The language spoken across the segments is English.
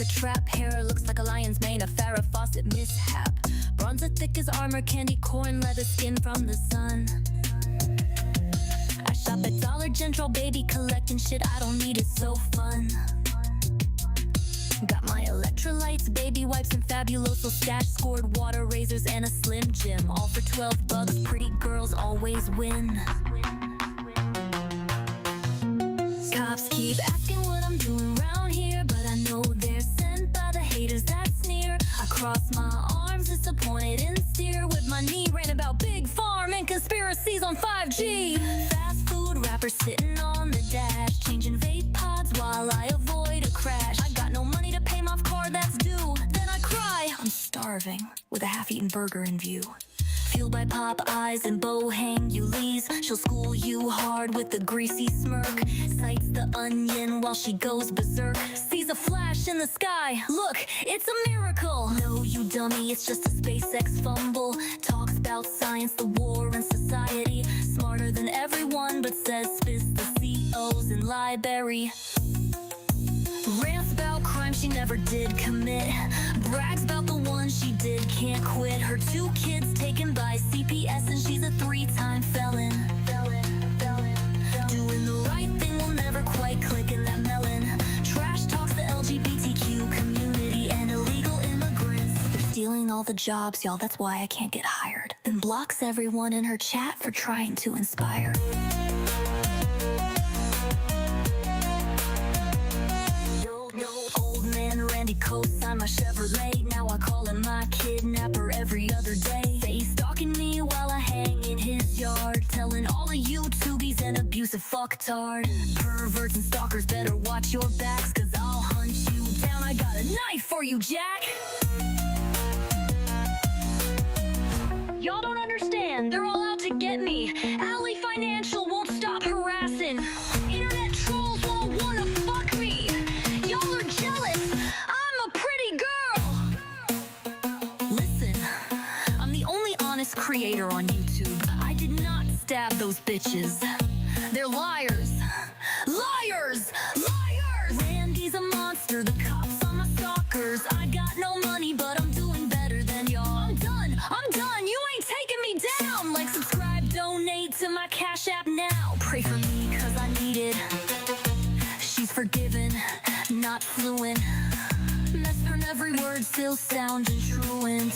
a trap. Hair looks like a lion's mane, a Farrah Fawcett mishap. Bronzer thick as armor, candy corn, leather skin from the sun. I shop at Dollar General, baby, collecting shit I don't need, it's so fun. Got my electrolytes, baby wipes, and Fabuloso stash. Scored water razors and a Slim Jim, all for $12. Pretty girls always win. Cops keep asking what I'm doing around here, but I know they're sent by the haters that sneer. I cross my arms, disappointed and steer with my knee, ran about Big Farm and conspiracies on 5G. Fast food rappers sitting on the dash, changing vape pods while I avoid a crash. I got no money to pay my card that's due, then I cry. I'm starving with a half-eaten burger in view. Fueled by pop eyes and bohang Ulysses. She'll school you hard with a greasy smirk. Sights the onion while she goes berserk. Sees a flash in the sky. Look, it's a miracle. No, you dummy, it's just a SpaceX fumble. Talks about science, the war, and society. Smarter than everyone, but says spits the COs in library. Rants about crime she never did commit. Brags about the one she did, can't quit. Her 2 kids taken by CPS and she's a 3-time felon. Doing the right thing will never quite click in that melon. Trash talks the LGBTQ community and illegal immigrants. They're stealing all the jobs, y'all, that's why I can't get hired. Then blocks everyone in her chat for trying to inspire. Co-sign my Chevrolet, now I call him my kidnapper every other day. Say he's stalking me while I hang in his yard, telling all of you tube he's an abusive fucktard. Perverts and stalkers better watch your backs, cause I'll hunt you down. I got a knife for you, Jack. Y'all don't understand, they're all out to get me. Alley Financial won't stop harassing. Internet trolls won't wanna fuck me. Y'all are jealous. Creator on YouTube. I did not stab those bitches. They're liars. Liars! Liars! Randy's a monster. The cops on my stalkers. I got no money, but I'm doing better than y'all. I'm done. I'm done. You ain't taking me down. Like, subscribe, donate to my Cash App now. Pray for me, cause I need it. She's forgiven, not fluent. Messed her every word, still sounding truant.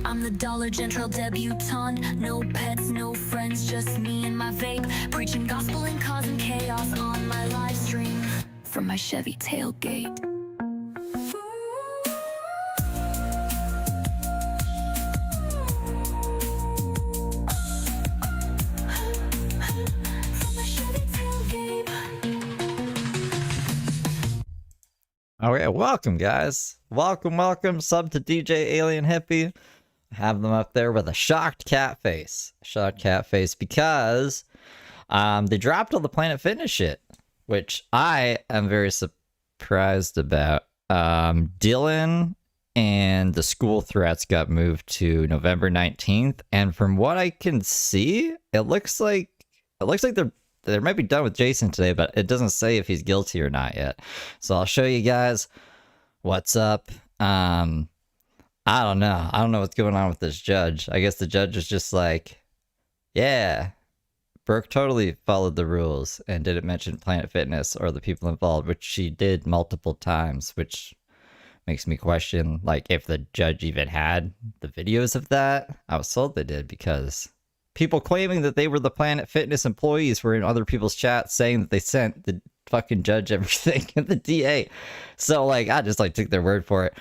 I'm the Dollar General debutante. No pets, no friends, just me and my vape. Preaching gospel and causing chaos on my live stream from my Chevy tailgate. Oh yeah, welcome guys. Welcome. Sub to DJ Alien Hippie. Have them up there with a shocked cat face. Shocked cat face because they dropped all the Planet Fitness shit, which I am very surprised about. Dylan and the school threats got moved to November 19th, and from what I can see, it looks like they might be done with Jason today, but it doesn't say if he's guilty or not yet. So I'll show you guys what's up. I don't know. I don't know what's going on with this judge. I guess the judge is just like, yeah, Brooke totally followed the rules and didn't mention Planet Fitness or the people involved, which she did multiple times, which makes me question, like, if the judge even had the videos of that. I was told they did because people claiming that they were the Planet Fitness employees were in other people's chats saying that they sent the fucking judge everything and the DA. So, like, I just, like, took their word for it.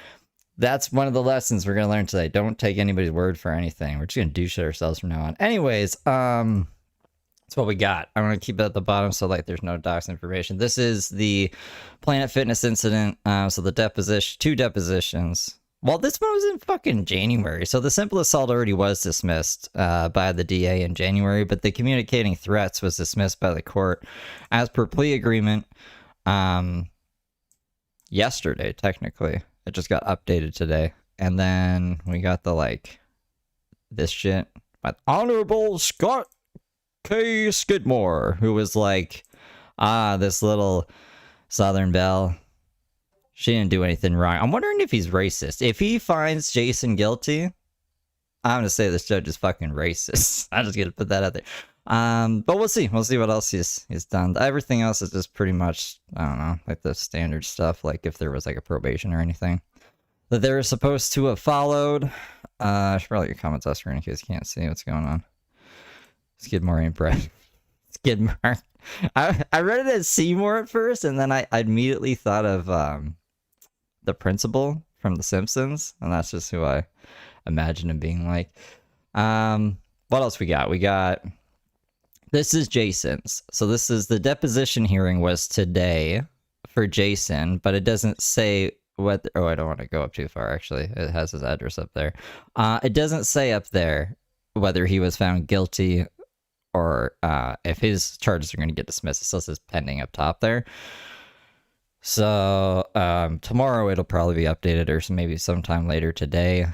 That's one of the lessons we're going to learn today. Don't take anybody's word for anything. We're just going to do shit ourselves from now on. Anyways, that's what we got. I'm going to keep it at the bottom so, like, there's no docs information. This is the Planet Fitness incident. So the deposition, 2 depositions. Well, this one was in fucking January, so the simple assault already was dismissed by the DA in January, but the communicating threats was dismissed by the court as per plea agreement yesterday, technically. It just got updated today. And then we got the, like, this shit by Honorable Scott K. Skidmore, who was like, this little Southern belle. She didn't do anything wrong. I'm wondering if he's racist. If he finds Jason guilty, I'm gonna say this judge is fucking racist. I'm just gonna put that out there. But we'll see. We'll see what else he's done. Everything else is just pretty much, I don't know, like the standard stuff. Like if there was like a probation or anything that they were supposed to have followed. I should probably get comments on screen in case you can't see what's going on. Skidmore ain't bread. Skidmore. I read it as Seymour at first, and then I immediately thought of the principal from The Simpsons, and that's just who I imagine him being like. What else we got? We got, this is Jason's. So this is, the deposition hearing was today for Jason, but it doesn't say what, oh, I don't want to go up too far, actually. It has his address up there. It doesn't say up there whether he was found guilty or if his charges are going to get dismissed. It still says pending up top there. So tomorrow it'll probably be updated, or maybe sometime later today.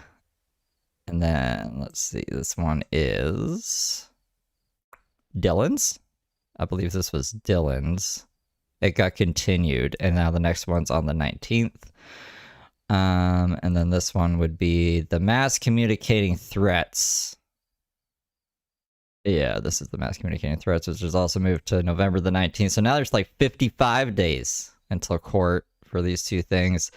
And then let's see, this one is Dylan's. I believe this was Dylan's. It got continued, and now the next one's on the 19th. And then this one would be the mass communicating threats. Yeah, this is the mass communicating threats, which is also moved to November the 19th. So now there's like 55 days until court for these two things.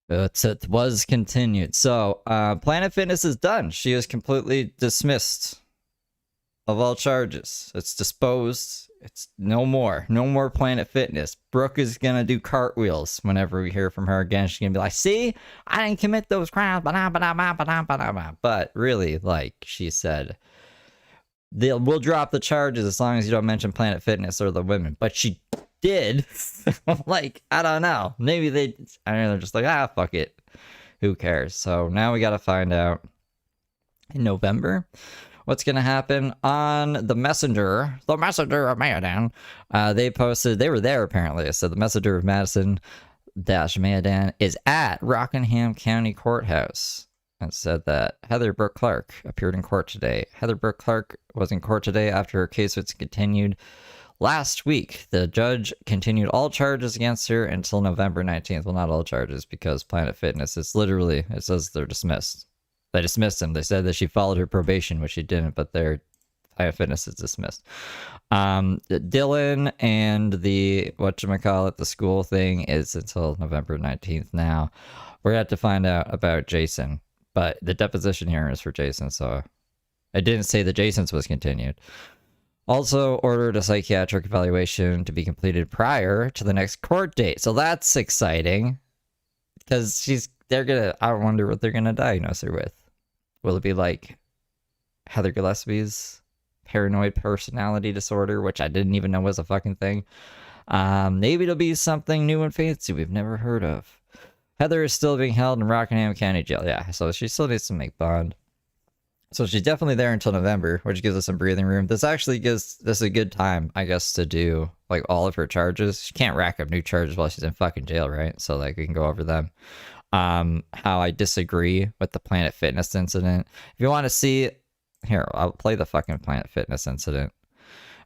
It was continued. So Planet Fitness is done. She is completely dismissed of all charges. It's disposed. It's no more Planet Fitness. Brooke is gonna do cartwheels whenever we hear from her again. She's gonna be like, see, I didn't commit those crimes, but really, like she said, we'll drop the charges as long as you don't mention Planet Fitness or the women. But she did. Like, I don't know, maybe they're just like, fuck it, who cares. So now we gotta find out in November what's gonna happen. On the Messenger of Mayadan, they posted, they were there apparently. So the Messenger of Madison Mayadan is at Rockingham County Courthouse and said that Heather Brooke Clark appeared in court today. Heather Brooke Clark was in court today after her case was continued last week. The judge continued all charges against her until November 19th. Well, not all charges, because Planet Fitness is literally, it says they're dismissed. They dismissed him. They said that she followed her probation, which she didn't, but their Planet Fitness is dismissed. Dylan and the, whatchamacallit, the school thing is until November 19th now. We're going to have to find out about Jason, but the deposition hearing is for Jason, so I didn't say that Jason's was continued. Also ordered a psychiatric evaluation to be completed prior to the next court date. So that's exciting, because I wonder what they're gonna diagnose her with. Will it be like Heather Gillespie's paranoid personality disorder, which I didn't even know was a fucking thing? Maybe it'll be something new and fancy we've never heard of. Heather is still being held in Rockingham County Jail. Yeah, so she still needs to make bond. So she's definitely there until November, which gives us some breathing room. This actually gives this a good time, I guess, to do like all of her charges. She can't rack up new charges while she's in fucking jail, right? So like we can go over them. How I disagree with the Planet Fitness incident. If you want to see, here, I'll play the fucking Planet Fitness incident.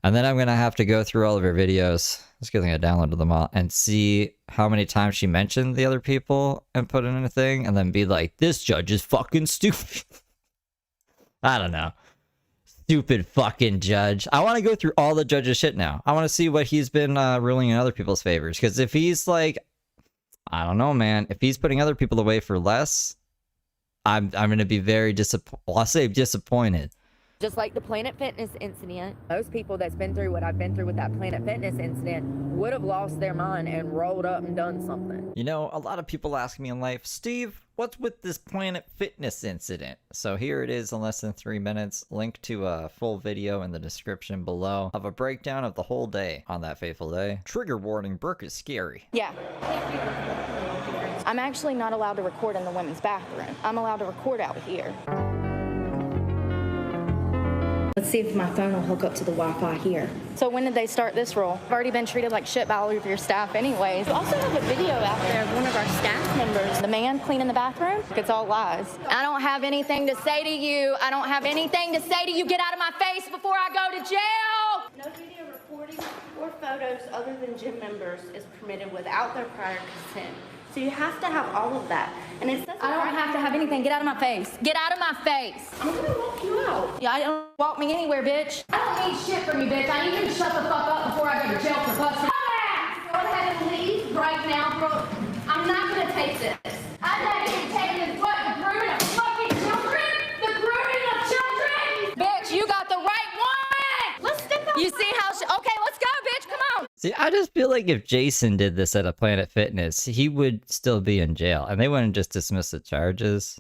And then I'm going to have to go through all of her videos. It's a good thing I downloaded them all, and see how many times she mentioned the other people and put it in a thing, and then be like, this judge is fucking stupid. I don't know. Stupid fucking judge. I want to go through all the judge's shit now. I want to see what he's been ruling in other people's favors. Because if he's like, I don't know, man. If he's putting other people away for less, I'm going to be very disappointed. Well, I'll say disappointed. Just like the Planet Fitness incident, most people that's been through what I've been through with that Planet Fitness incident would have lost their mind and rolled up and done something. You know, a lot of people ask me in life, Steve, what's with this Planet Fitness incident? So here it is in less than 3 minutes. Link to a full video in the description below of a breakdown of the whole day on that fateful day. Trigger warning, Brooke is scary. Yeah. I'm actually not allowed to record in the women's bathroom. I'm allowed to record out here. Let's see if my phone will hook up to the Wi-Fi here. So when did they start this rule? I've already been treated like shit by all of your staff anyways. We also have a video out there of one of our staff members, the man cleaning the bathroom. It's all lies. I don't have anything to say to you. I don't have anything to say to you. Get out of my face before I go to jail! No video recording or photos other than gym members is permitted without their prior consent. So you have to have all of that. And it says I don't have to have anything. Get out of my face. Get out of my face. I'm gonna walk you out. Yeah, I don't walk me anywhere, bitch. I don't need shit from you, bitch. I need you to shut the fuck up before I go to jail for busting. Go ahead and leave right now, Brooke. I'm not gonna take this. I'm not even taking this. What? The grooming of fucking children? The grooming of children? Bitch, you got the right one. Let's step out. You see how okay, let's go, bitch. Come on. See, I just feel like if Jason did this at a Planet Fitness, he would still be in jail, and they wouldn't just dismiss the charges.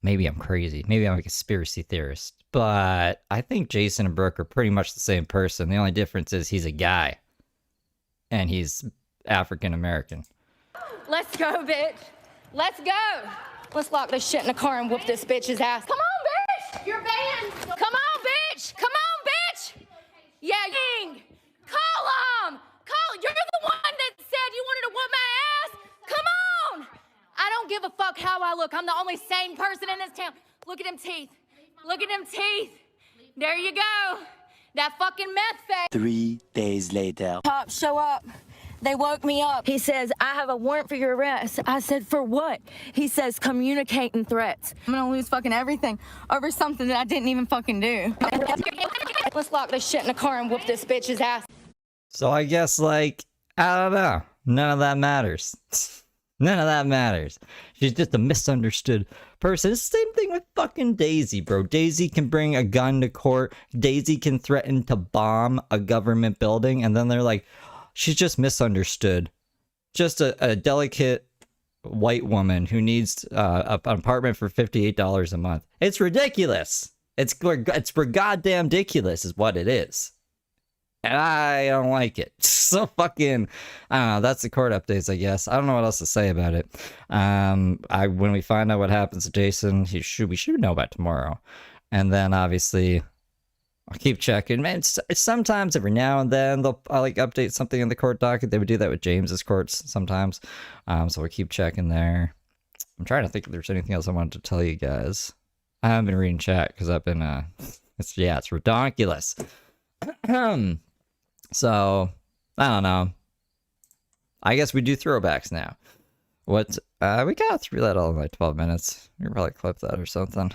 Maybe I'm crazy. Maybe I'm a conspiracy theorist. But I think Jason and Brooke are pretty much the same person. The only difference is he's a guy, and he's African American. Let's go, bitch. Let's go. Let's lock this shit in the car and whoop this bitch's ass. Come on, bitch. You're banned. Come on, bitch. Come on, bitch. Yeah, Ying. Call him. Call. You're the one that said you wanted to whoop my ass. Come on. I don't give a fuck how I look. I'm the only sane person in this town. Look at them teeth. Look at them teeth. There you go. That fucking meth face. 3 days later. Cops show up. They woke me up. He says, I have a warrant for your arrest. I said, for what? He says, communicating threats. I'm gonna lose fucking everything over something that I didn't even fucking do. Let's lock this shit in the car and whoop this bitch's ass. So I guess, like, I don't know. None of that matters. None of that matters. She's just a misunderstood person. It's the same thing with fucking Daisy, bro. Daisy can bring a gun to court. Daisy can threaten to bomb a government building. And then they're like, she's just misunderstood. Just a delicate white woman who needs an apartment for $58 a month. It's ridiculous. It's goddamn ridiculous is what it is. And I don't like it. So fucking, I don't know. That's the court updates, I guess. I don't know what else to say about it. When we find out what happens to Jason, we should know about tomorrow. And then obviously, I'll keep checking. Man, it's sometimes every now and then I'll like update something in the court docket. They would do that with James's courts sometimes. So we'll keep checking there. I'm trying to think if there's anything else I wanted to tell you guys. I haven't been reading chat because I've been it's ridiculous. So I don't know. I guess we do throwbacks now. What we got through that all in like 12 minutes. We could probably clip that or something.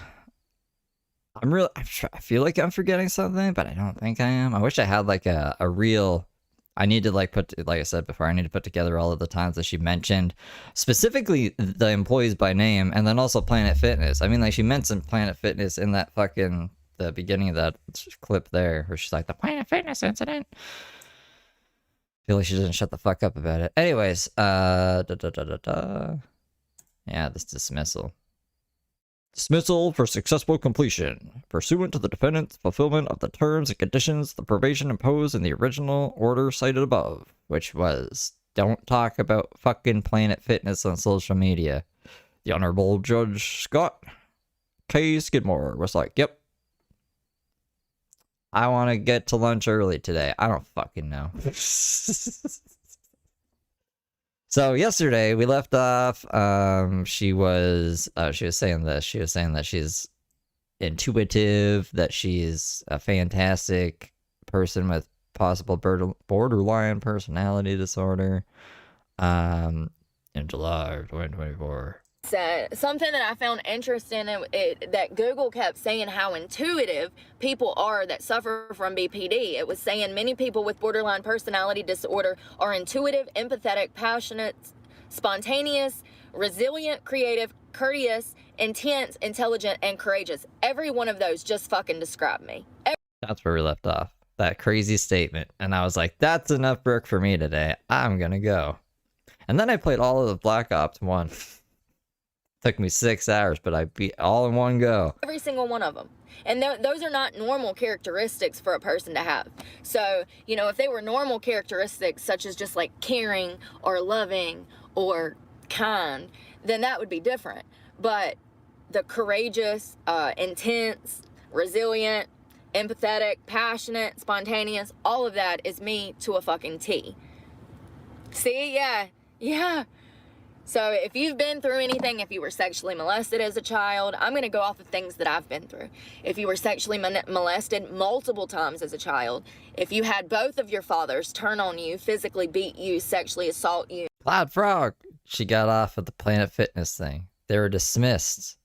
I feel like I'm forgetting something, but I don't think I am. I wish I had like a real. I need to like I said before, I need to put together all of the times that she mentioned specifically the employees by name, and then also Planet Fitness. I mean, like she mentioned Planet Fitness in that fucking the beginning of that clip there, where she's like the Planet Fitness incident. I feel like she doesn't shut the fuck up about it. Anyways, yeah, this dismissal. Dismissal for successful completion, pursuant to the defendant's fulfillment of the terms and conditions of the probation imposed in the original order cited above, which was, don't talk about fucking Planet Fitness on social media. The Honorable Judge Scott K. Skidmore was like, yep. I want to get to lunch early today. I don't fucking know. So yesterday we left off. She was saying this. She was saying that she's intuitive, that she's a fantastic person with possible borderline personality disorder. In July of 2024. Said something that I found interesting that Google kept saying how intuitive people are that suffer from BPD. It was saying many people with borderline personality disorder are intuitive, empathetic, passionate, spontaneous, resilient, creative, courteous, intense, intelligent, and courageous. Every one of those just fucking described me. That's where we left off. That crazy statement. And I was like, that's enough Brooke for me today. I'm gonna go. And then I played all of the Black Ops 1. Took me 6 hours, but I beat all in one go. Every single one of them. And those are not normal characteristics for a person to have. So, you know, if they were normal characteristics, such as just like caring or loving or kind, then that would be different. But the courageous, intense, resilient, empathetic, passionate, spontaneous, all of that is me to a fucking T. See? Yeah. So if you've been through anything, if you were sexually molested as a child, I'm going to go off of things that I've been through. If you were sexually molested multiple times as a child, if you had both of your fathers turn on you, physically beat you, sexually assault you. Cloud Frog. She got off of the Planet Fitness thing. They were dismissed.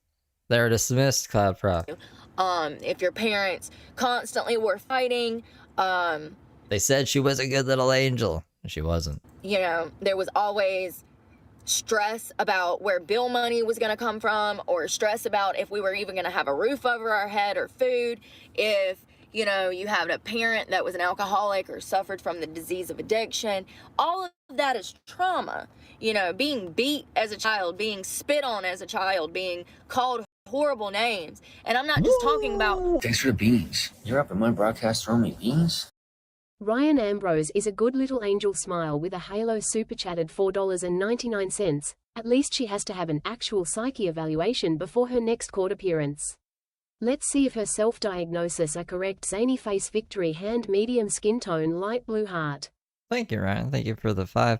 They were dismissed, Cloud Frog. If your parents constantly were fighting, They said she was a good little angel. And she wasn't. you know, there was always stress about where bill money was going to come from, or stress about if we were even going to have a roof over our head or food. If, you know, you had a parent that was an alcoholic or suffered from the disease of addiction, all of that is trauma. You know, being beat as a child, being spit on as a child, being called horrible names. And I'm not just talking about... Thanks for the beans. You're up in my broadcast throwing me beans? Ryan Ambrose is a good little angel smile with a Halo super chatted $4.99. At least she has to have an actual psyche evaluation before her next court appearance. Let's see if her self-diagnosis are correct. Zany face, victory hand, medium skin tone, light blue heart. Thank you, Ryan. Thank you for the 5.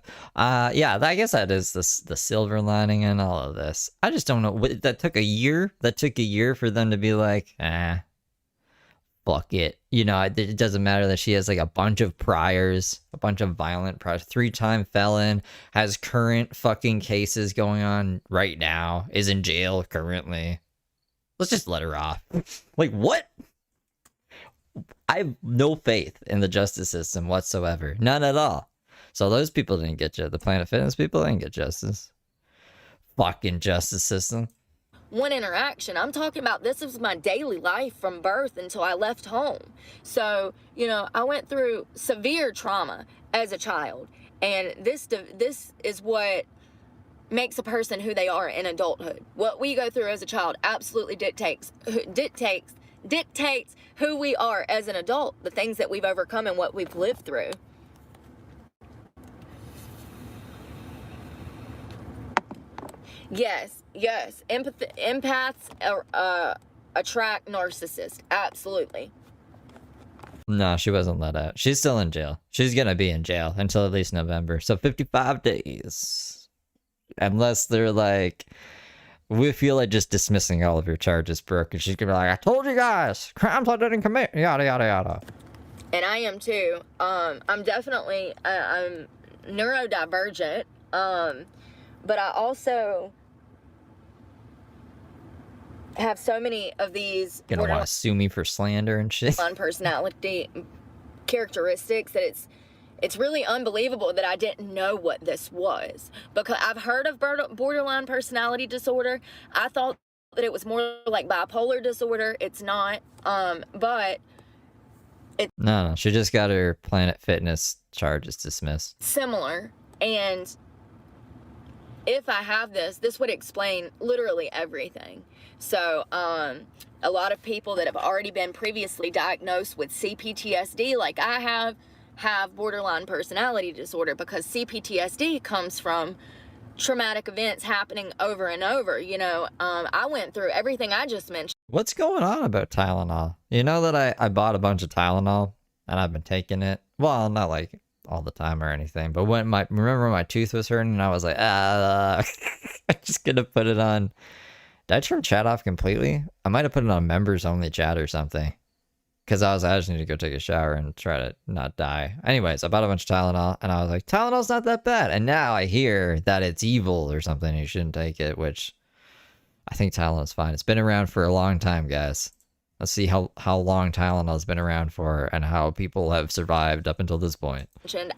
Yeah, I guess that is the silver lining in all of this. I just don't know. That took a year? That took a year for them to be like, fuck it. You know, it doesn't matter that she has like a bunch of priors, a bunch of violent priors, 3-time felon, has current fucking cases going on right now, is in jail currently. Let's just let her off. Like, what? I have no faith in the justice system whatsoever. None at all. So those people didn't get the Planet Fitness people didn't get justice. Fucking justice system. One interaction. I'm talking about this was my daily life from birth until I left home. So, you know, I went through severe trauma as a child. And this is what makes a person who they are in adulthood. What we go through as a child absolutely dictates who we are as an adult, the things that we've overcome and what we've lived through. Yes. Empaths attract narcissists. Absolutely. No, she wasn't let out. She's still in jail. She's gonna be in jail until at least November. So 55 days. Unless they're like, we feel like just dismissing all of your charges, Brooke. And she's gonna be like, I told you guys, crimes I didn't commit, yada, yada, yada. And I am too. I'm definitely, I'm neurodivergent. But I also have so many of these Gonna want to sue me for slander and shit. Personality characteristics that it's really unbelievable that I didn't know what this was, because I've heard of borderline personality disorder. I thought that it was more like bipolar disorder. It's not, but it's No, she just got her Planet Fitness charges dismissed. similar. And if I have this would explain literally everything. So, a lot of people that have already been previously diagnosed with CPTSD, like I have borderline personality disorder, because CPTSD comes from traumatic events happening over and over. You know, I went through everything I just mentioned. What's going on about Tylenol? You know that I bought a bunch of Tylenol and I've been taking it. Well, not like all the time or anything, but remember when my tooth was hurting and I was like, I'm just gonna put it on. Did I turn chat off completely? I might have put it on members only chat or something. Because I just need to go take a shower and try to not die. Anyways, I bought a bunch of Tylenol, and I was like, Tylenol's not that bad. And now I hear that it's evil or something, you shouldn't take it, which I think Tylenol's fine. It's been around for a long time, guys. Let's see how long Tylenol's been around for and how people have survived up until this point.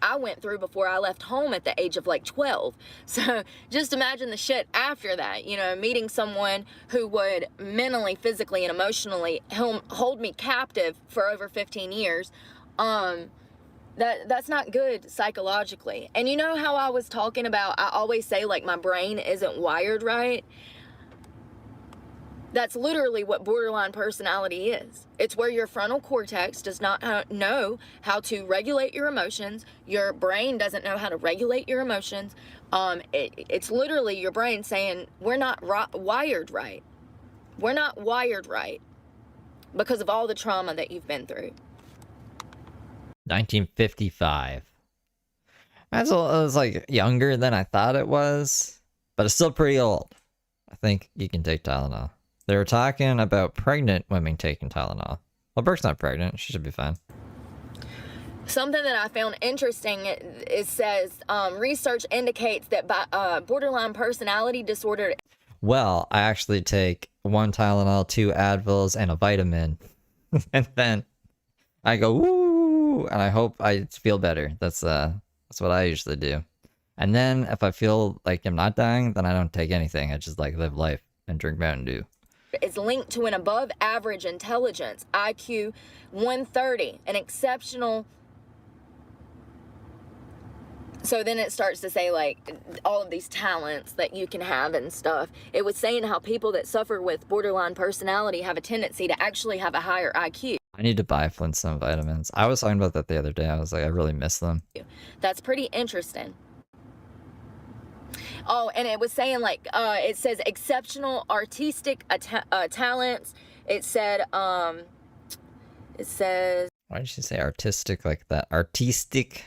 I went through before I left home at the age of like 12. So just imagine the shit after that, you know, meeting someone who would mentally, physically, and emotionally hold me captive for over 15 years. That's not good psychologically. And you know how I was talking about, I always say like my brain isn't wired right. That's literally what borderline personality is. It's where your frontal cortex does not know how to regulate your emotions. Your brain doesn't know how to regulate your emotions. It's literally your brain saying, we're not wired right. We're not wired right because of all the trauma that you've been through. 1955. It was like younger than I thought it was. but it's still pretty old. I think you can take Tylenol. They were talking about pregnant women taking Tylenol. Well, Brooke's not pregnant. She should be fine. Something that I found interesting, it says research indicates that borderline personality disorder. Well, I actually take 1 Tylenol, 2 Advils, and a vitamin. And then I go, woo, and I hope I feel better. That's what I usually do. And then if I feel like I'm not dying, then I don't take anything. I just like live life and drink Mountain Dew. Is linked to an above average intelligence, IQ 130, an exceptional. So then it starts to say like all of these talents that you can have and stuff. It was saying how people that suffer with borderline personality have a tendency to actually have a higher IQ. I need to buy Flintstone vitamins. I was talking about that the other day. I was like, I really miss them. That's pretty interesting. Oh, and it was saying like, it says exceptional artistic talents. It says, Why did she say artistic like that? Artistic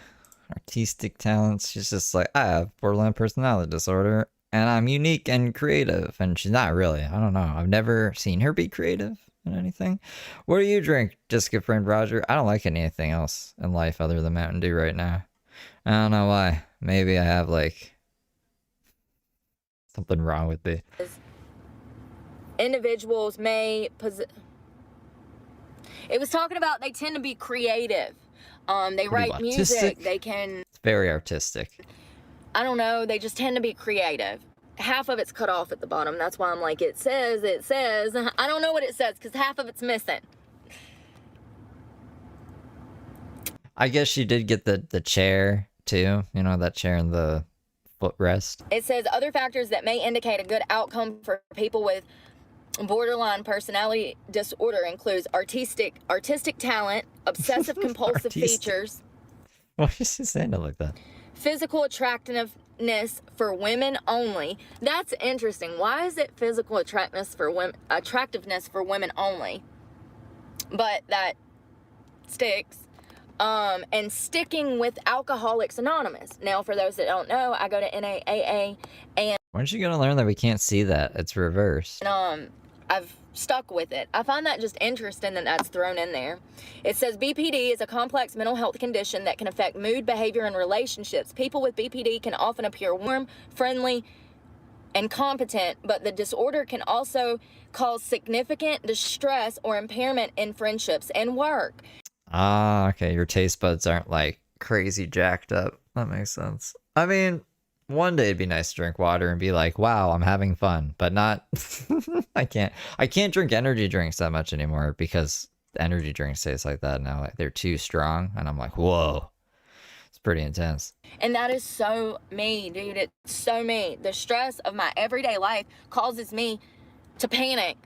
talents. She's just like, I have borderline personality disorder and I'm unique and creative. And she's not really. I don't know. I've never seen her be creative in anything. What do you drink, Jessica friend Roger? I don't like anything else in life other than Mountain Dew right now. I don't know why. Maybe I have like something wrong with me. Individuals may it was talking about they tend to be creative. They write music. They can. It's very artistic. I don't know. They just tend to be creative. Half of it's cut off at the bottom. That's why I'm like, it says. I don't know what it says because half of it's missing. I guess she did get the chair too. You know, that chair and the footrest. It says other factors that may indicate a good outcome for people with borderline personality disorder includes artistic talent, obsessive compulsive features. Why is she saying it like that? Physical attractiveness for women only. That's interesting. Why is it physical attractiveness for women only? But that sticks. And sticking with Alcoholics Anonymous. Now, for those that don't know, I go to NAAA, and When's she gonna learn that we can't see that? It's reversed. I've stuck with it. I find that just interesting that that's thrown in there. It says BPD is a complex mental health condition that can affect mood, behavior, and relationships. People with BPD can often appear warm, friendly, and competent, but the disorder can also cause significant distress or impairment in friendships and work. Ah, okay. Your taste buds aren't like crazy jacked up. That makes sense. I mean, one day it'd be nice to drink water and be like, wow, I'm having fun, but not. I can't drink energy drinks that much anymore because energy drinks taste like that now. Like they're too strong, and I'm like, whoa, it's pretty intense. And that is so me, dude. It's so me. The stress of my everyday life causes me to panic.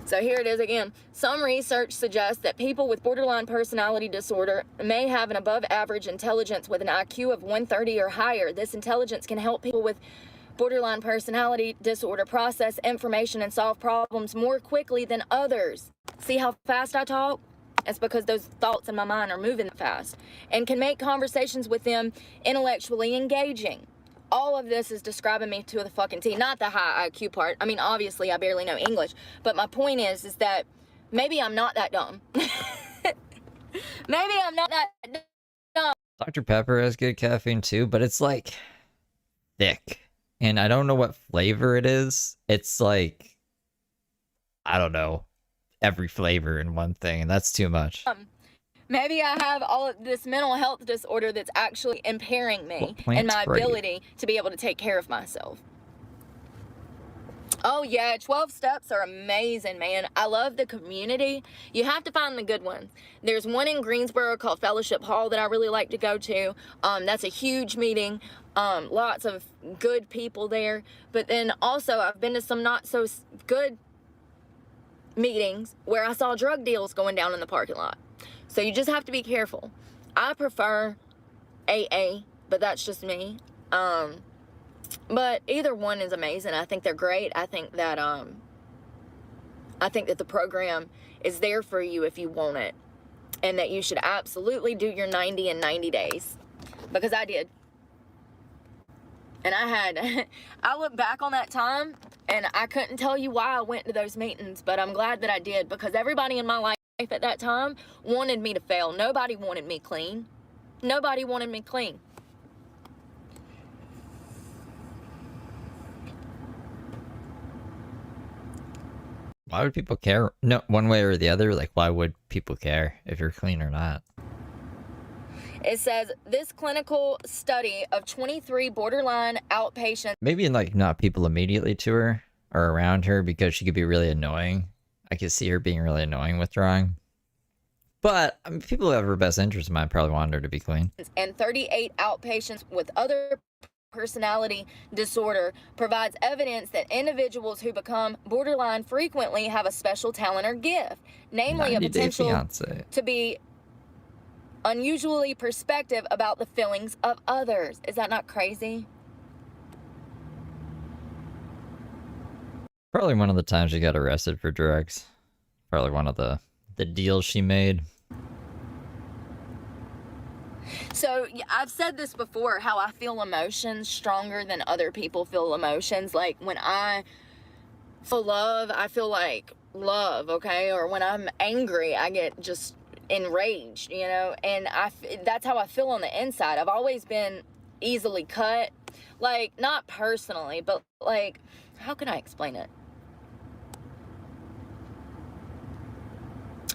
So here it is again. Some research suggests that people with borderline personality disorder may have an above average intelligence with an IQ of 130 or higher. This intelligence can help people with borderline personality disorder process information and solve problems more quickly than others. See how fast I talk? It's because those thoughts in my mind are moving fast, and can make conversations with them intellectually engaging. All of this is describing me to the fucking T. Not the high IQ part. I mean, obviously, I barely know English. But my point is that maybe I'm not that dumb. Maybe I'm not that dumb. Dr. Pepper has good caffeine too, but it's like thick. And I don't know what flavor it is. It's like, I don't know, every flavor in one thing. And that's too much. Maybe I have all of this mental health disorder that's actually impairing me and my ability to be able to take care of myself. Oh yeah, 12 steps are amazing, man. I love the community. You have to find the good ones. There's one in Greensboro called Fellowship Hall that I really like to go to. That's a huge meeting. Lots of good people there. But then also I've been to some not so good meetings where I saw drug deals going down in the parking lot. So you just have to be careful. I prefer AA, but that's just me. But either one is amazing. I think they're great. I think that I think that the program is there for you if you want it, and that you should absolutely do your 90 in 90 days, because I did. And I look back on that time and I couldn't tell you why I went to those meetings, but I'm glad that I did, because everybody in my life at that time wanted me to fail. Nobody wanted me clean. Nobody wanted me clean. Why would people care? No, one way or the other. Like, why would people care if you're clean or not? It says this clinical study of 23 borderline outpatients. Maybe like not people immediately to her or around her, because she could be really annoying. I could see her being really annoying withdrawing. But I mean, people who have her best interest in mind probably wanted her to be clean. And 38 outpatients with other personality disorder provides evidence that individuals who become borderline frequently have a special talent or gift, namely a 90 Day potential Fiancé. to be unusually perspective about the feelings of others. Is that not crazy? Probably one of the times she got arrested for drugs. Probably one of the deals she made. So I've said this before, how I feel emotions stronger than other people feel emotions. Like when I feel love, I feel like love, okay? Or when I'm angry, I get just enraged, you know? And that's how I feel on the inside. I've always been easily cut. Like, not personally, but like, how can I explain it?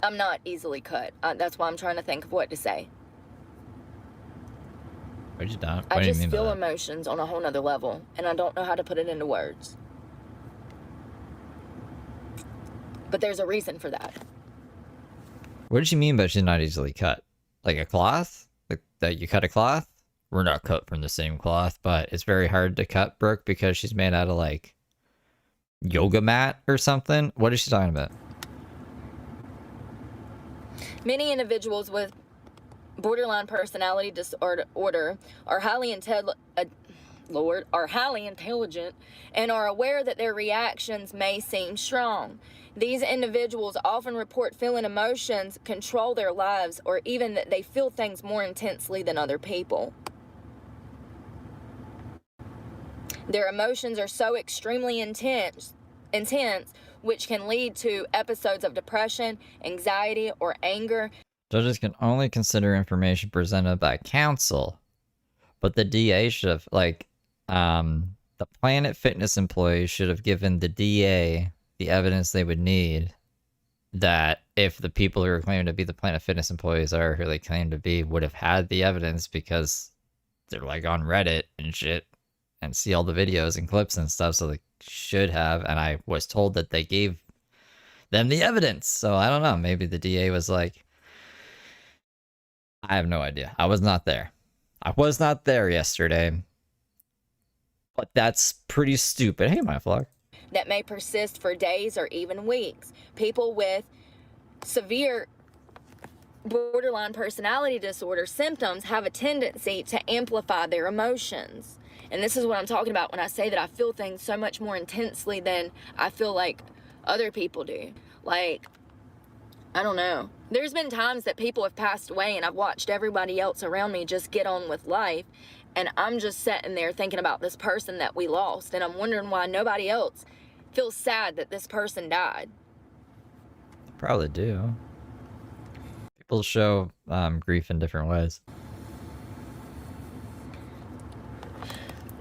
I'm not easily cut. That's why I'm trying to think of what to say. What you done? I just feel emotions on a whole nother level, and I don't know how to put it into words. But there's a reason for that. What did she mean by she's not easily cut? Like a cloth? Like that you cut a cloth? We're not cut from the same cloth, but it's very hard to cut Brooke because she's made out of like yoga mat or something. What is she talking about? Many individuals with borderline personality disorder are highly intelligent and are aware that their reactions may seem strong. These individuals often report feeling emotions control their lives, or even that they feel things more intensely than other people. Their emotions are so extremely intense, which can lead to episodes of depression, anxiety, or anger. Judges can only consider information presented by counsel, but the DA should have, like, the Planet Fitness employees should have given the DA the evidence they would need that if the people who are claiming to be the Planet Fitness employees are who they claim to be, would have had the evidence because they're like on Reddit and shit and see all the videos and clips and stuff, so they should have, and I was told that they gave them the evidence. So I don't know, maybe the DA was like, I have no idea. I was not there. I was not there yesterday. But that's pretty stupid. Hey, my vlog. That may persist for days or even weeks. People with severe borderline personality disorder symptoms have a tendency to amplify their emotions. And this is what I'm talking about when I say that I feel things so much more intensely than I feel like other people do. Like, I don't know. There's been times that people have passed away and I've watched everybody else around me just get on with life. And I'm just sitting there thinking about this person that we lost. And I'm wondering why nobody else feels sad that this person died. Probably do. People show grief in different ways.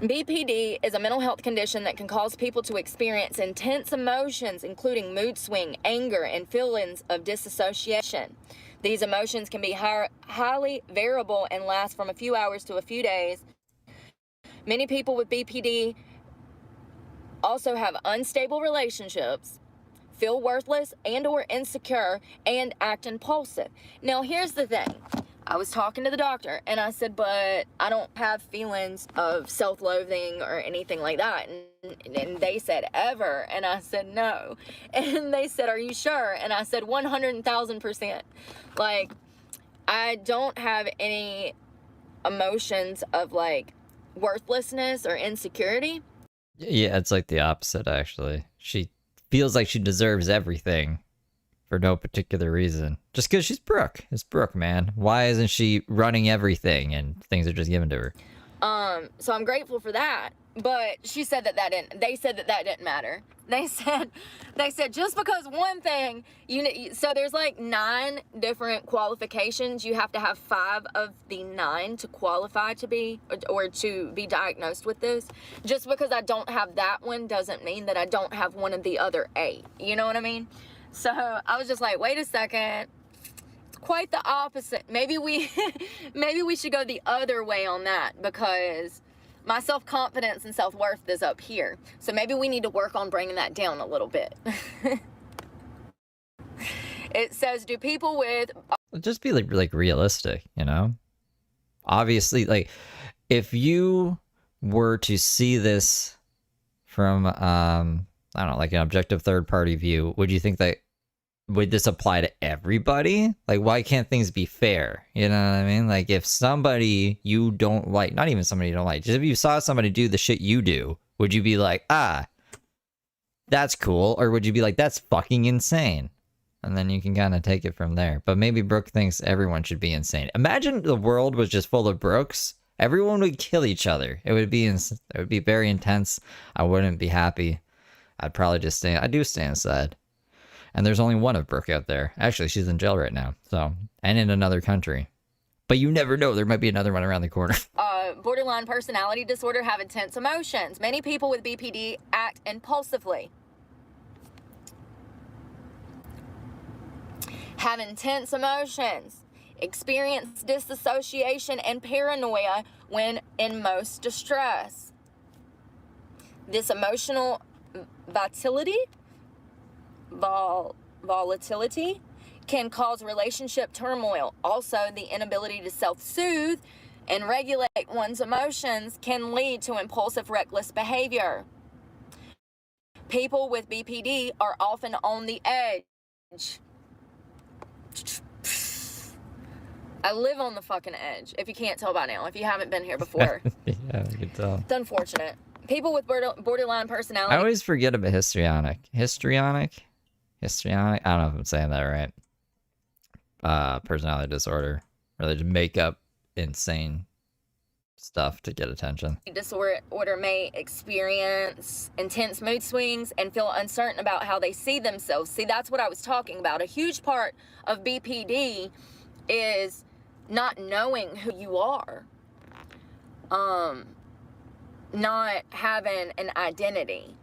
BPD is a mental health condition that can cause people to experience intense emotions, including mood swing, anger, and feelings of disassociation. These emotions can be highly variable and last from a few hours to a few days. Many people with BPD also have unstable relationships, feel worthless and or insecure, and act impulsive. Now, here's the thing. I was talking to the doctor and I said, but I don't have feelings of self-loathing or anything like that. And they said, ever? And I said, no. And they said, are you sure? And I said, 100,000%. Like, I don't have any emotions of like worthlessness or insecurity. Yeah, it's like the opposite, actually. She feels like she deserves everything for no particular reason. Just because she's Brooke. It's Brooke, man. Why isn't she running everything and things are just given to her? So I'm grateful for that. But she said they said that didn't matter. They said just because one thing, so there's like 9 different qualifications. You have to have 5 of the 9 to qualify to be, or to be diagnosed with this. Just because I don't have that one doesn't mean that I don't have one of the other 8. You know what I mean? So I was just like, wait a second. It's quite the opposite. Maybe we should go the other way on that, because my self-confidence and self-worth is up here. So maybe we need to work on bringing that down a little bit. It says, do people with... Just be like realistic, you know? Obviously, like, if you were to see this from, I don't know, like an objective third-party view, would you think that, would this apply to everybody? Like, why can't things be fair? You know what I mean? Like, if somebody you don't like, not even somebody you don't like, just if you saw somebody do the shit you do, would you be like, ah, that's cool? Or would you be like, that's fucking insane? And then you can kind of take it from there. But maybe Brooke thinks everyone should be insane. Imagine the world was just full of Brookes. Everyone would kill each other. It would be very intense. I wouldn't be happy. I'd probably just I do stay inside. And there's only one of Brooke out there. Actually, she's in jail right now. So, and in another country. But you never know. There might be another one around the corner. Borderline personality disorder have intense emotions. Many people with BPD act impulsively. Have intense emotions. Experience disassociation and paranoia when in most distress. This emotional volatility can cause relationship turmoil. Also, the inability to self-soothe and regulate one's emotions can lead to impulsive, reckless behavior. People with BPD are often on the edge. I live on the fucking edge, if you can't tell by now, if you haven't been here before. Yeah, I can tell. It's unfortunate. People with borderline personality... I always forget about histrionic. Histrionic? I don't know if I'm saying that right. Personality disorder. Or they just make up insane stuff to get attention. Disorder may experience intense mood swings and feel uncertain about how they see themselves. See, that's what I was talking about. A huge part of BPD is not knowing who you are. Not having an identity.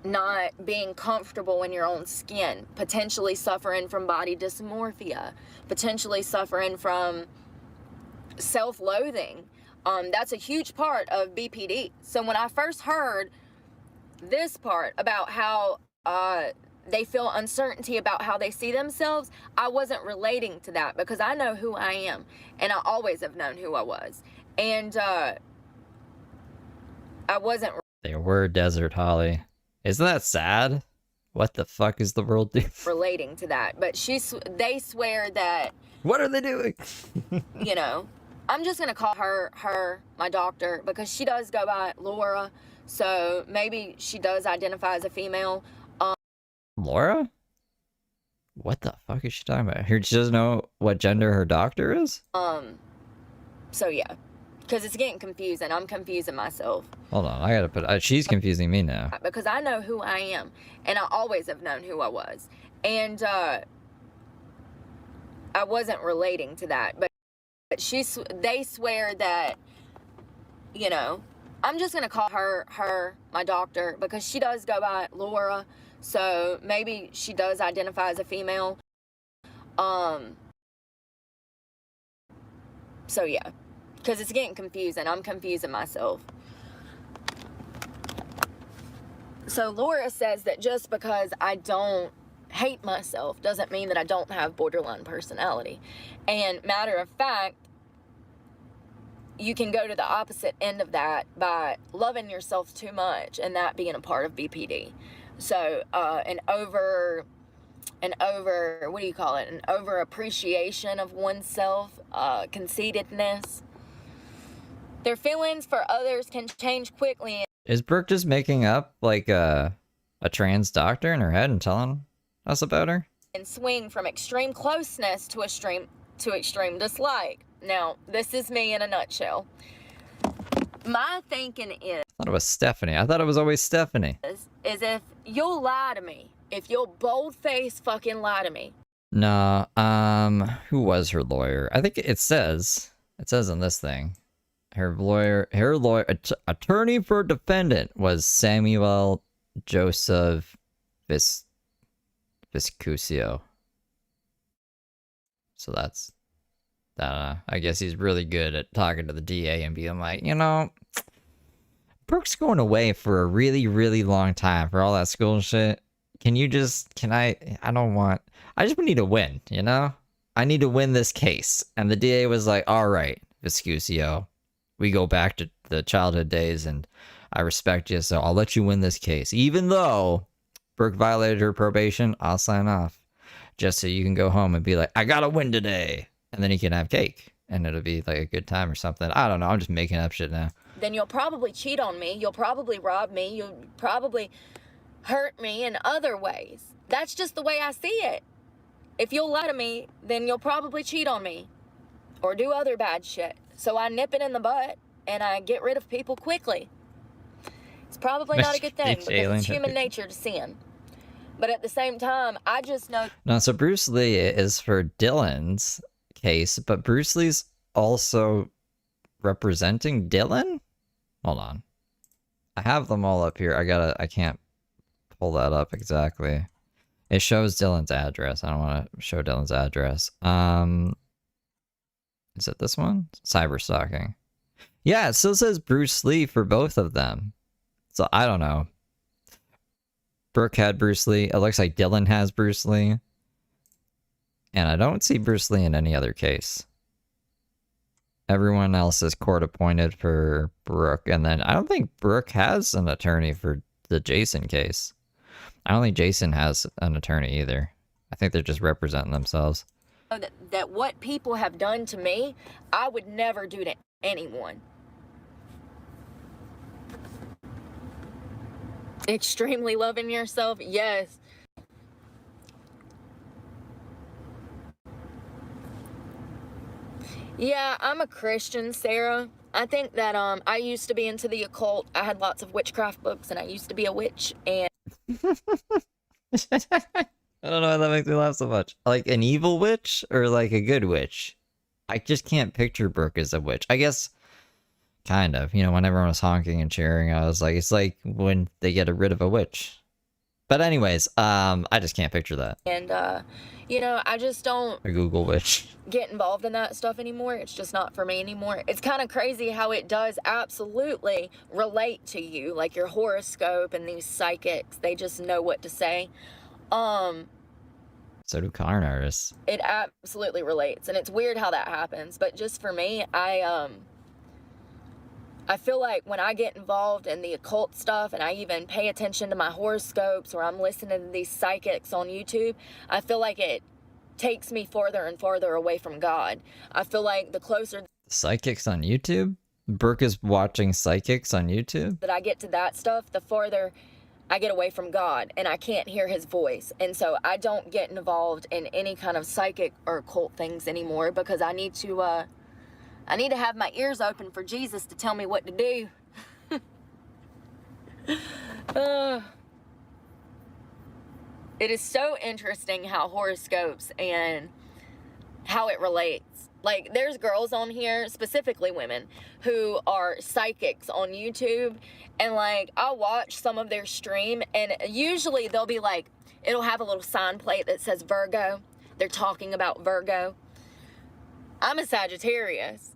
Not being comfortable in your own skin. Potentially suffering from body dysmorphia. Potentially suffering from self-loathing. That's a huge part of BPD. So when I first heard this part about how they feel uncertainty about how they see themselves, I wasn't relating to that because I know who I am. And I always have known who I was. And I wasn't... They were Desert Holly. Isn't that sad? What the fuck is the world doing? Relating to that. But they swear that... What are they doing? You know... I'm just going to call her my doctor, because she does go by Laura, so maybe she does identify as a female. Laura? What the fuck is she talking about? She doesn't know what gender her doctor is? So yeah, because it's getting confusing. I'm confusing myself. Hold on, I gotta she's confusing me now. Because I know who I am, and I always have known who I was. And I wasn't relating to that, but they swear that, you know, I'm just going to call her my doctor, because she does go by Laura, so maybe she does identify as a female. So yeah, because it's getting confusing. I'm confusing myself. So Laura says that just because I don't hate myself doesn't mean that I don't have borderline personality. And matter of fact, you can go to the opposite end of that by loving yourself too much, and that being a part of BPD. So an over what do you call it? An over appreciation of oneself, conceitedness. Their feelings for others can change quickly. Is Brooke just making up like a trans doctor in her head and telling us about her? And swing from extreme closeness to extreme dislike. Now, this is me in a nutshell. My thinking I thought it was Stephanie. I thought it was always Stephanie. is if you'll lie to me, if you'll bold-faced fucking lie to me. No, who was her lawyer? I think it says in this thing, her lawyer, attorney for defendant was Samuel Joseph Viscusio. So that's, I guess he's really good at talking to the DA and being like, you know, Brooke's going away for a really, really long time for all that school shit. I just need to win, you know? I need to win this case. And the DA was like, all right, Vescusio, we go back to the childhood days and I respect you, so I'll let you win this case. Even though Brooke violated her probation, I'll sign off. Just so you can go home and be like, I gotta win today. And then you can have cake. And it'll be like a good time or something. I don't know, I'm just making up shit now. Then you'll probably cheat on me. You'll probably rob me. You'll probably hurt me in other ways. That's just the way I see it. If you'll lie to me, then you'll probably cheat on me or do other bad shit. So I nip it in the butt and I get rid of people quickly. It's probably not a good thing because it's human nature to sin. But at the same time, I just know... No, so Bruce Lee is for Dylan's case, but Bruce Lee's also representing Dylan? Hold on. I have them all up here. I can't pull that up exactly. It shows Dylan's address. I don't want to show Dylan's address. Is it this one? Cyber stalking. Yeah, it still says Bruce Lee for both of them. So I don't know. Brooke had Bruce Lee. It looks like Dylan has Bruce Lee. And I don't see Bruce Lee in any other case. Everyone else is court appointed for Brooke. And then I don't think Brooke has an attorney for the Jason case. I don't think Jason has an attorney either. I think they're just representing themselves. That what people have done to me, I would never do to anyone. Extremely loving yourself, yes. Yeah, I'm a Christian, Sarah. I think that I used to be into the occult. I had lots of witchcraft books and I used to be a witch and I don't know why that makes me laugh so much. Like an evil witch or like a good witch? I just can't picture Brooke as a witch. I guess kind of. You know, when everyone was honking and cheering, I was like, it's like when they get rid of a witch. But anyways, I just can't picture that. And you know, I just don't A Google witch. get involved in that stuff anymore. It's just not for me anymore. It's kind of crazy how it does absolutely relate to you, like your horoscope and these psychics. They just know what to say. So do con artists. It absolutely relates, and it's weird how that happens. But just for me, I feel like when I get involved in the occult stuff and I even pay attention to my horoscopes or I'm listening to these psychics on YouTube, I feel like it takes me farther and farther away from God. I feel like the closer Psychics on YouTube? Brooke is watching psychics on YouTube? that I get to that stuff, the farther I get away from God and I can't hear his voice. And so I don't get involved in any kind of psychic or occult things anymore because I need to have my ears open for Jesus to tell me what to do. It is so interesting how horoscopes and how it relates. Like, there's girls on here, specifically women, who are psychics on YouTube. And, like, I'll watch some of their stream, and usually they'll be like, it'll have a little sign plate that says Virgo. They're talking about Virgo. I'm a Sagittarius.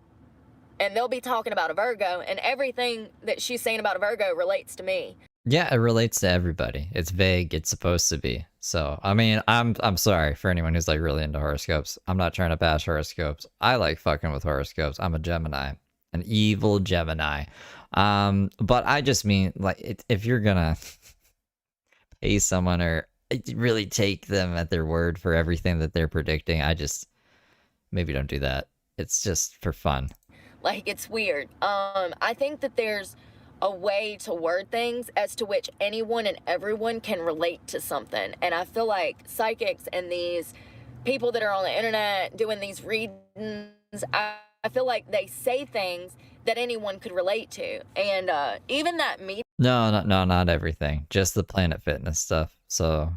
And they'll be talking about a Virgo, and everything that she's saying about a Virgo relates to me. Yeah, it relates to everybody. It's vague. It's supposed to be. So, I mean, I'm sorry for anyone who's like really into horoscopes. I'm not trying to bash horoscopes. I like fucking with horoscopes. I'm a Gemini, an evil Gemini. But I just mean like if you're gonna pay someone or really take them at their word for everything that they're predicting, I just maybe don't do that. It's just for fun. Like, it's weird. I think that there's a way to word things as to which anyone and everyone can relate to something. And I feel like psychics and these people that are on the internet doing these readings, I feel like they say things that anyone could relate to. And even that No, not everything. Just the Planet Fitness stuff. So,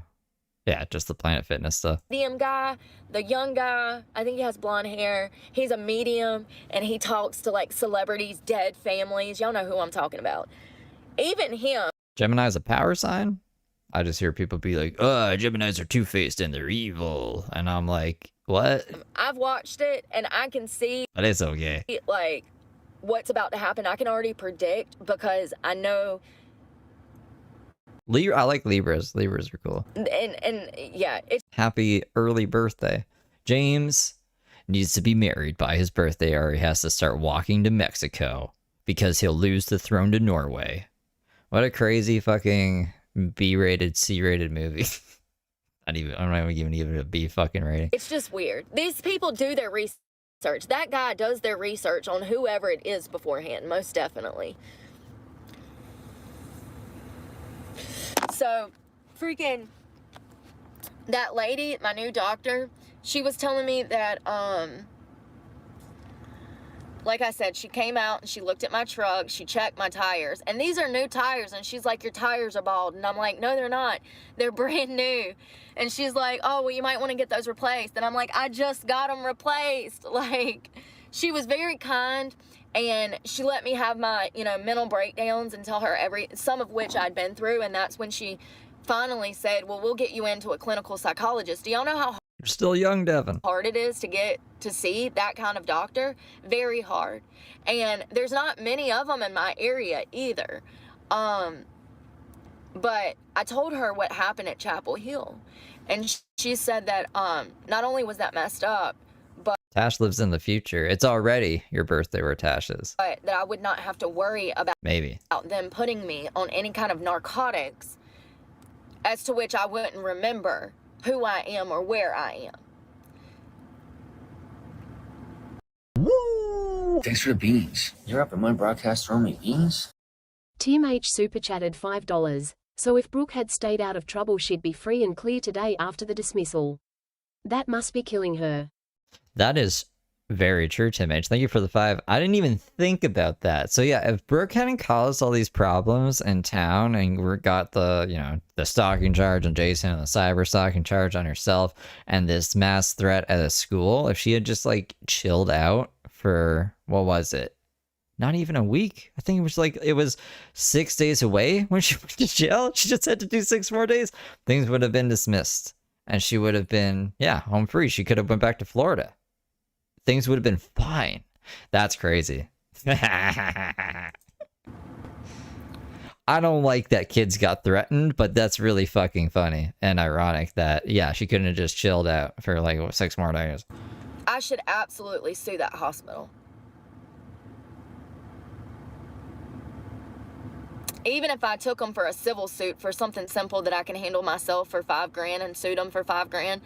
yeah, just the Planet Fitness stuff. medium guy, the young guy, I think he has blonde hair. He's a medium, and he talks to like celebrities, dead families. Y'all know who I'm talking about. Even him. Gemini's a power sign? I just hear people be like, Geminis are two-faced and they're evil. And I'm like, what? I've watched it, and I can see That is okay. like what's about to happen. I can already predict because I know. I like Libras. Libras are cool. And yeah, it's Happy early birthday. James needs to be married by his birthday, or he has to start walking to Mexico because he'll lose the throne to Norway. What a crazy fucking B-rated, C-rated movie. I'm not even giving it a B fucking rating. It's just weird. These people do their research. That guy does their research on whoever it is beforehand, most definitely. So, freaking, that lady, my new doctor, she was telling me that, like I said, she came out and she looked at my truck, she checked my tires, and these are new tires, and she's like, your tires are bald, and I'm like, no, they're not, they're brand new, and she's like, oh, well, you might want to get those replaced, and I'm like, I just got them replaced. Like, she was very kind, and she let me have my, mental breakdowns and tell her some of which I'd been through, and that's when she finally said, well, we'll get you into a clinical psychologist. Do y'all know how You're still young, Devin. hard it is to get to see that kind of doctor? Very hard. And there's not many of them in my area either. But I told her what happened at Chapel Hill, and she said that not only was that messed up, Tash lives in the future. It's already your birthday where Tash is. but that I would not have to worry Maybe. about them putting me on any kind of narcotics as to which I wouldn't remember who I am or where I am. Woo! Thanks for the beans. You're up in my broadcast throwing me beans? Tim H super chatted $5. So if Brooke had stayed out of trouble, she'd be free and clear today after the dismissal. That must be killing her. That is very true, Tim H. Thank you for the 5. I didn't even think about that. So yeah, if Brooke hadn't caused all these problems in town and we got the, the stalking charge on Jason and the cyber stalking charge on herself and this mass threat at a school, if she had just like chilled out for, what was it? Not even a week. I think it was 6 days away when she went to jail. She just had to do 6 more days. Things would have been dismissed and she would have been, home free. She could have went back to Florida. Things would have been fine. That's crazy. I don't like that kids got threatened, but that's really fucking funny and ironic that, she couldn't have just chilled out for like 6 more days. I should absolutely sue that hospital. Even if I took them for a civil suit for something simple that I can handle myself for $5,000 and sued them for $5,000,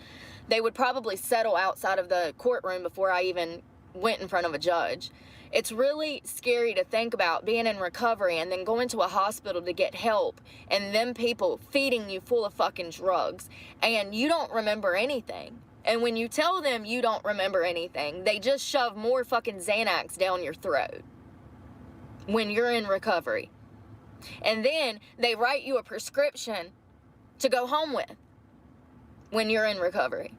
they would probably settle outside of the courtroom before I even went in front of a judge. It's really scary to think about being in recovery and then going to a hospital to get help and them people feeding you full of fucking drugs and you don't remember anything. And when you tell them you don't remember anything, they just shove more fucking Xanax down your throat when you're in recovery. And then they write you a prescription to go home with when you're in recovery.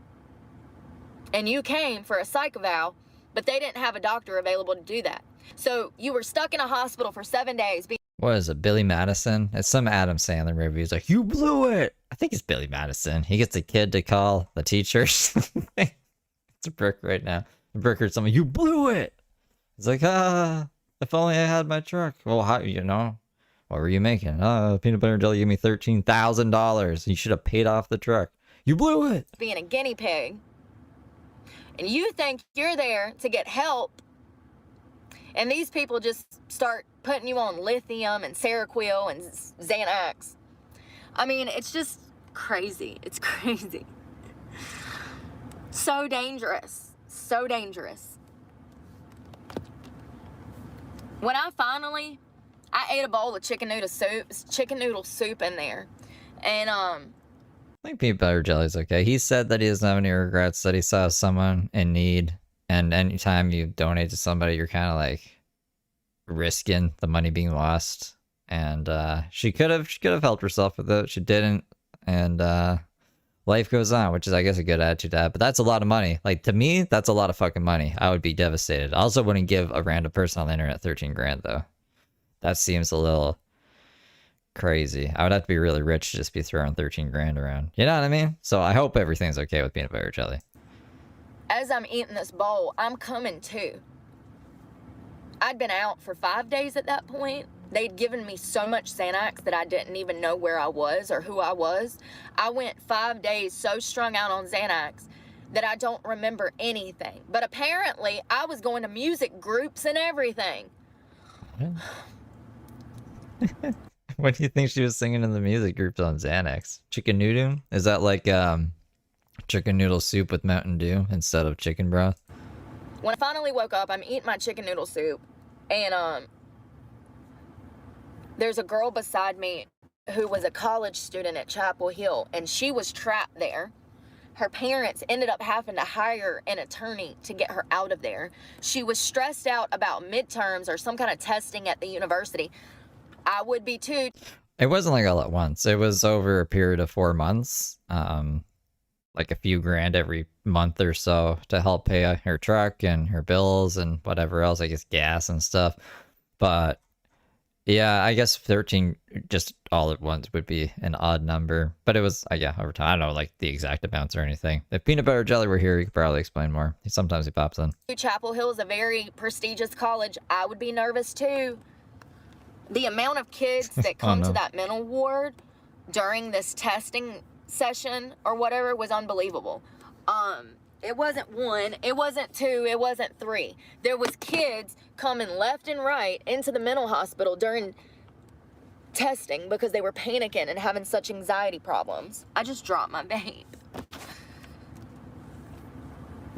And you came for a psych eval, but they didn't have a doctor available to do that. So you were stuck in a hospital for 7 days. What is it, Billy Madison? It's some Adam Sandler movie. He's like, you blew it. I think it's Billy Madison. He gets a kid to call the teachers. It's Brooke right now. Brooke heard someone, you blew it. He's like, if only I had my truck. Well, how, what were you making? Peanut butter and jelly gave me $13,000. You should have paid off the truck. You blew it. Being a guinea pig. And you think you're there to get help. And these people just start putting you on lithium and Seroquel and Xanax. I mean, it's just crazy. It's crazy. So dangerous. So dangerous. When I finally I ate a bowl of chicken noodle soup in there. And I think peanut butter jelly's okay. He said that he doesn't have any regrets, that he saw someone in need, and anytime you donate to somebody, you're kind of like risking the money being lost. And she could have helped herself with it. She didn't, and life goes on, which is, I guess, a good attitude to have. But that's a lot of money. Like, to me, that's a lot of fucking money. I would be devastated. I also wouldn't give a random person on the internet 13 grand though. That seems a little crazy. I would have to be really rich to just be throwing 13 grand around. You know what I mean? So I hope everything's okay with peanut butter jelly. as I'm eating this bowl, I'm coming to. I'd been out for 5 days at that point. They'd given me so much Xanax that I didn't even know where I was or who I was. I went 5 days so strung out on Xanax that I don't remember anything. But apparently, I was going to music groups and everything. What do you think she was singing in the music groups on Xanax? Chicken noodle? Is that like chicken noodle soup with Mountain Dew instead of chicken broth? When I finally woke up, I'm eating my chicken noodle soup, and there's a girl beside me who was a college student at Chapel Hill, and she was trapped there. Her parents ended up having to hire an attorney to get her out of there. She was stressed out about midterms or some kind of testing at the university. I would be too. It wasn't like all at once. It was over a period of 4 months. Like a few grand every month or so to help pay her truck and her bills and whatever else, I guess gas and stuff. But yeah, I guess 13 just all at once would be an odd number. But it was, yeah, over time. I don't know like the exact amounts or anything. If Peanut Butter Jelly were here, he could probably explain more. Sometimes he pops in. Chapel Hill is a very prestigious college. I would be nervous too. The amount of kids that come to that mental ward during this testing session or whatever was unbelievable. It wasn't one, it wasn't two, it wasn't three. There was kids coming left and right into the mental hospital during testing because they were panicking and having such anxiety problems. I just dropped my vape.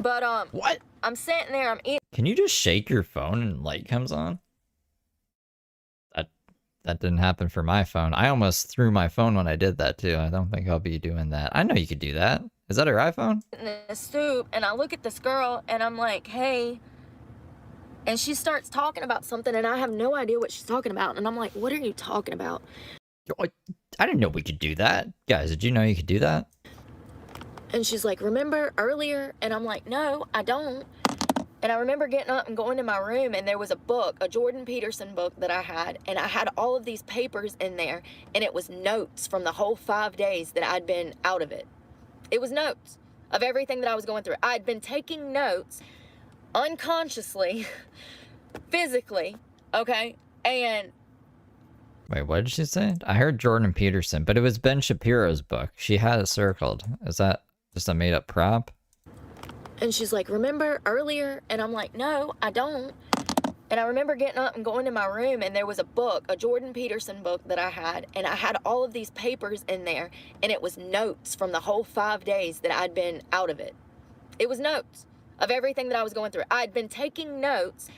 But what? I'm sitting there, I'm eating. Can you just shake your phone and light comes on? That didn't happen for my phone. I almost threw my phone when I did that too. I don't think I'll be doing that. I know you could do that. Is that her iPhone? This soup, and I look at this girl and I'm like, hey. And she starts talking about something and I have no idea what she's talking about. And I'm like, what are you talking about? I didn't know we could do that. Guys, did you know you could do that? And she's like, remember earlier? And I'm like, no, I don't. And I remember getting up and going to my room, and there was a book, a Jordan Peterson book that I had, and I had all of these papers in there, and it was notes from the whole 5 days that I'd been out of it. It was notes of everything that I was going through. I'd been taking notes unconsciously, physically, okay? And wait, what did she say? I heard Jordan Peterson, but it was Ben Shapiro's book. She had it circled. Is that just a made-up prop? And she's like, remember earlier? And I'm like, no, I don't. And I remember getting up and going to my room, and there was a book, a Jordan Peterson book that I had, and I had all of these papers in there, and it was notes from the whole 5 days that I'd been out of it. It was notes of everything that I was going through. I'd been taking notes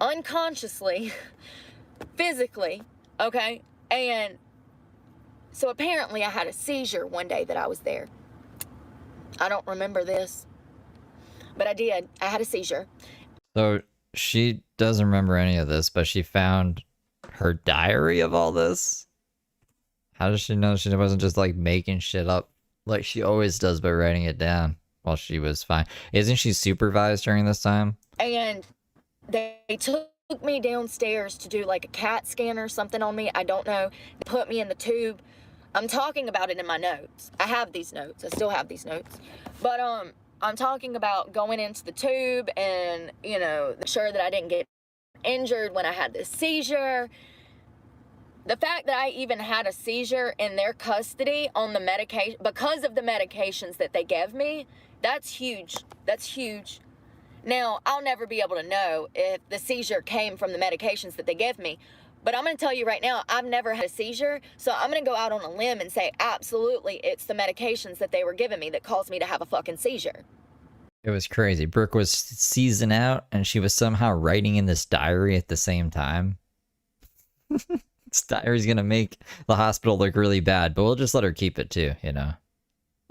unconsciously, physically, okay? And so apparently I had a seizure one day that I was there. I don't remember this. But I did. I had a seizure. So she doesn't remember any of this, but she found her diary of all this? How does she know she wasn't just like making shit up like she always does by writing it down while she was fine? Isn't she supervised during this time? And they took me downstairs to do like a CAT scan or something on me. I don't know. They put me in the tube. I'm talking about it in my notes. I have these notes. I still have these notes. But I'm talking about going into the tube and, you know, sure that I didn't get injured when I had this seizure. The fact that I even had a seizure in their custody on the medication, because of the medications that they gave me, that's huge. That's huge. Now, I'll never be able to know if the seizure came from the medications that they gave me. But I'm going to tell you right now, I've never had a seizure, so I'm going to go out on a limb and say, absolutely, it's the medications that they were giving me that caused me to have a fucking seizure. It was crazy. Brooke was seizing out, and she was somehow writing in this diary at the same time. This diary's gonna make the hospital look really bad, but we'll just let her keep it too, you know?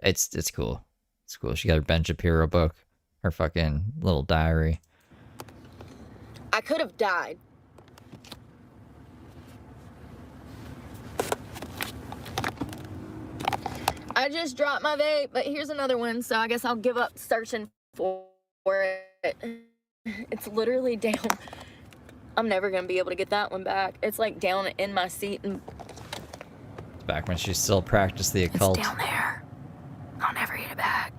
It's cool. It's cool. She got her Ben Shapiro book, her fucking little diary. I could have died. I just dropped my vape, but here's another one, so I guess I'll give up searching for it. It's literally down. I'm never gonna be able to get that one back. It's like down in my seat and Back when she still practiced the occult. it's down there. I'll never get it back.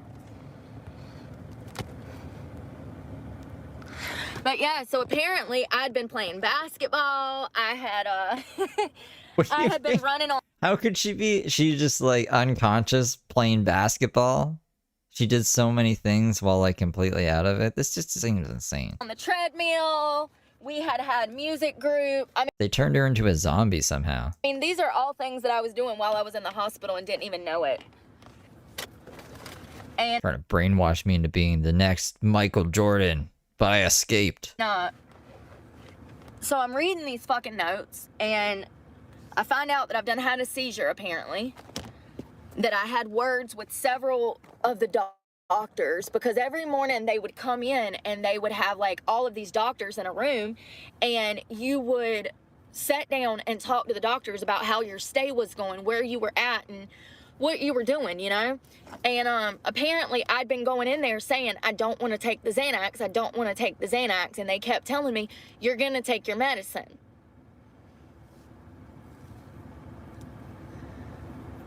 But yeah, so apparently I'd been playing basketball. I had What do I you had been think? running on How could she be? She just like unconscious playing basketball. She did so many things while like completely out of it. This just seems insane. the treadmill. We had music group. I They turned her into a zombie somehow. mean, these are all things that I was doing while I was in the hospital and didn't even know it. And Trying to brainwash me into being the next Michael Jordan, but I escaped. not. So I'm reading these fucking notes, and I find out that I've had a seizure, apparently. That I had words with several of the doctors, because every morning they would come in and they would have like all of these doctors in a room, and you would sit down and talk to the doctors about how your stay was going, where you were at, and what you were doing, you know? And apparently I'd been going in there saying, I don't want to take the Xanax, I don't want to take the Xanax, and they kept telling me, you're gonna take your medicine.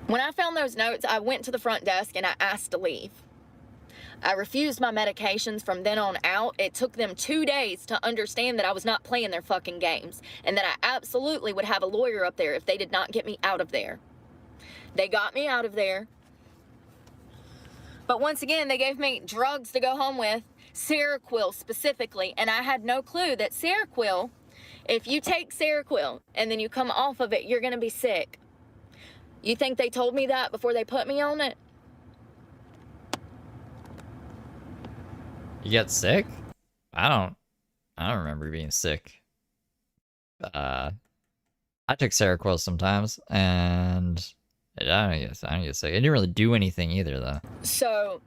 When I found those notes, I went to the front desk and I asked to leave. I refused my medications from then on out. It took them 2 days to understand that I was not playing their fucking games, and that I absolutely would have a lawyer up there if they did not get me out of there. They got me out of there. But once again, they gave me drugs to go home with, Seroquel specifically, and I had no clue that Seroquel, if you take Seroquel and then you come off of it, you're gonna be sick. You think they told me that before they put me on it? You get sick? I don't remember being sick. I took Seroquel sometimes, and I don't get sick. It didn't really do anything either, though. So,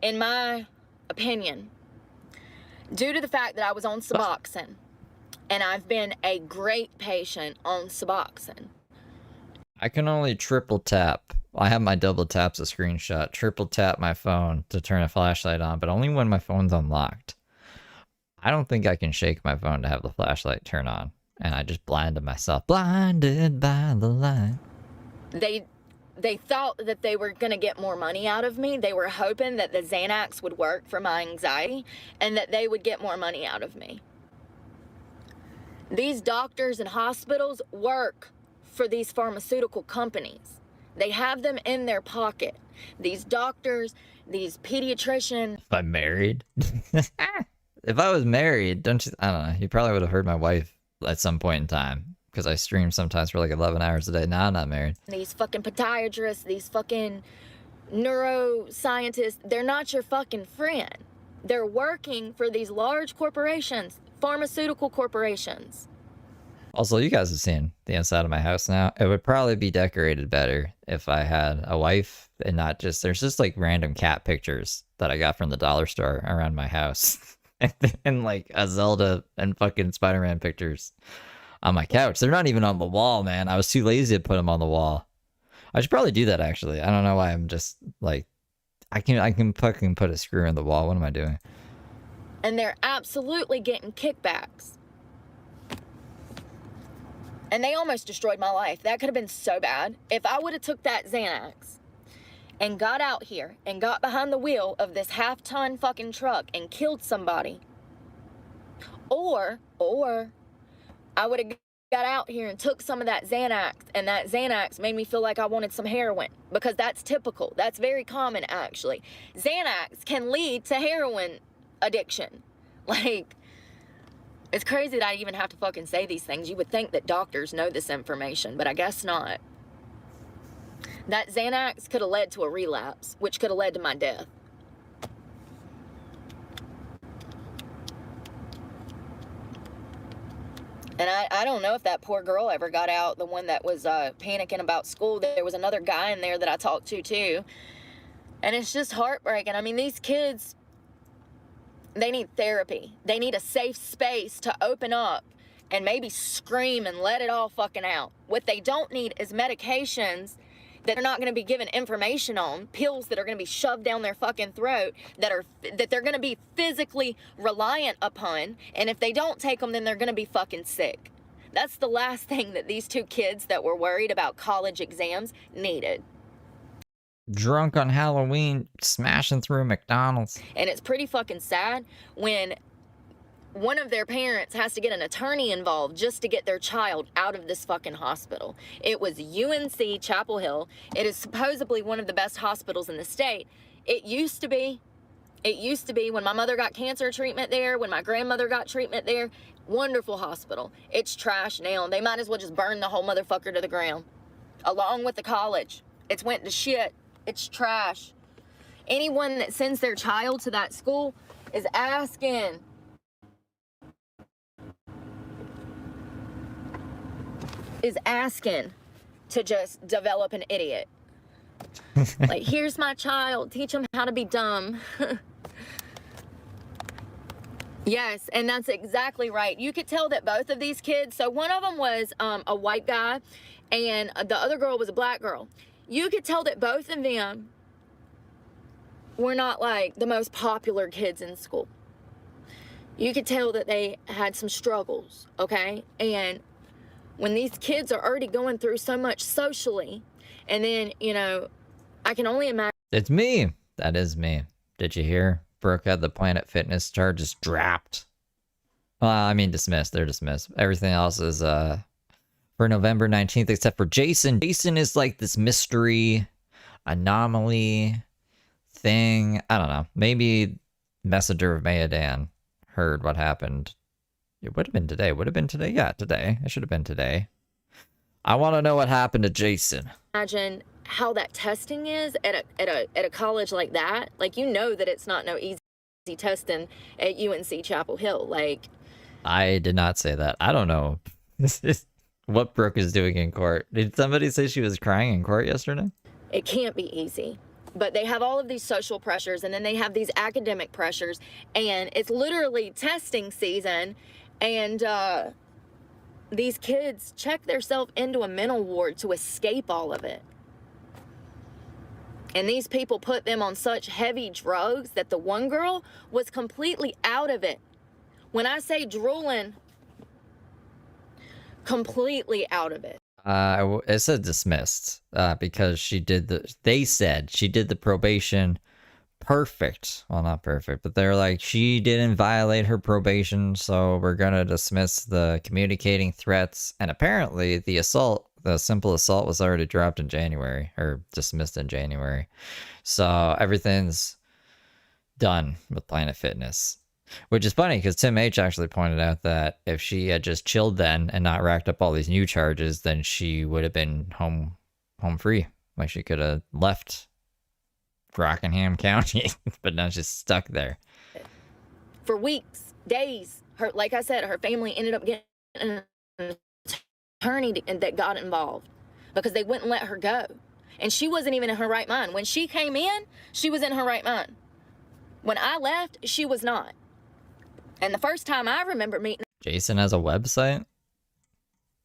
in my opinion, due to the fact that I was on Suboxone, and I've been a great patient on Suboxone, I can only triple tap. I have my double taps a screenshot. Triple tap my phone to turn a flashlight on, but only when my phone's unlocked. I don't think I can shake my phone to have the flashlight turn on. And I just blinded myself. Blinded by the light. they thought that they were going to get more money out of me. They were hoping that the Xanax would work for my anxiety and that they would get more money out of me. These doctors and hospitals work for these pharmaceutical companies. They have them in their pocket. These doctors, these pediatricians. If I'm married? If I was married, I don't know, you probably would have heard my wife at some point in time. Because I stream sometimes for like 11 hours a day. Now I'm not married. These fucking podiatrists, these fucking neuroscientists, they're not your fucking friend. They're working for these large corporations, pharmaceutical corporations. Also, you guys have seen the inside of my house now. It would probably be decorated better if I had a wife and not just, there's just like random cat pictures that I got from the dollar store around my house. And like a Zelda and fucking Spider-Man pictures on my couch. They're not even on the wall, man. I was too lazy to put them on the wall. I should probably do that, actually. I don't know why I'm just like, I can fucking put a screw in the wall. What am I doing? And they're absolutely getting kickbacks. And they almost destroyed my life. That could have been so bad. If I would have took that Xanax and got out here and got behind the wheel of this half-ton fucking truck and killed somebody, or I would have got out here and took some of that Xanax, and that Xanax made me feel like I wanted some heroin, because that's typical. That's very common, actually. Xanax can lead to heroin addiction. Like, it's crazy that I even have to fucking say these things. You would think that doctors know this information, but I guess not. That Xanax could have led to a relapse, which could have led to my death. And I don't know if that poor girl ever got out, the one that was panicking about school. There was another guy in there that I talked to too. And it's just heartbreaking. I mean, these kids, they need therapy. They need a safe space to open up and maybe scream and let it all fucking out. What they don't need is medications that they're not going to be given information on, pills that are going to be shoved down their fucking throat, that they're going to be physically reliant upon, and if they don't take them, then they're going to be fucking sick. That's the last thing that these two kids that were worried about college exams needed. Drunk on Halloween, smashing through McDonald's. And it's pretty fucking sad when one of their parents has to get an attorney involved just to get their child out of this fucking hospital. It was UNC Chapel Hill. It is supposedly one of the best hospitals in the state. It used to be when my mother got cancer treatment there, when my grandmother got treatment there. Wonderful hospital. It's trash now. They might as well just burn the whole motherfucker to the ground. Along with the college. It's went to shit. It's trash. Anyone that sends their child to that school is asking to just develop an idiot. Like, here's my child, teach him how to be dumb. Yes, and that's exactly right. You could tell that both of these kids, so one of them was a white guy and the other girl was a black girl. You could tell that both of them were not like the most popular kids in school. You could tell that they had some struggles, okay? And when these kids are already going through so much socially, and then, you know, I can only imagine. It's me. That is me. Did you hear? Brooke had the Planet Fitness charges dropped. Well, I mean dismissed. They're dismissed. Everything else is for November 19th except for Jason. Jason is like this mystery anomaly thing. I don't know. Maybe Messenger of Mayadan heard what happened. It would have been today. Would have been today? Yeah, today. It should have been today. I want to know what happened to Jason. Imagine how that testing is at a college like that. Like, you know that it's not no easy testing at UNC Chapel Hill. Like, I did not say that. I don't know. This is what Brooke is doing in court. Did somebody say she was crying in court yesterday? It can't be easy. But they have all of these social pressures, and then they have these academic pressures, and it's literally testing season. And these kids check themselves into a mental ward to escape all of it. And these people put them on such heavy drugs that the one girl was completely out of it. When I say drooling, completely out of it. It said dismissed because they said she did the probation perfect. Well, not perfect, but they're like, she didn't violate her probation, so we're gonna dismiss the communicating threats. And apparently the simple assault was already dropped in January, or dismissed in January. So everything's done with Planet Fitness. Which is funny because Tim H actually pointed out that if she had just chilled then and not racked up all these new charges, then she would have been home free. Like, she could have left Rockingham County, but now she's stuck there. For weeks, days, like I said, her family ended up getting an attorney that got involved because they wouldn't let her go. And she wasn't even in her right mind. When she came in, she was in her right mind. When I left, she was not. And the first time I remember meeting... Jason has a website?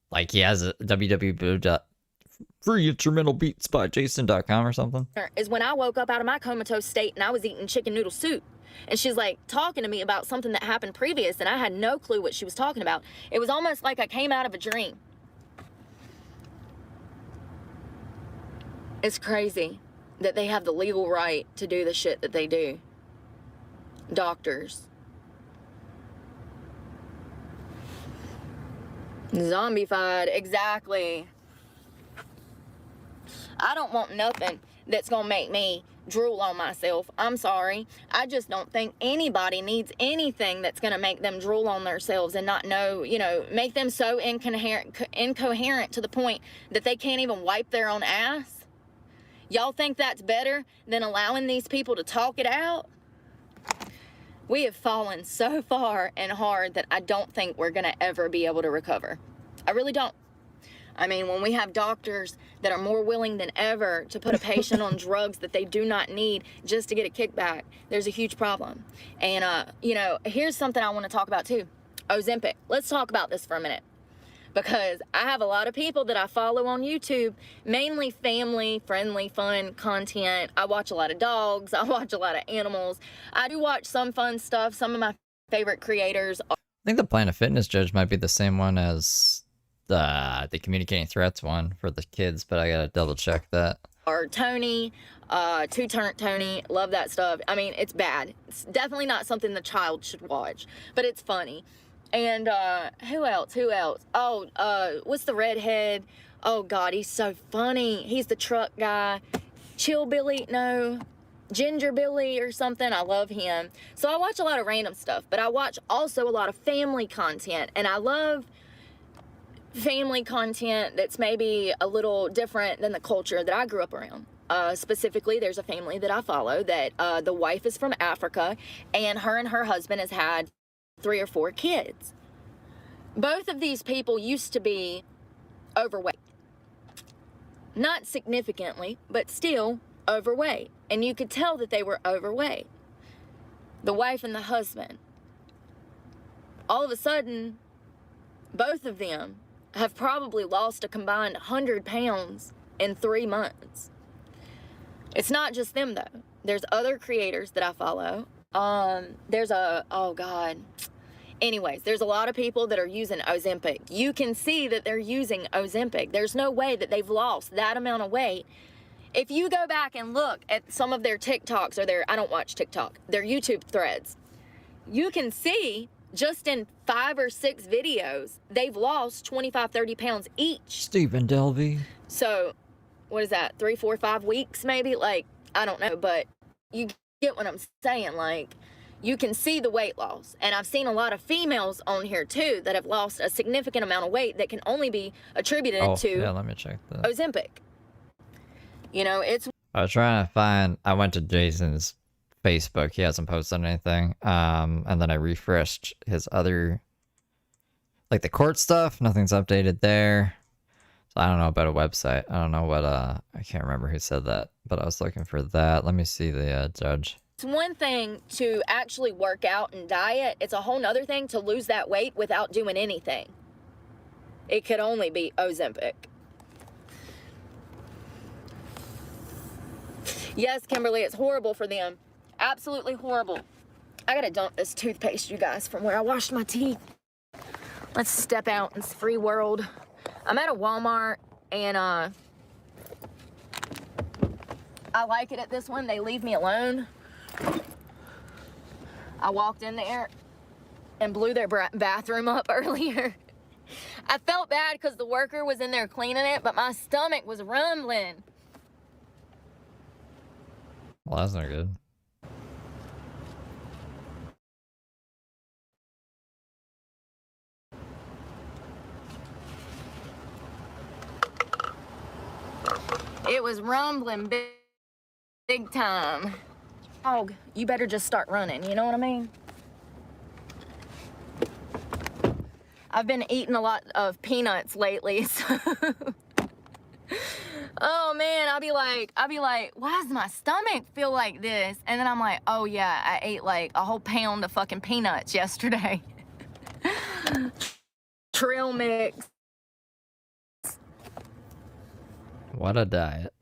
Like, he has a www.freeinstrumentalbeats.jason.com or something? ...is when I woke up out of my comatose state and I was eating chicken noodle soup. And she's like talking to me about something that happened previous, and I had no clue what she was talking about. It was almost like I came out of a dream. It's crazy that they have the legal right to do the shit that they do. Doctors. Zombified, exactly. I don't want nothing that's gonna make me drool on myself. I'm sorry. I just don't think anybody needs anything that's gonna make them drool on themselves and not know, you know, make them so incoherent to the point that they can't even wipe their own ass. Y'all think that's better than allowing these people to talk it out? We have fallen so far and hard that I don't think we're going to ever be able to recover. I really don't. I mean, when we have doctors that are more willing than ever to put a patient on drugs that they do not need just to get a kickback, there's a huge problem. And, you know, here's something I want to talk about too. Ozempic. Let's talk about this for a minute. Because I have a lot of people that I follow on YouTube, mainly family-friendly, fun content. I watch a lot of dogs. I watch a lot of animals. I do watch some fun stuff. Some of my favorite creators I think the Planet Fitness Judge might be the same one as the Communicating Threats one for the kids, but I gotta double check that. are Tony, Two-Turn Tony. Love that stuff. I mean, it's bad. It's definitely not something the child should watch, but it's funny. And who else? Oh, what's the redhead? Oh God, he's so funny. He's the truck guy. Chill Billy, no, Ginger Billy or something. I love him. So I watch a lot of random stuff, but I watch also a lot of family content, and I love family content that's maybe a little different than the culture that I grew up around. Specifically, there's a family that I follow that the wife is from Africa, and her husband has had 3 or 4 kids. Both of these people used to be overweight. Not significantly, but still overweight. And you could tell that they were overweight. The wife and the husband. All of a sudden, both of them have probably lost a combined 100 pounds in 3 months. It's not just them though. There's other creators that I follow. Oh God. Anyways, there's a lot of people that are using Ozempic. You can see that they're using Ozempic. There's no way that they've lost that amount of weight. If you go back and look at some of their TikToks or I don't watch TikTok, their YouTube threads, you can see just in 5 or 6 videos, they've lost 25, 30 pounds each. Stephen Delvey. So, what is that, 3, 4, 5 weeks maybe? Like, I don't know, but you get what I'm saying. Like, you can see the weight loss. And I've seen a lot of females on here too that have lost a significant amount of weight that can only be attributed to yeah, let me check that. Ozempic. You know, it's... I was trying to find, I went to Jason's Facebook. He hasn't posted anything. And then I refreshed his other, like the court stuff. Nothing's updated there. So I don't know about a website. I don't know what, I can't remember who said that, but I was looking for that. Let me see the judge. It's one thing to actually work out and diet. It's a whole nother thing to lose that weight without doing anything. It could only be Ozempic. Yes, Kimberly, it's horrible for them. Absolutely horrible. I gotta dump this toothpaste, you guys, from where I washed my teeth. Let's step out in this free world. I'm at a Walmart, and I like it at this one. They leave me alone. I walked in there and blew their bathroom up earlier. I felt bad because the worker was in there cleaning it, but my stomach was rumbling. Well, that's not good. It was rumbling big time. Dog, you better just start running, you know what I mean? I've been eating a lot of peanuts lately, so... Oh man, I'll be like, why does my stomach feel like this? And then I'm like, oh yeah, I ate like a whole pound of fucking peanuts yesterday. Trail mix. What a diet.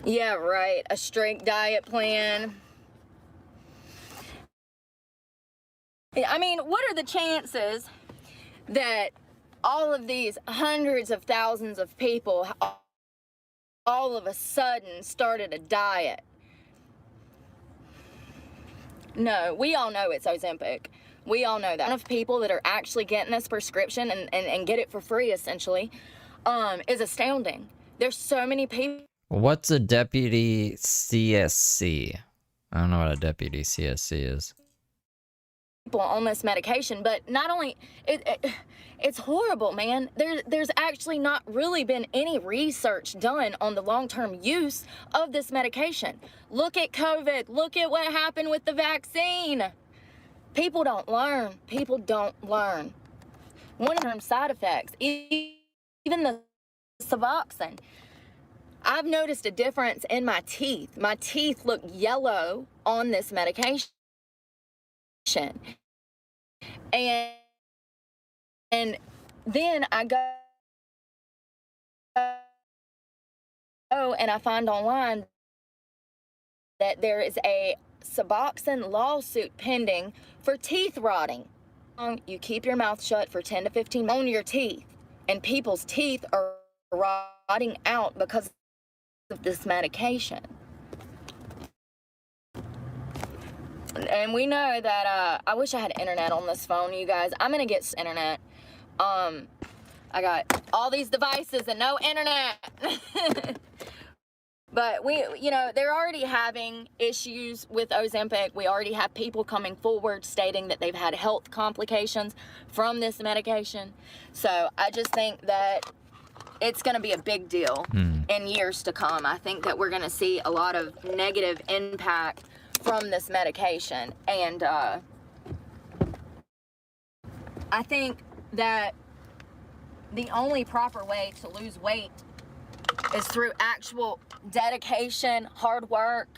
Yeah, right. A strict diet plan. I mean, what are the chances that all of these hundreds of thousands of people all of a sudden started a diet? No, we all know it's Ozempic. We all know that. Of people that are actually getting this prescription and get it for free, essentially, is astounding. There's so many people. What's a deputy CSC? I don't know what a deputy CSC is. on this medication, but not only it's horrible, man. There's actually not really been any research done on the long-term use of this medication. Look at COVID. Look at what happened with the vaccine. People don't learn. People don't learn. One of them side effects, even the Suboxone. I've noticed a difference in my teeth. My teeth look yellow on this medication. And then I go and I find online that there is a Suboxone lawsuit pending for teeth rotting. You keep your mouth shut for 10 to 15 minutes on your teeth, and people's teeth are rotting out because of this medication. And we know that, I wish I had internet on this phone, you guys. I'm gonna get internet. I got all these devices and no internet. But they're already having issues with Ozempic. We already have people coming forward stating that they've had health complications from this medication. So I just think that it's going to be a big deal in years to come. I think that we're going to see a lot of negative impact from this medication. And I think that the only proper way to lose weight is through actual dedication, hard work,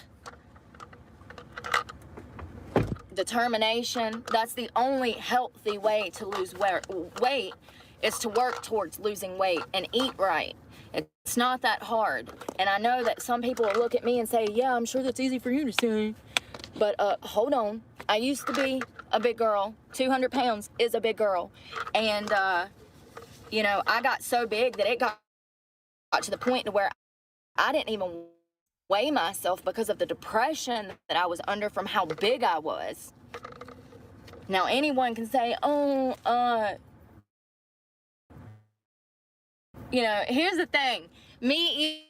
determination. That's the only healthy way to lose weight, is to work towards losing weight and eat right. It's not that hard. And I know that some people will look at me and say, yeah, I'm sure that's easy for you to say. But hold on. I used to be a big girl. 200 pounds is a big girl. And, I got so big that it got to the point to where I didn't even weigh myself because of the depression that I was under from how big I was. Now, anyone can say, here's the thing. Me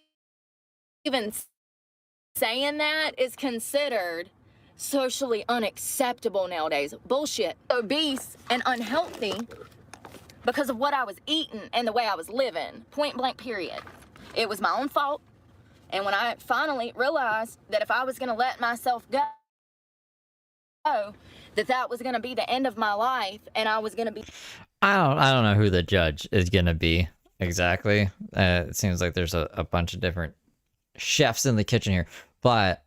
even saying that is considered socially unacceptable nowadays. Bullshit. Obese and unhealthy because of what I was eating and the way I was living. Point blank, period. It was my own fault. And when I finally realized that if I was going to let myself go, that was going to be the end of my life, and I was going to be... I don't know who the judge is going to be exactly. It seems like there's a bunch of different chefs in the kitchen here. But,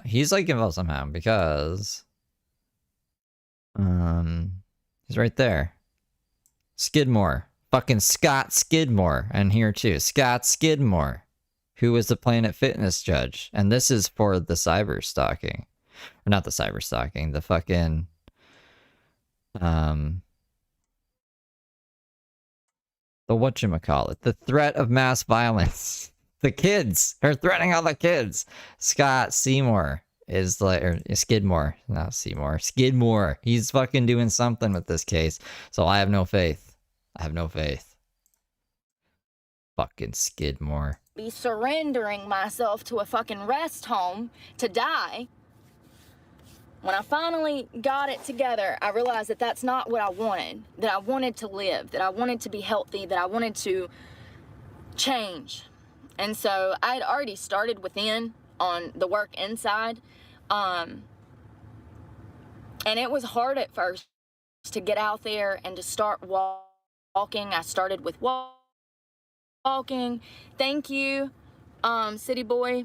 he's like involved somehow because... he's right there. Skidmore. Fucking Scott Skidmore. And here too. Scott Skidmore. Who was the Planet Fitness judge. And this is for the cyber stalking. Or not the cyber stalking. The fucking... the whatchamacallit. The threat of mass violence. The kids. They're threatening all the kids. Scott Seymour is like... Or Skidmore. Not Seymour. Skidmore. He's fucking doing something with this case. So I have no faith. I have no faith. Fucking Skidmore. Be surrendering myself to a fucking rest home to die. When I finally got it together, I realized that that's not what I wanted. That I wanted to live. That I wanted to be healthy. That I wanted to change. And so I had already started within on the work inside. And it was hard at first to get out there and to start walking. I started with walking. Thank you, City Boy.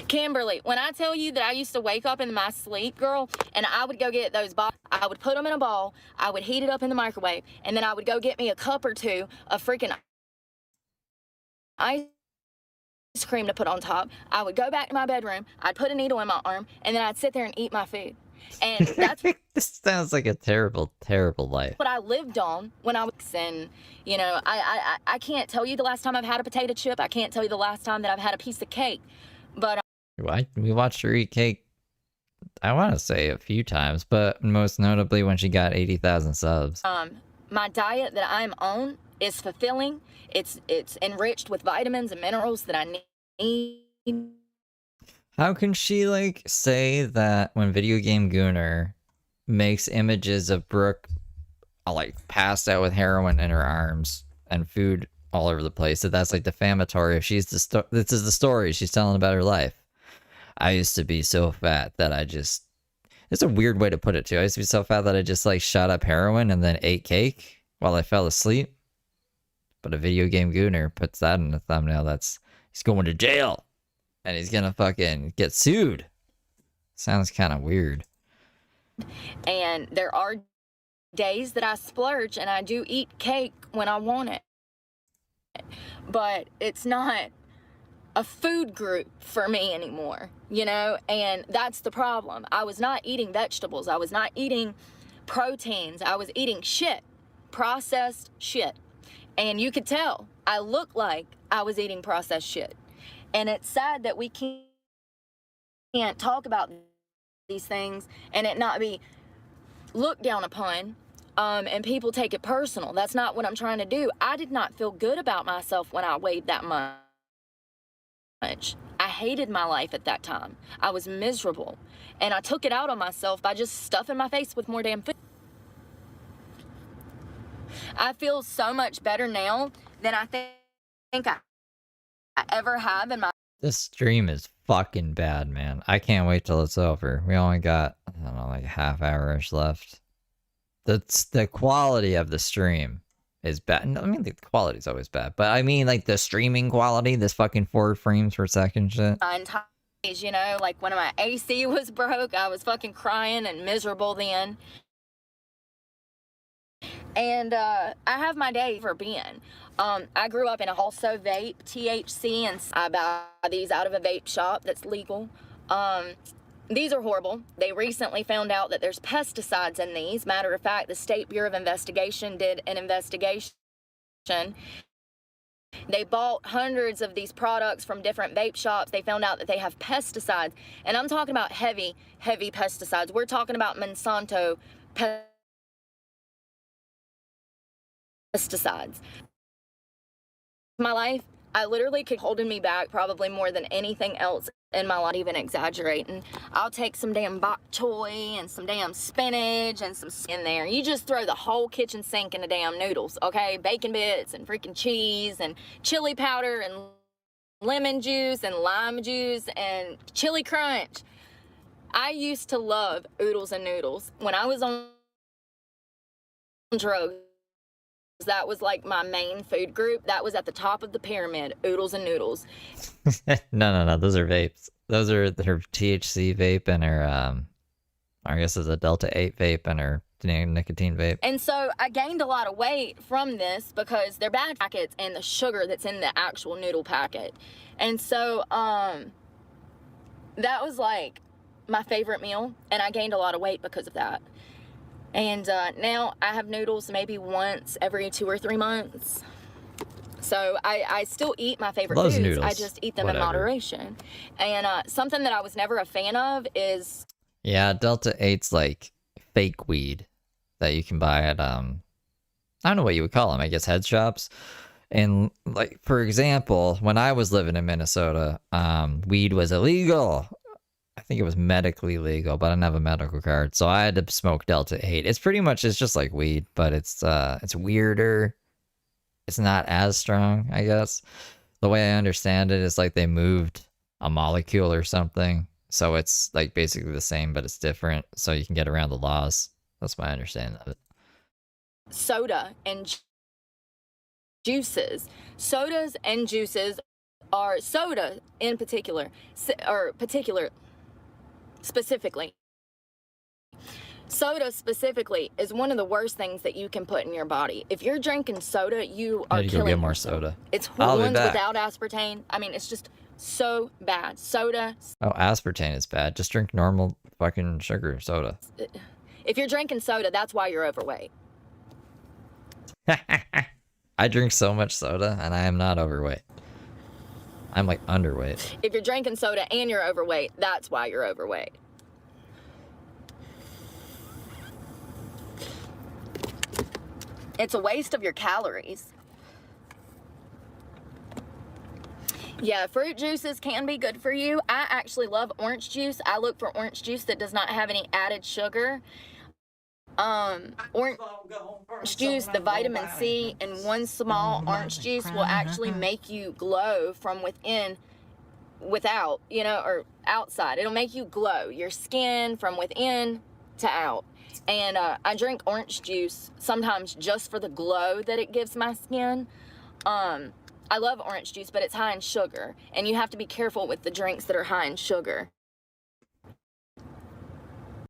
Kimberly, when I tell you that I used to wake up in my sleep, girl, and I would go get those balls, I would put them in a ball, I would heat it up in the microwave, and then I would go get me a cup or two of freaking ice cream to put on top. I would go back to my bedroom, I'd put a needle in my arm, and then I'd sit there and eat my food. And that's this sounds like a terrible, terrible life. what I lived on when I was in, I can't tell you the last time I've had a potato chip. I can't tell you the last time that I've had a piece of cake. But we watched her eat cake, I want to say a few times, but most notably when she got 80,000 subs. My diet that I'm on is fulfilling. It's enriched with vitamins and minerals that I need. How can she, like, say that when Video Game Gooner makes images of Brooke, like, passed out with heroin in her arms and food all over the place, that that's, like, defamatory if she's this is the story she's telling about her life? I used to be so fat that I just... It's a weird way to put it, too. I used to be so fat that I just, like, shot up heroin and then ate cake while I fell asleep. But a Video Game Gooner puts that in the thumbnail. He's going to jail. And he's gonna fucking get sued. Sounds kind of weird. And there are days that I splurge and I do eat cake when I want it. But it's not a food group for me anymore, you know? And that's the problem. I was not eating vegetables. I was not eating proteins. I was eating shit. Processed shit. And you could tell I looked like I was eating processed shit. And it's sad that we can't talk about these things and it not be looked down upon, and people take it personal. That's not what I'm trying to do. I did not feel good about myself when I weighed that much. I hated my life at that time. I was miserable. And I took it out on myself by just stuffing my face with more damn food. I feel so much better now than I think I ever have in my... This stream is fucking bad, man. I can't wait till it's over. We only got, I don't know, like a half hour-ish left. The quality of the stream is bad. I mean, the quality's always bad, but I mean, like, the streaming quality, this fucking 4 frames per second shit. You know, like when my AC was broke, I was fucking crying and miserable then. And I have my day for being. I grew up in a also vape, THC, and I buy these out of a vape shop that's legal. These are horrible. They recently found out that there's pesticides in these. Matter of fact, the State Bureau of Investigation did an investigation. They bought hundreds of these products from different vape shops. They found out that they have pesticides. And I'm talking about heavy, heavy pesticides. We're talking about Monsanto pesticides. My life, I literally could holding me back probably more than anything else in my life, even exaggerating. I'll take some damn bok choy and some damn spinach and some in there. You just throw the whole kitchen sink in the damn noodles, okay? Bacon bits and freaking cheese and chili powder and lemon juice and lime juice and chili crunch. I used to love oodles and noodles. When I was on drugs, that was like my main food group. That was at the top of the pyramid, oodles and noodles. No. Those are vapes. Those are her THC vape and her, I guess it's a Delta 8 vape and her nicotine vape. And so I gained a lot of weight from this because they're bad packets and the sugar that's in the actual noodle packet. And so, that was like my favorite meal. And I gained a lot of weight because of that. And now I have noodles maybe once every 2 or 3 months. So I still eat my favorite foods. Noodles. I just eat them in moderation. And something that I was never a fan of is... Yeah, Delta 8's like fake weed that you can buy at, I don't know what you would call them, I guess head shops. And like, for example, when I was living in Minnesota, weed was illegal. I think it was medically legal, but I didn't have a medical card, so I had to smoke Delta 8. It's just like weed, but it's weirder. It's not as strong, I guess. The way I understand it is like they moved a molecule or something, so it's like basically the same, but it's different, so you can get around the laws. That's my understanding of it. Soda and juices. Sodas and juices are soda in particular, specifically. Soda specifically is one of the worst things that you can put in your body. If you're drinking soda, you are killing get more yourself. soda. It's hormones without aspartame. I mean, it's just so bad. Soda. Oh, aspartame is bad. Just drink normal fucking sugar soda. If you're drinking soda, that's why you're overweight. I drink so much soda and I am not overweight. I'm like underweight. If you're drinking soda and you're overweight, that's why you're overweight. It's a waste of your calories. Yeah, fruit juices can be good for you. I actually love orange juice. I look for orange juice that does not have any added sugar. Orange juice, the vitamin C in one small orange juice will actually make you glow from within, without, you know, or outside. It'll make you glow your skin from within to out. And I drink orange juice sometimes just for the glow that it gives my skin. I love orange juice, but it's high in sugar, and you have to be careful with the drinks that are high in sugar.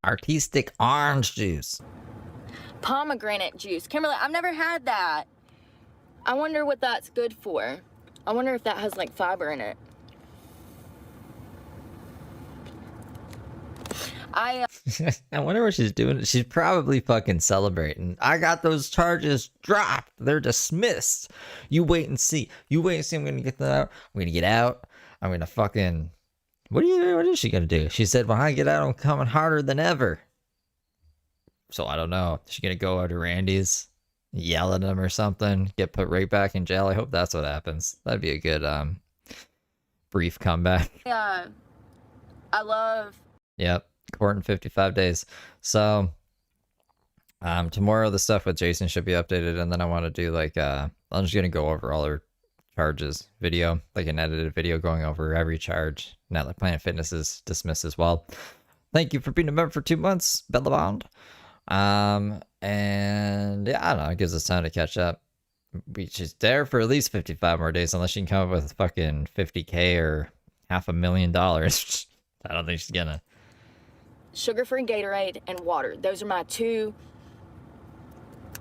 Artistic orange juice. Pomegranate juice. Kimberly, I've never had that. I wonder what that's good for. I wonder if that has like fiber in it. I wonder what she's doing. She's probably fucking celebrating. I got those charges dropped. They're dismissed. You wait and see. You wait and see. I'm gonna get that out. I'm gonna get out. I'm gonna fucking. What is she gonna do? She said, "When I get out, I'm coming harder than ever." So I don't know. Is she gonna go out to Randy's, yell at him or something, get put right back in jail? I hope that's what happens. That'd be a good brief comeback. Yeah, I love. Yep. Court in 55 days. So tomorrow the stuff with Jason should be updated, and then I want to do like I'm just gonna go over all her charges video, like an edited video going over every charge now that Planet Fitness is dismissed as well. Thank you for being a member for 2 months, Bella Bond. And yeah, I don't know, it gives us time to catch up. She's there for at least 55 more days, unless she can come up with fucking 50K or $500,000. I don't think she's gonna. Sugar-free Gatorade and water. Those are my two,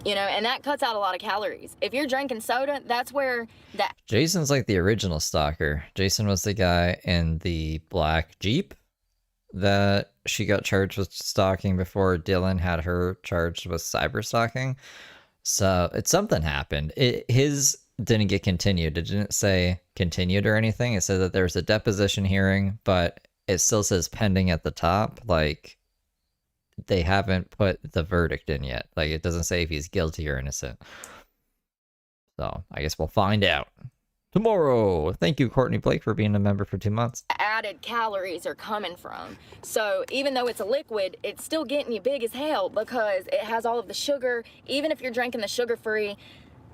you know, and that cuts out a lot of calories. If you're drinking soda, that's where that. Jason's like the original stalker. Jason was the guy in the black Jeep that she got charged with stalking before Dylan had her charged with cyber stalking. So something happened. His didn't get continued. It didn't say continued or anything. It said that there was a deposition hearing, but it still says pending at the top. Like, they haven't put the verdict in yet. Like, it doesn't say if he's guilty or innocent. So I guess we'll find out tomorrow. Thank you, Courtney Blake, for being a member for 2 months. Added calories are coming from. So even though it's a liquid, it's still getting you big as hell because it has all of the sugar. Even if you're drinking the sugar-free,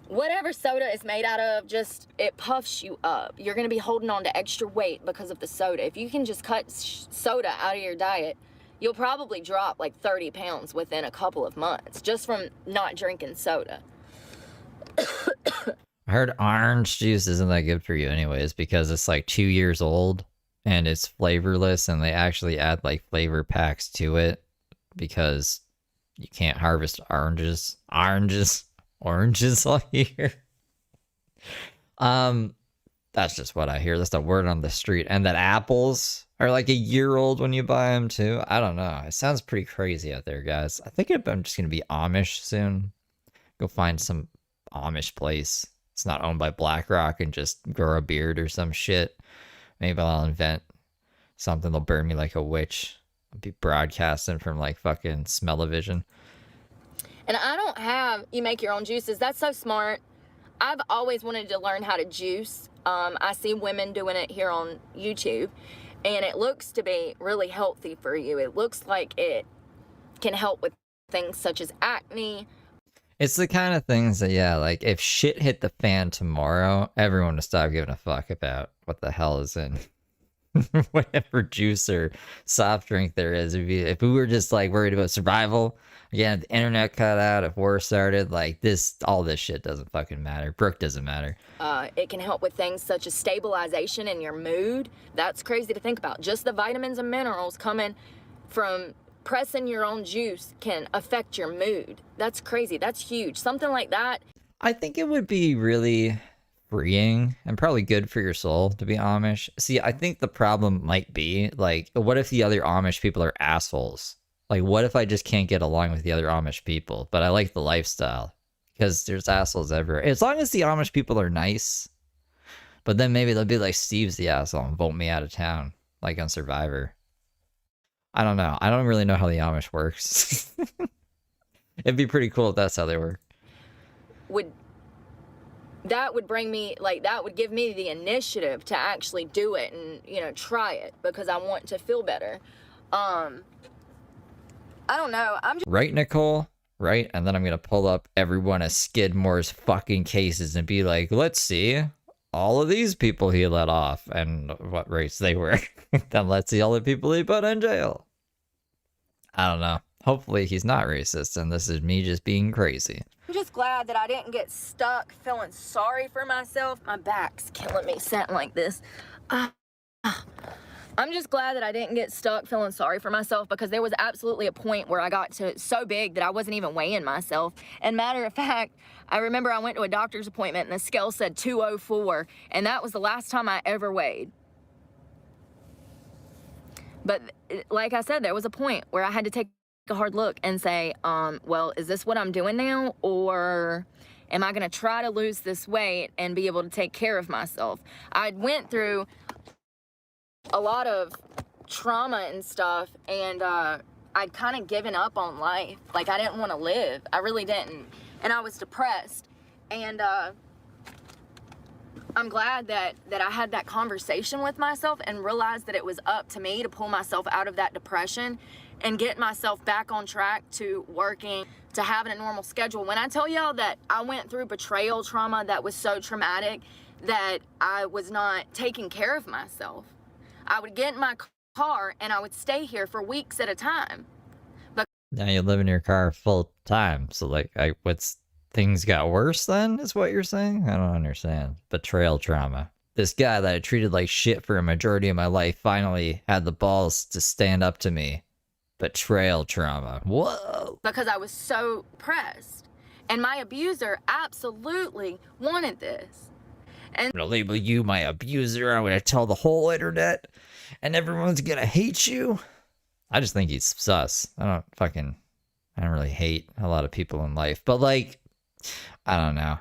whatever soda is made out of, just, it puffs you up. You're going to be holding on to extra weight because of the soda. If you can just cut soda out of your diet, you'll probably drop like 30 pounds within a couple of months just from not drinking soda. I heard orange juice isn't that good for you anyways, because it's like 2 years old and it's flavorless, and they actually add like flavor packs to it because you can't harvest oranges all year. That's just what I hear. That's the word on the street. And that apples are like a year old when you buy them too. I don't know. It sounds pretty crazy out there, guys. I think I'm just gonna be Amish soon. Go find some Amish place. It's not owned by BlackRock and just grow a beard or some shit. Maybe I'll invent something that'll burn me like a witch. I'll be broadcasting from like fucking smell-o-vision. And I don't have, you make your own juices. That's so smart. I've always wanted to learn how to juice. I see women doing it here on YouTube, and it looks to be really healthy for you. It looks like it can help with things such as acne. It's the kind of things that, yeah, like if shit hit the fan tomorrow, everyone would stop giving a fuck about what the hell is in whatever juice or soft drink there is. If we were just like worried about survival, again, if the internet cut out, if war started, like all this shit doesn't fucking matter. Brooke doesn't matter. It can help with things such as stabilization in your mood. That's crazy to think about. Just the vitamins and minerals coming from pressing your own juice can affect your mood. That's crazy. That's huge. Something like that. I think it would be really freeing and probably good for your soul to be Amish. See, I think the problem might be, like, what if the other Amish people are assholes? Like, what if I just can't get along with the other Amish people, but I like the lifestyle? Because there's assholes everywhere. As long as the Amish people are nice, but then maybe they'll be like, Steve's the asshole and vote me out of town, like on Survivor. I don't know. I don't really know how the Amish works. It'd be pretty cool if that's how they work. Would that would bring me, like, that would give me the initiative to actually do it and, you know, try it because I want to feel better. I don't know. I'm just... Right, Nicole? Right? And then I'm going to pull up every one of Skidmore's fucking cases and be like, let's see all of these people he let off and what race they were. Then let's see all the people he put in jail. I don't know. Hopefully he's not racist and this is me just being crazy. I'm just glad that I didn't get stuck feeling sorry for myself. My back's killing me sitting like this. I'm just glad that I didn't get stuck feeling sorry for myself because there was absolutely a point where I got to so big that I wasn't even weighing myself. And matter of fact, I remember I went to a doctor's appointment and the scale said 204, and that was the last time I ever weighed. But like I said, there was a point where I had to take a hard look and say, well, is this what I'm doing now? Or am I gonna try to lose this weight and be able to take care of myself? I went through a lot of trauma and stuff, and I'd kind of given up on life. Like, I didn't want to live. I really didn't. And I was depressed. And I'm glad that I had that conversation with myself and realized that it was up to me to pull myself out of that depression and get myself back on track to working, to having a normal schedule. When I tell y'all that I went through betrayal trauma that was so traumatic that I was not taking care of myself. I would get in my car and I would stay here for weeks at a time. But Now you live in your car full time. So like, things got worse then is what you're saying? I don't understand. Betrayal trauma. This guy that I treated like shit for a majority of my life finally had the balls to stand up to me. Betrayal trauma. Whoa. because I was so pressed. And my abuser absolutely wanted this. I'm gonna label you my abuser. I'm gonna tell the whole internet, and everyone's gonna hate you. I just think he's sus. I don't really hate a lot of people in life, but like, I don't know.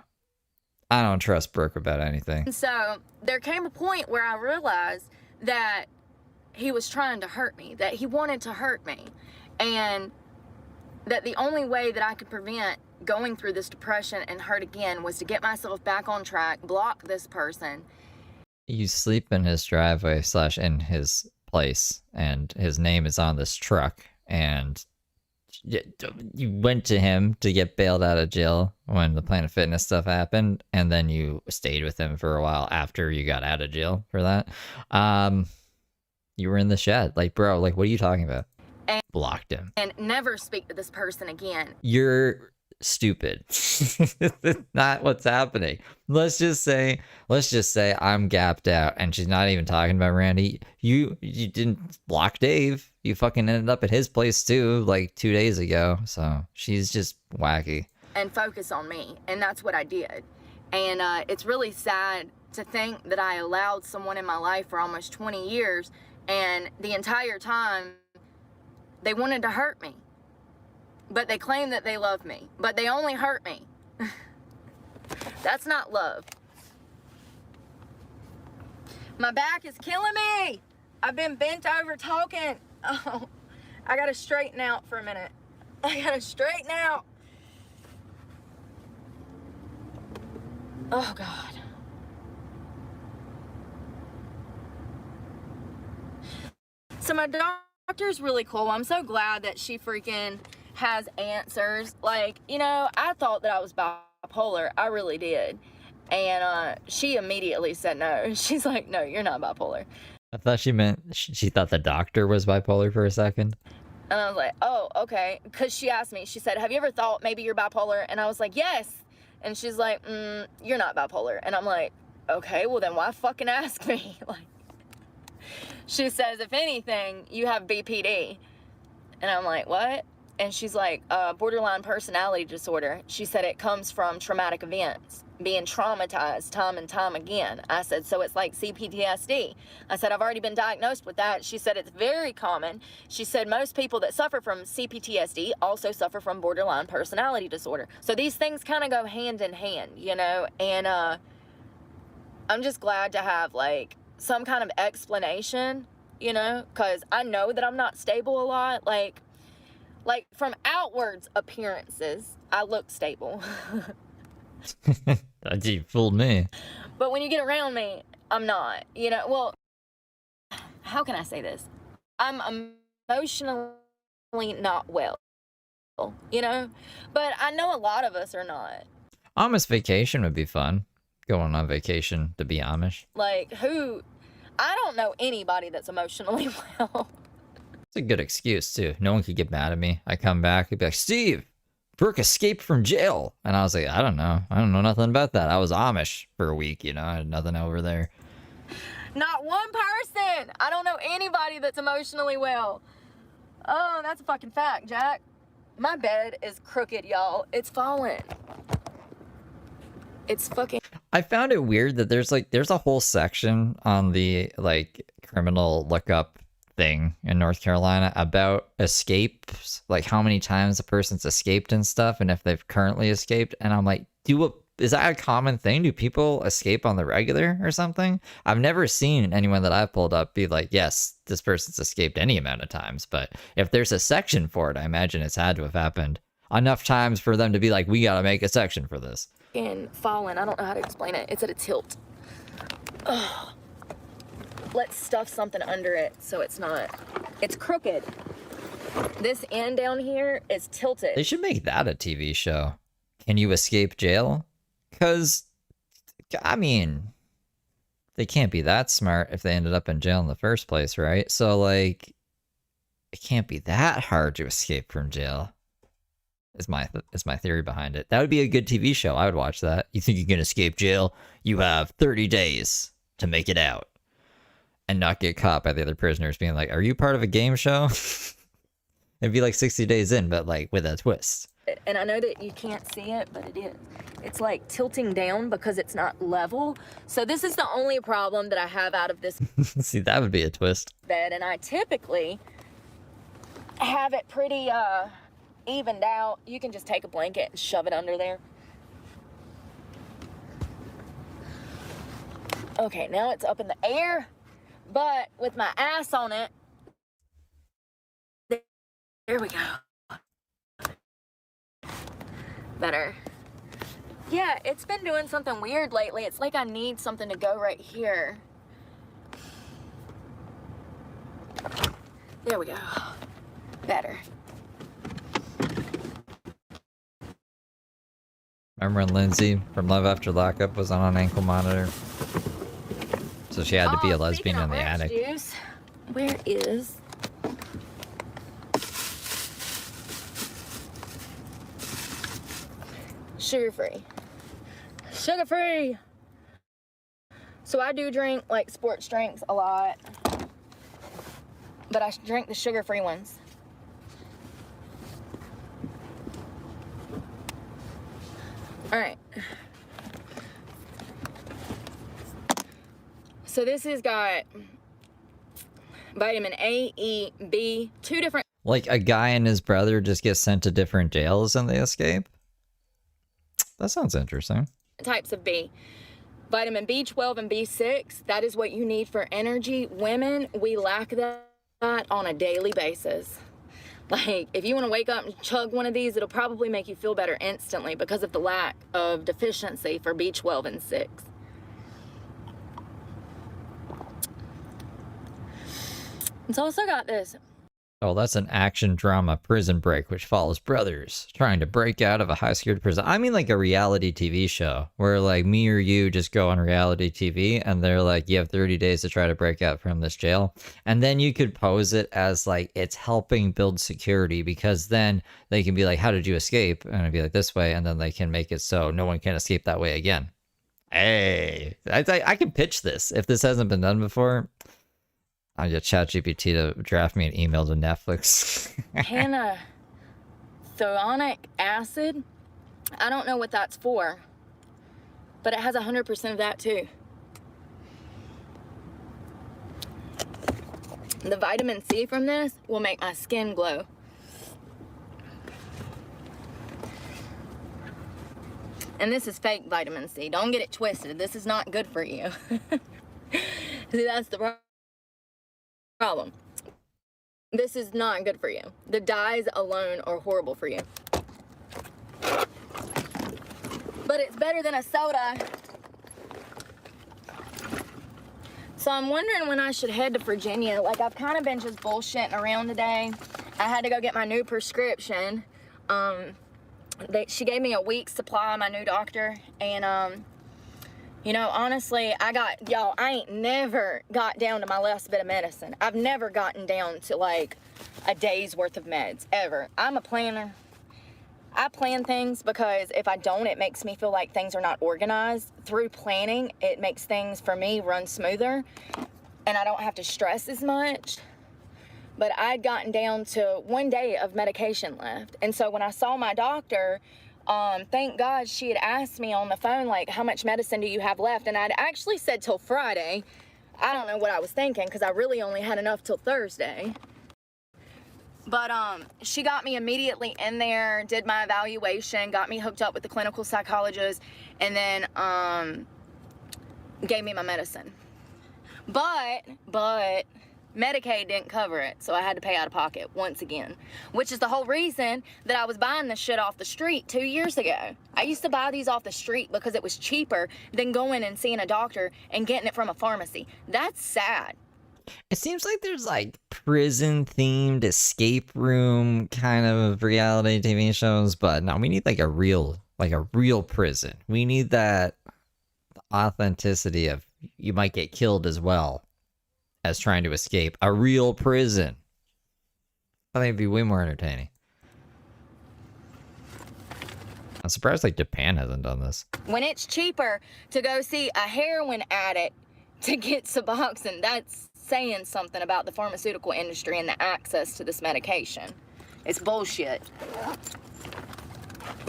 I don't trust Brooke about anything. And so there came a point where I realized that he was trying to hurt me, that he wanted to hurt me, and that the only way that I could prevent going through this depression and hurt again was to get myself back on track, block this person. You sleep in his driveway / in his place, and his name is on this truck, and you went to him to get bailed out of jail when the Planet Fitness stuff happened, and then you stayed with him for a while after you got out of jail for that. You were in the shed. Like, bro, like, what are you talking about? And blocked him. And never speak to this person again. You're stupid. Not what's happening. Let's just say I'm gapped out and she's not even talking about Randy. You didn't block Dave. You fucking ended up at his place too, like 2 days ago. So she's just wacky. And focus on me. And that's what I did. And it's really sad to think that I allowed someone in my life for almost 20 years, and the entire time they wanted to hurt me. But they claim that they love me, but they only hurt me. That's not love. My back is killing me. I've been bent over talking. Oh, I gotta straighten out for a minute. I gotta straighten out. Oh, God. So my doctor's really cool. I'm so glad that she freaking has answers. Like, you know, I thought that I was bipolar. I really did. And she immediately said no. She's like, no, you're not bipolar. I thought she meant she thought the doctor was bipolar for a second. And I was like, oh, okay. Because she asked me, she said, have you ever thought maybe you're bipolar? And I was like, yes. And she's like, you're not bipolar. And I'm like, okay, well then why fucking ask me? Like, she says, if anything, you have BPD. And I'm like, what? And she's like, borderline personality disorder. She said it comes from traumatic events, being traumatized time and time again. I said, so it's like CPTSD. I said, I've already been diagnosed with that. She said, it's very common. She said, most people that suffer from CPTSD also suffer from borderline personality disorder. So these things kind of go hand in hand, you know? And I'm just glad to have, like, some kind of explanation, you know? Because I know that I'm not stable a lot. Like from outwards appearances, I look stable. You fooled me. But when you get around me, I'm not. You know, well, how can I say this? I'm emotionally not well, you know? But I know a lot of us are not. Amish vacation would be fun. Going on vacation to be Amish. Like, who? I don't know anybody that's emotionally well. It's a good excuse, too. No one could get mad at me. I come back, he'd be like, Steve, Brooke escaped from jail. And I was like, I don't know. I don't know nothing about that. I was Amish for a week, you know? I had nothing over there. Not one person. I don't know anybody that's emotionally well. Oh, that's a fucking fact, Jack. My bed is crooked, y'all. It's fallen. It's fucking... I found it weird that there's a whole section on the, like, criminal lookup thing in North Carolina about escapes, like how many times a person's escaped and stuff, and if they've currently escaped. And I'm like, is that a common thing? Do people escape on the regular or something? I've never seen anyone that I've pulled up be like, yes, this person's escaped any amount of times. But if there's a section for it, I imagine it's had to have happened enough times for them to be like, we got to make a section for this. And fallen. I don't know how to explain it. It's at a tilt. Ugh. Let's stuff something under it so it's not... It's crooked. This end down here is tilted. They should make that a TV show. Can you escape jail? Because, I mean, they can't be that smart if they ended up in jail in the first place, right? So, like, it can't be that hard to escape from jail. Is my theory behind it. That would be a good TV show. I would watch that. You think you can escape jail? You have 30 days to make it out. And not get caught by the other prisoners being like, are you part of a game show? It'd be like 60 days in, but like with a twist. And I know that you can't see it, but it is. It's like tilting down because it's not level. So this is the only problem that I have out of this See, that would be a twist. bed. And I typically have it pretty evened out. You can just take a blanket and shove it under there. Okay, now it's up in the air. But with my ass on it, there we go. Better. Yeah, it's been doing something weird lately. It's like I need something to go right here. There we go. Better. Remember when Lindsay from Love After Lockup was on an ankle monitor? So she had to be a lesbian in the attic. Juice, where is... Sugar-free. Sugar-free! So I do drink, like, sports drinks a lot. But I drink the sugar-free ones. Alright. So this has got vitamin A, E, B, 2 different... Like a guy and his brother just get sent to different jails and they escape? That sounds interesting. types of B. Vitamin B12 and B6, that is what you need for energy. Women, we lack that on a daily basis. Like, if you want to wake up and chug one of these, it'll probably make you feel better instantly because of the lack of deficiency for B12 and 6. It's also got this. Oh, that's an action drama Prison Break, which follows brothers trying to break out of a high security prison. I mean like a reality TV show where like me or you just go on reality TV and they're like, you have 30 days to try to break out from this jail. And then you could pose it as like it's helping build security because then they can be like, how did you escape? And it'd be like this way. And then they can make it so no one can escape that way again. Hey, I can pitch this if this hasn't been done before. I'll get ChatGPT to draft me an email to Netflix. Pantothenonic acid. I don't know what that's for, but it has 100% of that too. The vitamin C from this will make my skin glow. And this is fake vitamin C. Don't get it twisted. This is not good for you. See, that's the problem. This is not good for you. The dyes alone are horrible for you. But but it's better than a soda. So I'm wondering when I should head to Virginia. Like, I've kind of been just bullshitting around today. I had to go get my new prescription. She gave me a week's supply, my new doctor, and you know, honestly, I ain't never got down to my last bit of medicine. I've never gotten down to like a day's worth of meds, ever. I'm a planner. I plan things because if I don't, it makes me feel like things are not organized. Through planning, it makes things for me run smoother and I don't have to stress as much. But I'd gotten down to 1 day of medication left. And so when I saw my doctor, thank God she had asked me on the phone, like, how much medicine do you have left? And I'd actually said till Friday. I don't know what I was thinking because I really only had enough till Thursday. But she got me immediately in there, did my evaluation, got me hooked up with the clinical psychologist, and then gave me my medicine. But Medicaid didn't cover it, so I had to pay out of pocket once again, which is the whole reason that I was buying this shit off the street 2 years ago. I used to buy these off the street because it was cheaper than going and seeing a doctor and getting it from a pharmacy. That's sad. It seems like there's like prison-themed escape room kind of reality TV shows, but no, we need like a real prison. We need that authenticity of you might get killed as well as trying to escape a real prison. I think it'd be way more entertaining. I'm surprised like Japan hasn't done this. When it's cheaper to go see a heroin addict to get Suboxone, that's saying something about the pharmaceutical industry and the access to this medication. It's bullshit.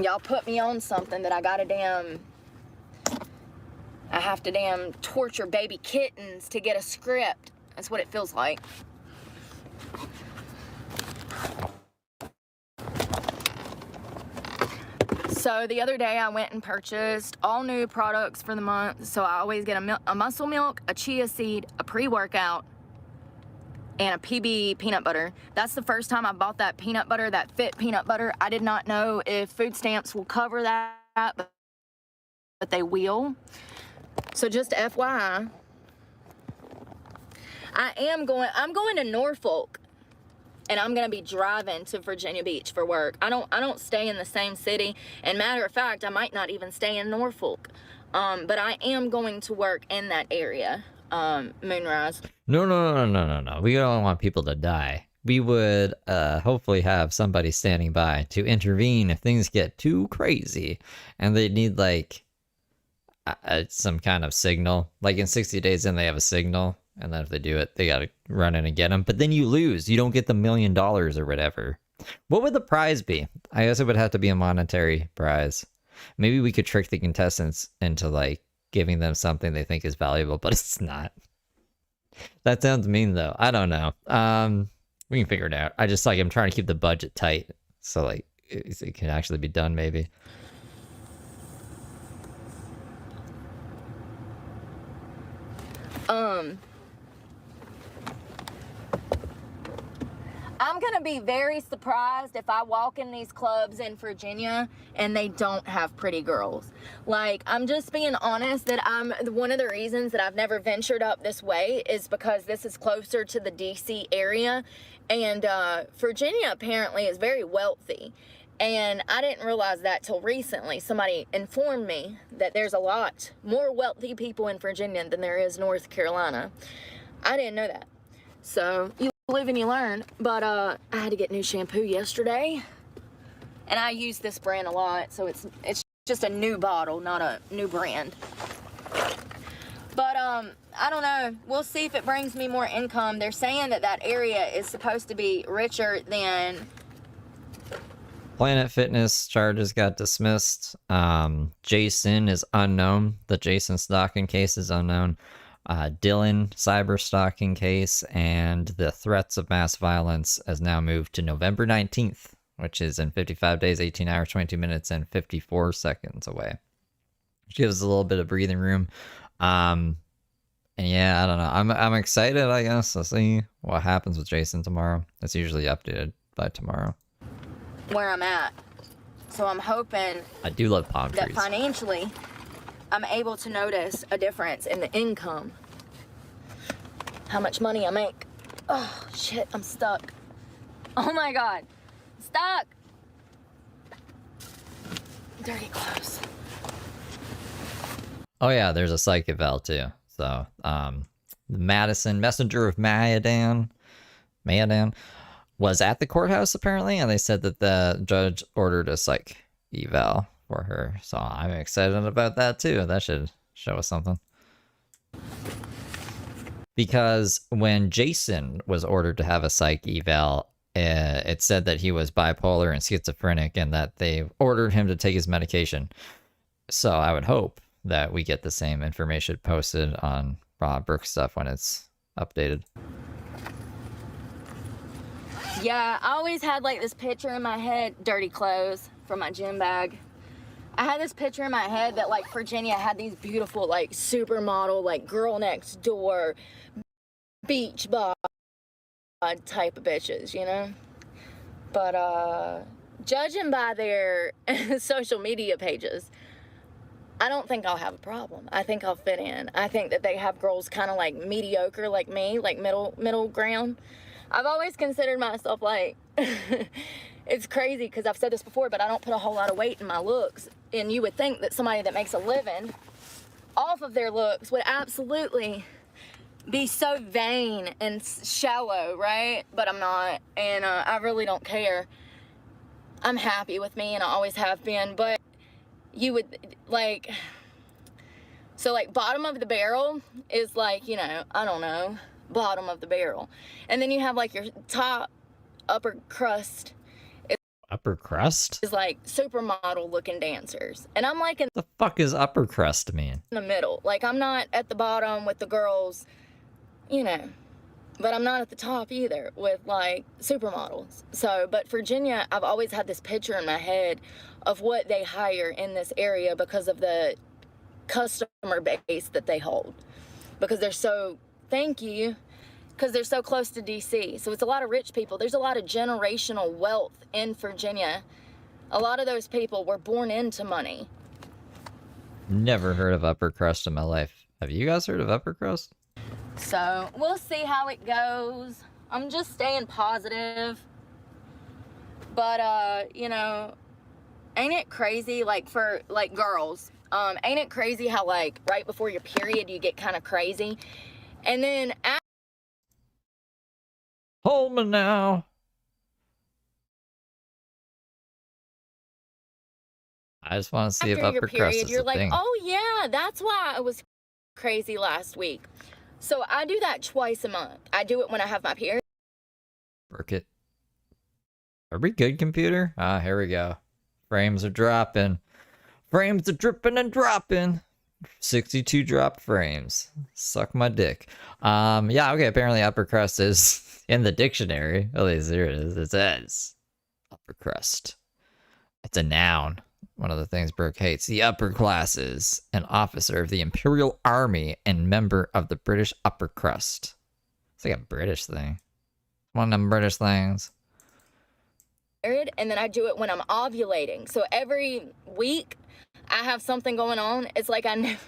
Y'all put me on something that I have to damn torture baby kittens to get a script. That's what it feels like. So the other day I went and purchased all new products for the month. So I always get a muscle milk, a chia seed, a pre-workout, and a PB peanut butter. That's the first time I bought that peanut butter, that Fit peanut butter. I did not know if food stamps will cover that, but they will. So just FYI, I'm going to Norfolk, and I'm gonna be driving to Virginia Beach for work. I don't stay in the same city, and matter of fact, I might not even stay in Norfolk. But I am going to work in that area, Moonrise. No. We don't want people to die. We would hopefully have somebody standing by to intervene if things get too crazy, and they need like some kind of signal. Like in 60 Days In, they have a signal. And then if they do it, they gotta run in and get them. But then you lose. You don't get the $1 million or whatever. What would the prize be? I guess it would have to be a monetary prize. Maybe we could trick the contestants into like giving them something they think is valuable, but it's not. That sounds mean though. I don't know. We can figure it out. I'm trying to keep the budget tight. So like it can actually be done maybe. I'm gonna be very surprised if I walk in these clubs in Virginia and they don't have pretty girls. Like, I'm just being honest that one of the reasons that I've never ventured up this way is because this is closer to the DC area, and Virginia apparently is very wealthy. And I didn't realize that till recently. Somebody informed me that there's a lot more wealthy people in Virginia than there is North Carolina. I didn't know that. So you live and you learn. But I had to get new shampoo yesterday, and I use this brand a lot, so it's just a new bottle, not a new brand. But I don't know. We'll see if it brings me more income. They're saying that area is supposed to be richer than Planet Fitness charges got dismissed. Jason is unknown. The Jason stalking case is unknown. Dylan cyber stalking case and the threats of mass violence has now moved to November 19th, which is in 55 days, 18 hours, 22 minutes, and 54 seconds away. Which gives us a little bit of breathing room. And yeah, I don't know. I'm excited, I guess, to see what happens with Jason tomorrow. It's usually updated by tomorrow. where I'm at. So I'm hoping I do love palm that trees. financially, I'm able to notice a difference in the income. How much money I make. Oh, shit, I'm stuck. Oh my God, stuck. Dirty clothes. Oh yeah, there's a psych eval too. So, Madison, messenger of Mayadan, was at the courthouse apparently, and they said that the judge ordered a psych eval for her. So I'm excited about that too. That should show us something. Because when Jason was ordered to have a psych eval, it said that he was bipolar and schizophrenic, and that they ordered him to take his medication. So I would hope that we get the same information posted on Brooke stuff when it's updated. Yeah, I always had like this picture in my head, dirty clothes from my gym bag. I had this picture in my head that like Virginia had these beautiful like supermodel, like girl next door, beach bod type of bitches, you know? But judging by their social media pages, I don't think I'll have a problem. I think I'll fit in. I think that they have girls kind of like mediocre like me, like middle ground. I've always considered myself like, it's crazy because I've said this before, but I don't put a whole lot of weight in my looks. And you would think that somebody that makes a living off of their looks would absolutely be so vain and shallow, right? But I'm not, and I really don't care. I'm happy with me, and I always have been, but you would, like, so, like, bottom of the barrel is, like, you know, I don't know, bottom of the barrel. And then you have, like, your top, upper crust. Upper crust? Is, like, supermodel-looking dancers. And I'm, like, in The fuck is upper crust mean? the middle. Like, I'm not at the bottom with the girls, you know, but I'm not at the top either with, like, supermodels. So, but Virginia, I've always had this picture in my head of what they hire in this area because of the customer base that they hold. Because they're so, thank you, because they're so close to DC. So it's a lot of rich people. There's a lot of generational wealth in Virginia. A lot of those people were born into money. Never heard of upper crust in my life. Have you guys heard of upper crust? So we'll see how it goes. I'm just staying positive. But, you know, ain't it crazy, like, for, like, girls, ain't it crazy how, like, right before your period you get kind of crazy? And then Hold me now. I just want to see if after your upper crust period, is you're a like, thing. oh, yeah, that's why I was crazy last week. So I do that twice a month. I do it when I have my period. Work it. Are we good, computer? Ah, here we go. Frames are dropping. Frames are dripping and dropping. 62 dropped frames. Suck my dick. Yeah, okay, apparently upper crust is in the dictionary. At least there it is. It says upper crust. It's a noun. One of the things Brooke hates. The upper classes, an officer of the Imperial Army and member of the British upper crust. It's like a British thing. One of them British things. And then I do it when I'm ovulating. So every week I have something going on. It's like I never...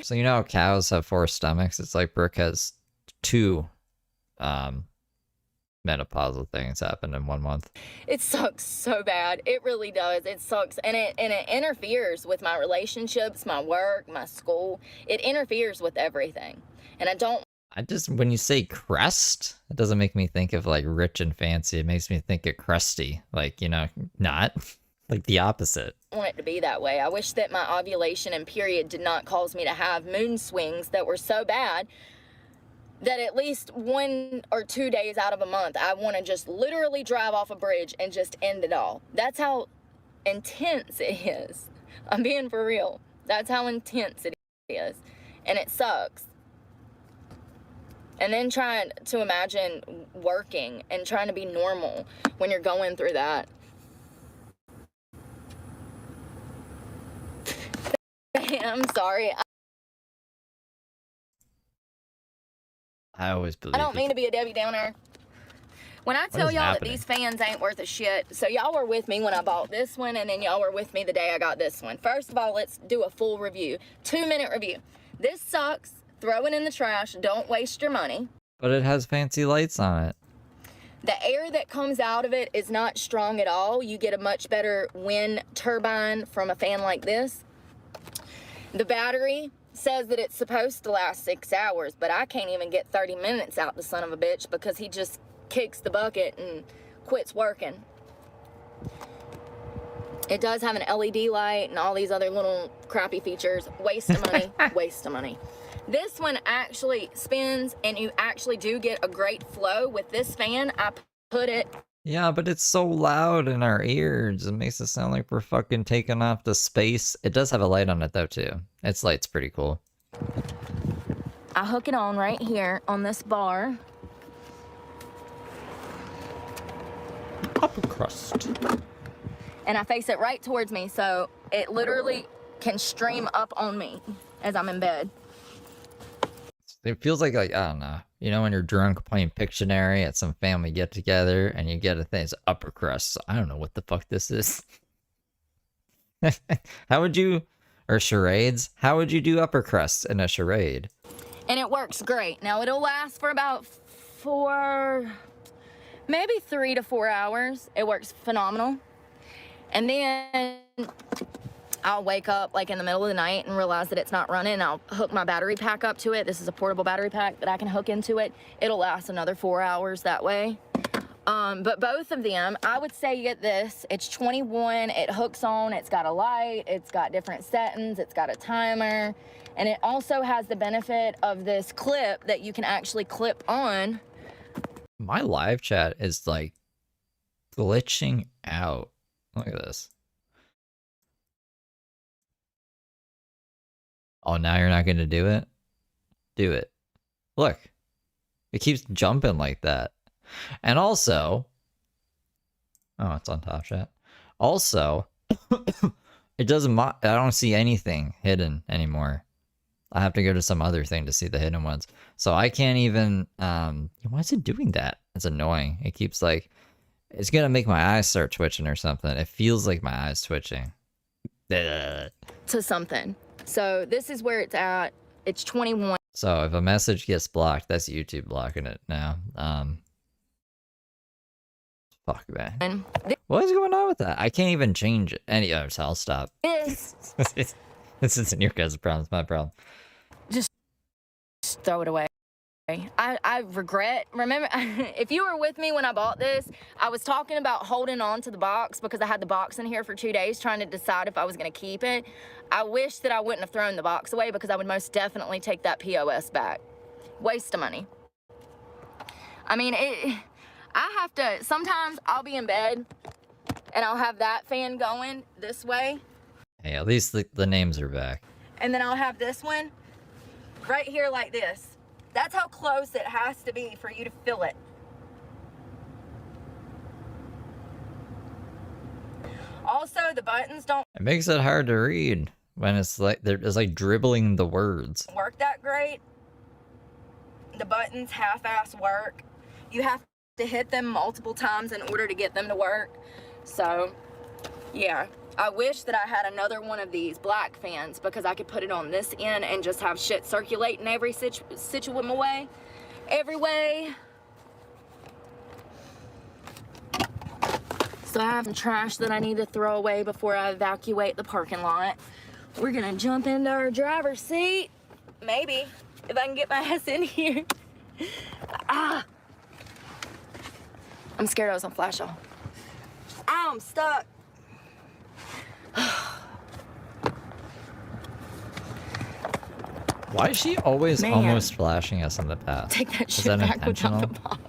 So you know how cows have 4 stomachs? It's like Brooke has 2 menopausal things happen in 1 month. It sucks so bad. It really does. It sucks. And it interferes with my relationships, my work, my school. It interferes with everything. And I don't When you say crust, it doesn't make me think of like rich and fancy. It makes me think of crusty. Like, you know, not like the opposite. want it to be that way. I wish that my ovulation and period did not cause me to have mood swings that were so bad that at least 1 or 2 days out of a month, I want to just literally drive off a bridge and just end it all. That's how intense it is. I'm being for real. That's how intense it is. And it sucks. And then trying to imagine working and trying to be normal when you're going through that. I'm sorry. I always believe I don't mean to be a Debbie Downer, When I tell is y'all that happening? these fans ain't worth a shit, so y'all were with me when I bought this one, and then y'all were with me the day I got this one. First of all, let's do a full review. 2-minute review. This sucks. Throw it in the trash. Don't waste your money. But it has fancy lights on it. The air that comes out of it is not strong at all. You get a much better wind turbine from a fan like this. The battery says that it's supposed to last 6 hours, but I can't even get 30 minutes out the son of a bitch because he just kicks the bucket and quits working. It does have an LED light and all these other little crappy features. Waste of money, waste of money. This one actually spins and you actually do get a great flow with this fan. I put it. Yeah, but it's so loud in our ears. It makes it sound like we're fucking taking off the space. It does have a light on it though too. Its light's pretty cool. I hook it on right here on this bar. Upper crust. And I face it right towards me, so it literally can stream up on me as I'm in bed. It feels like I don't know. You know when you're drunk playing Pictionary at some family get together and you get a thing, it's upper crust. I don't know what the fuck this is. How would you, or charades? How would you do upper crust in a charade? And it works great. Now it'll last for about maybe 3 to 4 hours. It works phenomenal. And then I'll wake up like in the middle of the night and realize that it's not running. I'll hook my battery pack up to it. This is a portable battery pack that I can hook into it. It'll last another 4 hours that way. But both of them, I would say you get this. It's 21, it hooks on, it's got a light, it's got different settings, it's got a timer, and it also has the benefit of this clip that you can actually clip on. My live chat is like glitching out. Look at this. Oh, now you're not going to do it? Do it. Look. It keeps jumping like that. And also... Oh, it's on top chat. Also, it doesn't... I don't see anything hidden anymore. I have to go to some other thing to see the hidden ones. So I can't even... why is it doing that? It's annoying. It keeps like... It's going to make my eyes start twitching or something. It feels like my eyes twitching. To something. So this is where it's at. It's 21. So if a message gets blocked, that's YouTube blocking it now. Fuck, man. What is going on with that? I can't even change it. So I'll stop. This. This isn't your guys' problem. It's my problem. Just throw it away. I regret, remember, if you were with me when I bought this, I was talking about holding on to the box because I had the box in here for 2 days trying to decide if I was going to keep it. I wish that I wouldn't have thrown the box away because I would most definitely take that POS back. Waste of money. I mean, I have to, sometimes I'll be in bed and I'll have that fan going this way. Hey, at least the names are back. And then I'll have this one right here like this. That's how close it has to be for you to feel it. Also, the buttons don't It makes it hard to read when it's like it's like dribbling the words. work that great. The buttons half-ass work. You have to hit them multiple times in order to get them to work. So, yeah. I wish that I had another one of these black fans because I could put it on this end and just have shit circulating every way. Every way. So I have some trash that I need to throw away before I evacuate the parking lot. We're gonna jump into our driver's seat. Maybe, if I can get my ass in here. Ah! I'm scared I was on flash off. Ow, I'm stuck. Why is she always Man. almost flashing us in the past? Take that Is shit that back intentional? without the box.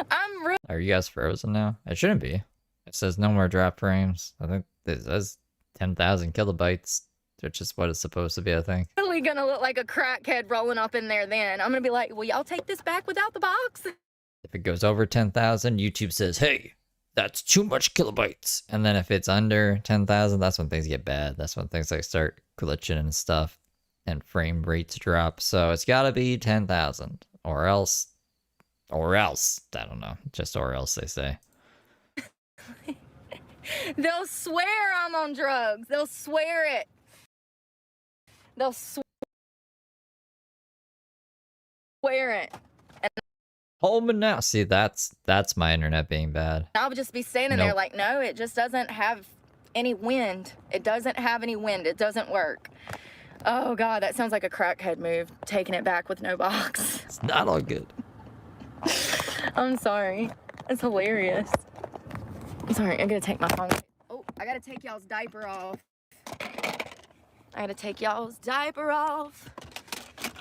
I'm really Are you guys frozen now? It shouldn't be. It says no more drop frames. I think it says 10,000 kilobytes, which is what it's supposed to be, I think. gonna look like a crackhead rolling up in there then. I'm gonna be like, will y'all take this back without the box? If it goes over 10,000, YouTube says, hey, that's too much kilobytes. And then if it's under 10,000, that's when things get bad. That's when things like start glitching and stuff and frame rates drop. So it's gotta be 10,000 or else Or else. I don't know. Just or else, they say. They'll swear I'm on drugs. They'll swear it. They'll swear it. Home and now. See, that's my internet being bad. I would just be standing there like, no, it just doesn't have any wind. It doesn't have any wind. It doesn't work. Oh, God, that sounds like a crackhead move. Taking it back with no box. It's not all good. I'm sorry. It's hilarious. I'm sorry. I gotta take my phone. Oh, I gotta take y'all's diaper off.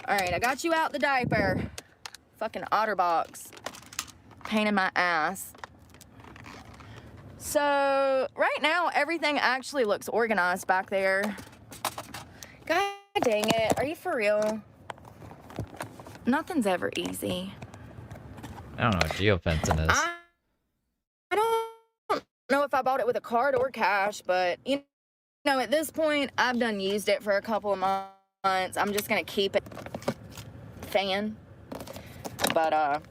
All right, I got you out the diaper. Fucking OtterBox. Pain in my ass. So, right now, everything actually looks organized back there. God dang it. Are you for real? Nothing's ever easy. I don't know what geofencing is. I don't know if I bought it with a card or cash, but, you know, at this point, I've done used it for a couple of months. I'm just going to keep it. Fan. But,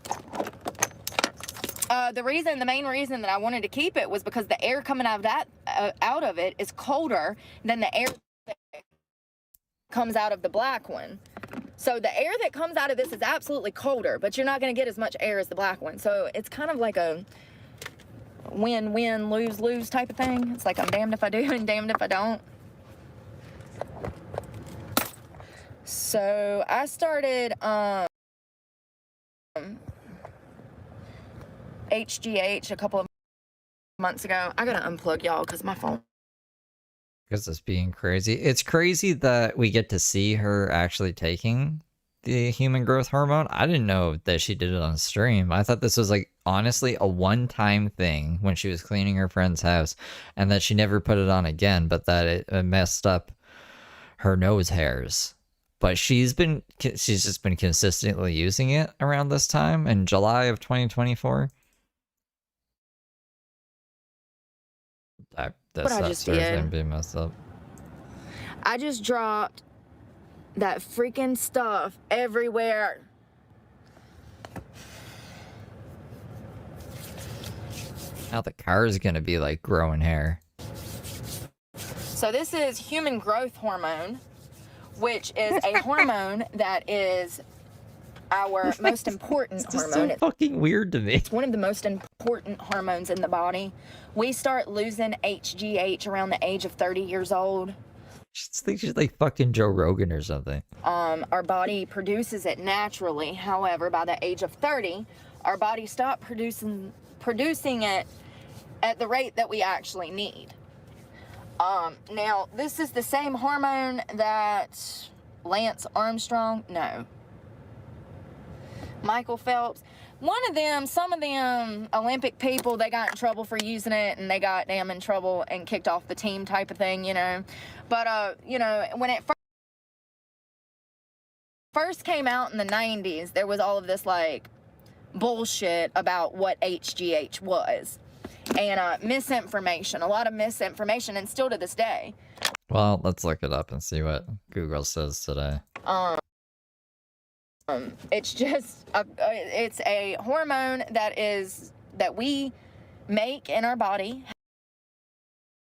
the main reason that I wanted to keep it was because the air coming out of it is colder than the air that comes out of the black one. So the air that comes out of this is absolutely colder, but you're not going to get as much air as the black one. So it's kind of like a win-win, lose-lose type of thing. It's like I'm damned if I do and damned if I don't. So I started HGH a couple of months ago. I gotta unplug y'all because my phone. Because it's being crazy. It's crazy that we get to see her actually taking the human growth hormone. I didn't know that she did it on stream. I thought this was like honestly a one-time thing when she was cleaning her friend's house, and that she never put it on again, but that it messed up her nose hairs. But she's just been consistently using it around this time in July of 2024. What I just did. Be messed up. I just dropped that freaking stuff everywhere. Now the car is gonna be like growing hair. So this is human growth hormone, which is a hormone that is our most important hormone. So fucking weird to me. It's one of the most important hormones in the body. We start losing HGH around the age of 30 years old. I just think she's like fucking Joe Rogan or something. Our body produces it naturally. However, by the age of 30, our body stopped producing it at the rate that we actually need. Now, this is the same hormone that Lance Armstrong, no. Michael Phelps, some of them Olympic people, they got in trouble for using it, and they got damn in trouble and kicked off the team type of thing, you know. But, you know, when it first came out in the 90s, there was all of this, like, bullshit about what HGH was. And misinformation, a lot of misinformation, and still to this day. Well, let's look it up and see what Google says today. It's just it's a hormone that we make in our body.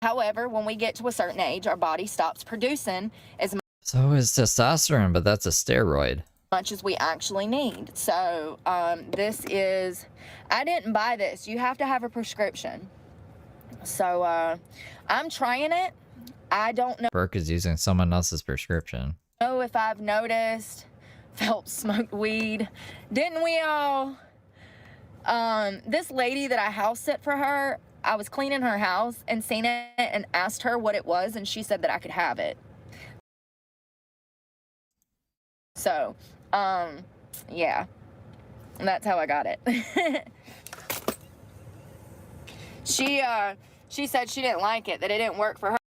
However, when we get to a certain age, our body stops producing as So is testosterone, but that's a steroid. much as we actually need. So this is, I didn't buy this. You have to have a prescription. So I'm trying it. I don't Brooke is using someone else's prescription. know if I've noticed. Phelps smoked weed. Didn't we all? This lady that I house sit for her, I was cleaning her house and seen it and asked her what it was, and she said that I could have it. So, yeah. And that's how I got it. She said she didn't like it, that it didn't work for her.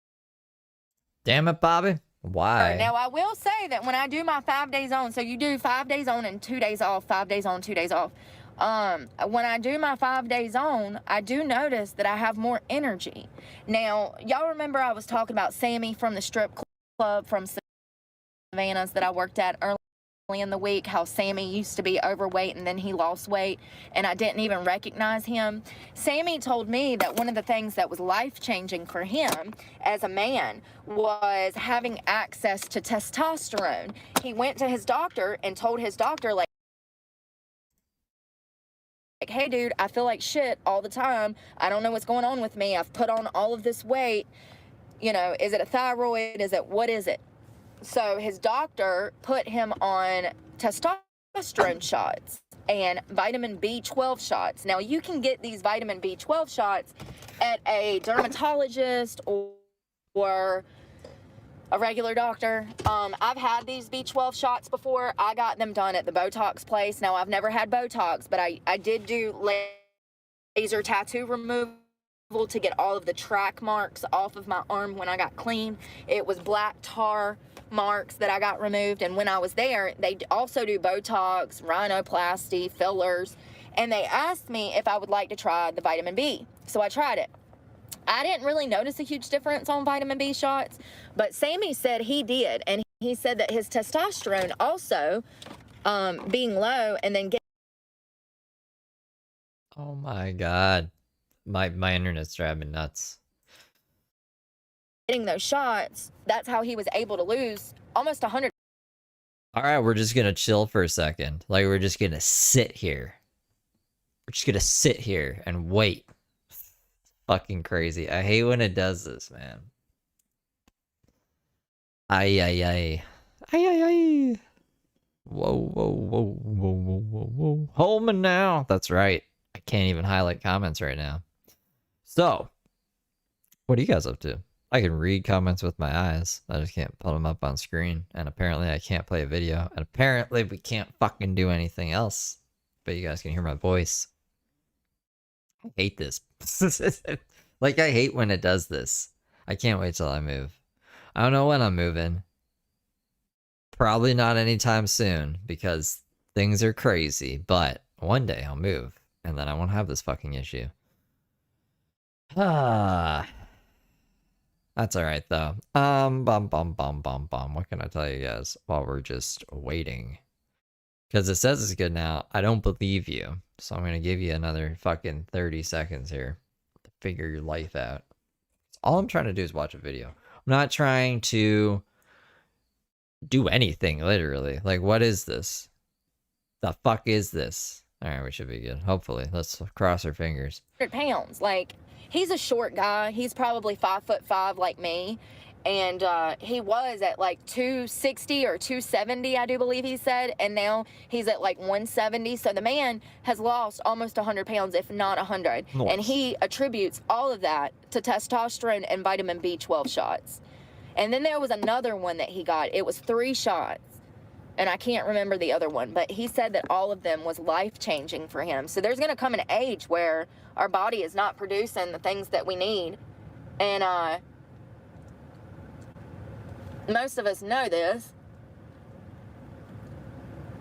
Damn it, Bobby. Why? Now, I will say that when I do my 5 days on, so you do 5 days on and 2 days off, 5 days on, 2 days off. When I do my 5 days on, I do notice that I have more energy. Now, y'all remember I was talking about Sammy from the strip club from Savannah's that I worked at in the week how Sammy used to be overweight and then he lost weight and I didn't even recognize him. Sammy told me that one of the things that was life-changing for him as a man was having access to testosterone. He went to his doctor and told his doctor, like, hey dude, I feel like shit all the time. I don't know what's going on with me. I've put on all of this weight. You know, is it a thyroid? What is it? So his doctor put him on testosterone shots and vitamin B12 shots. Now, you can get these vitamin B12 shots at a dermatologist or a regular doctor. I've had these B12 shots before. I got them done at the Botox place. Now, I've never had Botox, but I did do laser tattoo removal to get all of the track marks off of my arm when I got clean. It was black tar marks that I got removed, and when I was there, they also do Botox, rhinoplasty, fillers, and they asked me if I would like to try the vitamin B. So I tried it. I didn't really notice a huge difference on vitamin B shots, but Sammy said he did, and he said that his testosterone also being low and then Oh my god. My internet's driving me nuts. getting those shots, that's how he was able to lose almost 100. All right, we're just gonna chill for a second. Like, we're just gonna sit here. We're just gonna sit here and wait. Fucking crazy. I hate when it does this, man. Ay, ay, ay. Ay, ay, ay. Whoa, whoa, whoa, whoa, whoa, whoa, whoa. Holman now. That's right. I can't even highlight comments right now. So, what are you guys up to? I can read comments with my eyes. I just can't put them up on screen. And apparently I can't play a video. And apparently we can't fucking do anything else. But you guys can hear my voice. I hate this. Like, I hate when it does this. I can't wait till I move. I don't know when I'm moving. Probably not anytime soon because things are crazy. But one day I'll move. And then I won't have this fucking issue. Ah. That's alright, though. What can I tell you guys while we're just waiting? Because it says it's good now. I don't believe you. So I'm going to give you another fucking 30 seconds here to figure your life out. All I'm trying to do is watch a video. I'm not trying to do anything, literally. Like, what is this? The fuck is this? Alright, we should be good. Hopefully. Let's cross our fingers. Pounds. Like, he's a short guy. He's probably 5'5" like me. And he was at like 260 or 270, I do believe he said. And now he's at like 170. So the man has lost almost 100 pounds, if not 100. Nice. And he attributes all of that to testosterone and vitamin B12 shots. And then there was another one that he got. It was 3 shots. And I can't remember the other one. But he said that all of them was life-changing for him. So there's going to come an age where our body is not producing the things that we need. And most of us know this.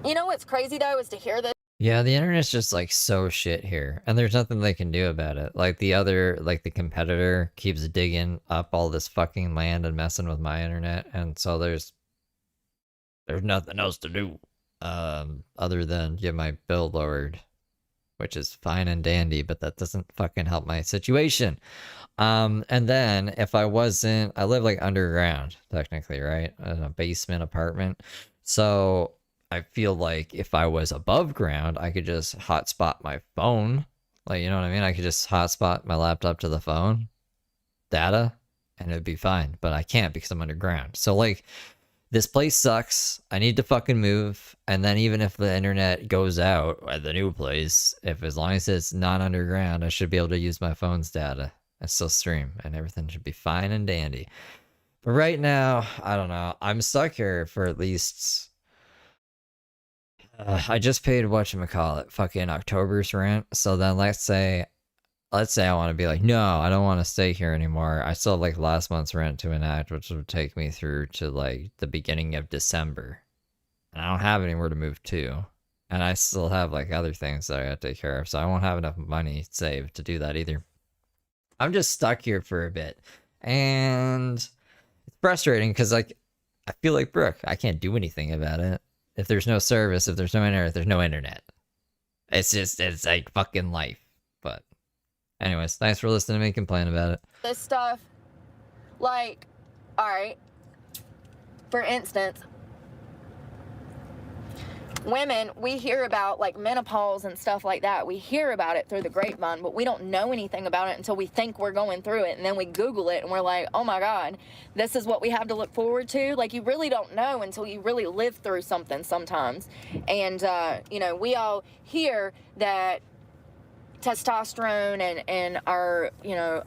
You know what's crazy, though, is to hear this. Yeah, the internet's just like so shit here. And there's nothing they can do about it. Like the competitor keeps digging up all this fucking land and messing with my internet. And so there's nothing else to do other than get my bill lowered, which is fine and dandy, but that doesn't fucking help my situation. And then if I live like underground, technically, right? In a basement apartment. So I feel like if I was above ground, I could just hotspot my phone. Like, you know what I mean? I could just hotspot my laptop to the phone, data, and it'd be fine. But I can't because I'm underground. So like, this place sucks. I need to fucking move. And then even if the internet goes out at the new place, as long as it's not underground, I should be able to use my phone's data and still stream, and everything should be fine and dandy. But right now, I don't know. I'm stuck here for at least. I just paid whatchamacallit, fucking October's rent. So then let's say I want to be like, no, I don't want to stay here anymore. I still have like last month's rent to enact, which would take me through to like the beginning of December. And I don't have anywhere to move to. And I still have like other things that I gotta take care of. So I won't have enough money saved to do that either. I'm just stuck here for a bit. And it's frustrating because like, I feel like Brooke, I can't do anything about it. If there's no service, if there's no internet, there's no internet. It's like fucking life. But anyways, thanks for listening to me complain about it. This stuff, like, all right, for instance, women, we hear about like menopause and stuff like that. We hear about it through the grapevine, but we don't know anything about it until we think we're going through it. And then we Google it and we're like, oh my God, this is what we have to look forward to. Like, you really don't know until you really live through something sometimes. And, you know, we all hear that testosterone and our, you know,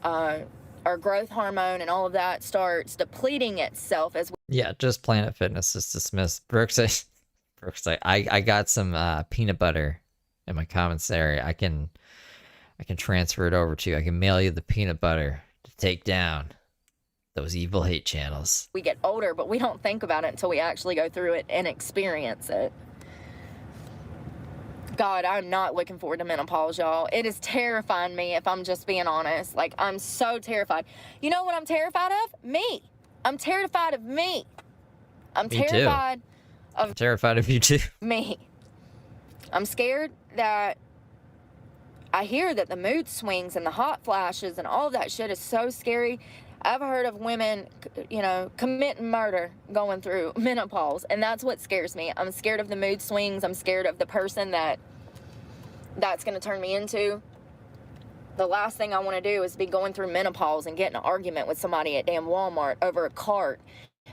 our growth hormone and all of that starts depleting itself as Yeah, just Planet Fitness is dismissed. Brooke's like, I got some peanut butter in my commissary. I can transfer it over to you. I can mail you the peanut butter to take down those evil hate channels. we get older, but we don't think about it until we actually go through it and experience it. God, I'm not looking forward to menopause, y'all. It is terrifying me, if I'm just being honest. Like, I'm so terrified. You know what I'm terrified of? Me. I'm terrified of me. I'm Me too. terrified I'm terrified of you too. me. I'm scared that I hear that the mood swings and the hot flashes and all of that shit is so scary. I've heard of women, you know, committing murder going through menopause, and that's what scares me. I'm scared of the mood swings. I'm scared of the person that's going to turn me into. The last thing I want to do is be going through menopause and get in an argument with somebody at damn Walmart over a cart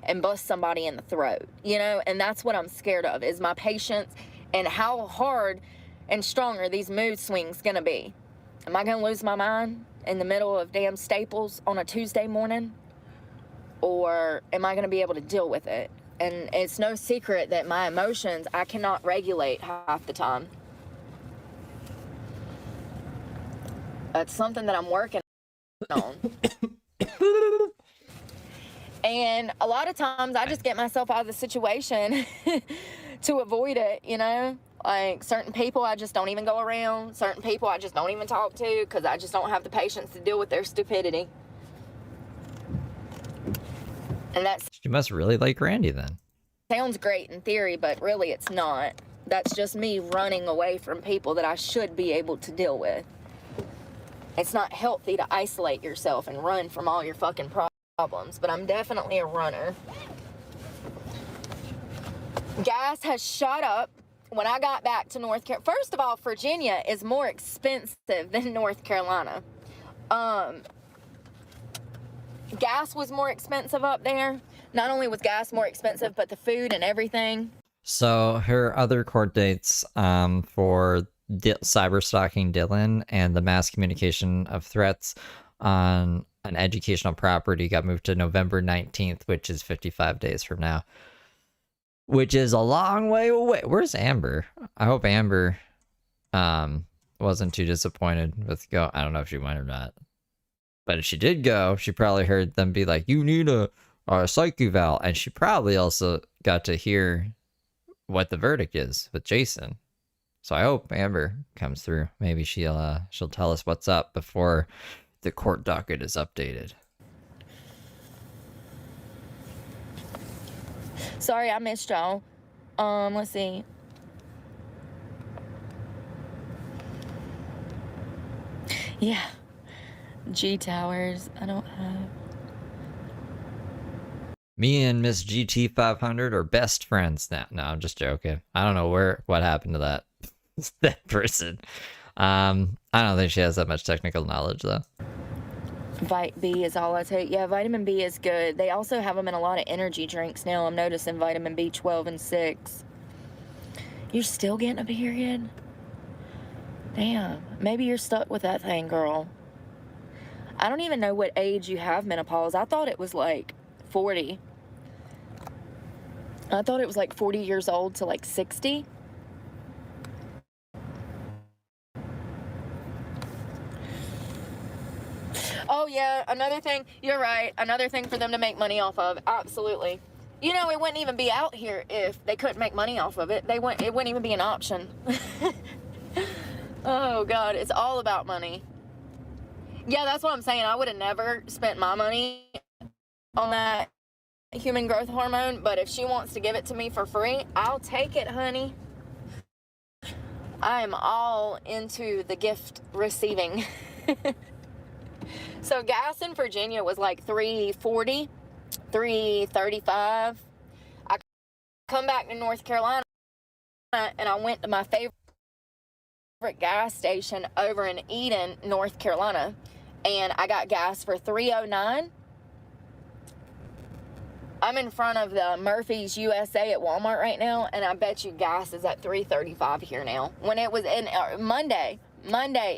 and bust somebody in the throat, you know? And that's what I'm scared of, is my patience and how hard and strong are these mood swings gonna be. Am I gonna lose my mind in the middle of damn Staples on a Tuesday morning? Or am I gonna be able to deal with it? And it's no secret that my emotions, I cannot regulate half the time. That's something that I'm working on. And a lot of times I just get myself out of the situation to avoid it, you know? Like, certain people I just don't even go around. Certain people I just don't even talk to because I just don't have the patience to deal with their stupidity. And that She must really like Randy then. sounds great in theory, but really it's not. That's just me running away from people that I should be able to deal with. It's not healthy to isolate yourself and run from all your fucking problems, but I'm definitely a runner. Gas has shot up when I got back to North Carolina. First of all, Virginia is more expensive than North Carolina. Gas was more expensive up there. Not only was gas more expensive, but the food and everything. So her other court dates for cyber stalking Dylan and the mass communication of threats on an educational property got moved to November 19th, which is 55 days from now, which is a long way away. Where's Amber? I hope Amber wasn't too disappointed with go. I don't know if she went or not, but if she did go, she probably heard them be like, you need a psych eval, and she probably also got to hear what the verdict is with Jason. So I hope Amber comes through. Maybe she'll tell us what's up before the court docket is updated. Sorry, I missed y'all. Let's see. Yeah. G Towers. I don't have. Me and Miss GT 500 are best friends now. No, I'm just joking. I don't know what happened to that person. I don't think she has that much technical knowledge though. Vit B is all I take. Yeah, vitamin B is good. They also have them in a lot of energy drinks now. I'm noticing vitamin B12 and 6. You're still getting a period? Damn. Maybe you're stuck with that thing, girl. I don't even know what age you have menopause. I thought it was like 40. I thought it was like 40 years old to like 60. Oh yeah, another thing, you're right, another thing for them to make money off of, absolutely. You know, it wouldn't even be out here if they couldn't make money off of it. It wouldn't even be an option. Oh God, it's all about money. Yeah, that's what I'm saying. I would have never spent my money on that human growth hormone, but if she wants to give it to me for free, I'll take it, honey. I am all into the gift receiving. So gas in Virginia was like $3.40, $3.35. I come back to North Carolina and I went to my favorite gas station over in Eden, North Carolina, and I got gas for $3.09. I'm in front of the Murphy's USA at Walmart right now, and I bet you gas is at $3.35 here now. When it was in Monday,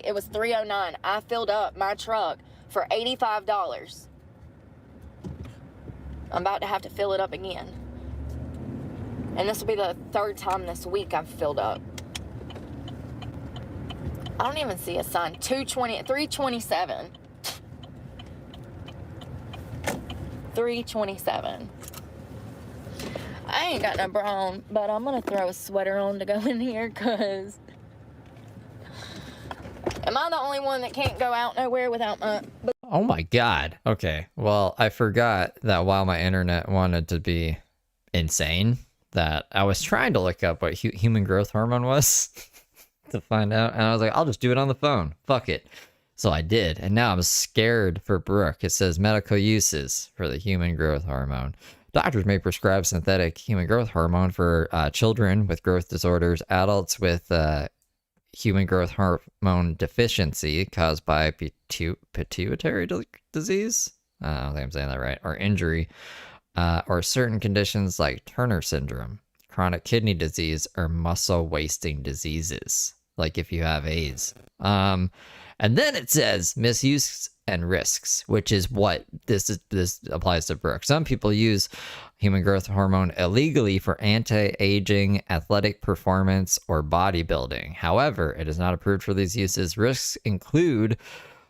it was $3.09. I filled up my truck for $85. I'm about to have to fill it up again. And this will be the third time this week I've filled up. I don't even see a sign. 327. 327. I ain't got no bra on, but I'm gonna throw a sweater on to go in here, cause am I the only one that can't go out nowhere without my... Oh my god. Okay. Well, I forgot that while my internet wanted to be insane, that I was trying to look up what human growth hormone was to find out. And I was like, I'll just do it on the phone. Fuck it. So I did. And now I'm scared for Brooke. It says medical uses for the human growth hormone. Doctors may prescribe synthetic human growth hormone for children with growth disorders, adults with human growth hormone deficiency caused by pituitary disease. I don't think I'm saying that right. Or injury, or certain conditions like Turner syndrome, chronic kidney disease, or muscle wasting diseases, like if you have AIDS. And then it says misuse and risks, which is what this applies to Brooke. Some people use human growth hormone illegally for anti-aging, athletic performance, or bodybuilding. However, it is not approved for these uses. Risks include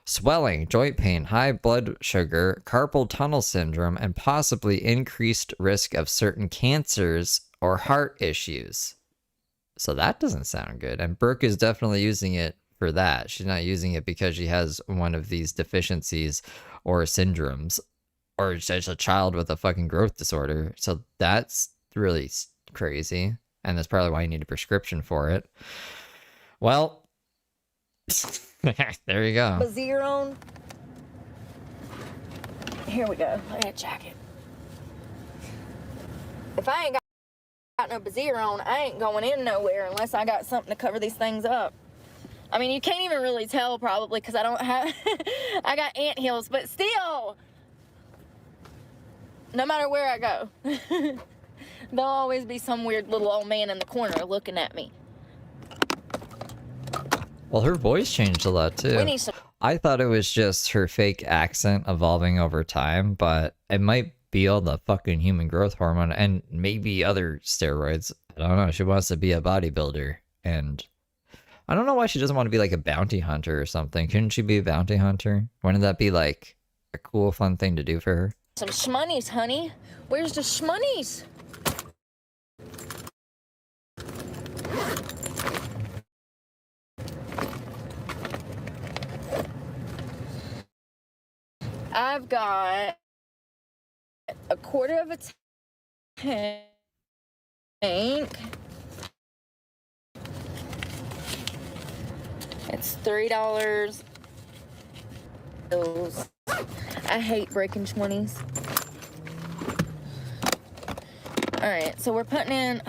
swelling, joint pain, high blood sugar, carpal tunnel syndrome, and possibly increased risk of certain cancers or heart issues. So that doesn't sound good. And Brooke is definitely using it for that. She's not using it because she has one of these deficiencies or syndromes, or she's a child with a fucking growth disorder. So that's really crazy. And that's probably why you need a prescription for it. Well, there you go. Baziron. Here we go. I got a jacket. If I ain't got no Baziron, I ain't going in nowhere unless I got something to cover these things up. I mean, you can't even really tell probably because I don't have, I got ant hills, but still, no matter where I go, there'll always be some weird little old man in the corner looking at me. Well, her voice changed a lot too. We need some... I thought it was just her fake accent evolving over time, but it might be all the fucking human growth hormone and maybe other steroids. I don't know. She wants to be a bodybuilder, and I don't know why she doesn't want to be like a bounty hunter or something. Couldn't she be a bounty hunter? Wouldn't that be like a cool, fun thing to do for her? Some shmoney's, honey. Where's the shmoney's? I've got a quarter of a tank. It's $3. I hate breaking 20s. All right, so we're putting in...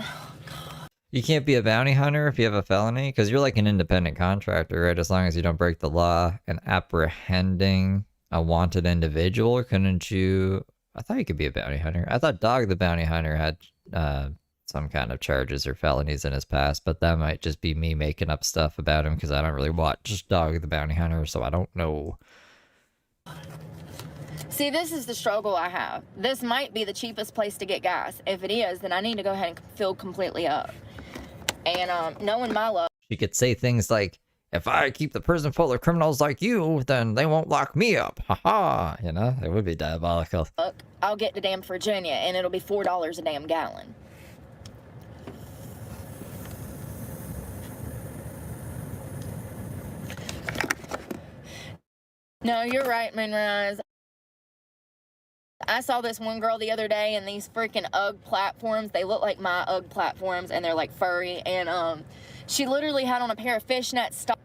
You can't be a bounty hunter if you have a felony? Because you're like an independent contractor, right? As long as you don't break the law. And apprehending a wanted individual, couldn't you... I thought you could be a bounty hunter. I thought Dog the Bounty Hunter had some kind of charges or felonies in his past, but that might just be me making up stuff about him because I don't really watch Dog the Bounty Hunter, so I don't know. See, this is the struggle I have. This might be the cheapest place to get gas. If it is, then I need to go ahead and fill completely up. And knowing my luck... She could say things like, if I keep the prison full of criminals like you, then they won't lock me up. Ha ha. You know, it would be diabolical. I'll get to damn Virginia, and it'll be $4 a damn gallon. No, you're right, Moonrise. I saw this one girl the other day in these freaking UGG platforms. They look like my UGG platforms, and they're like furry. And she literally had on a pair of fishnet stockings.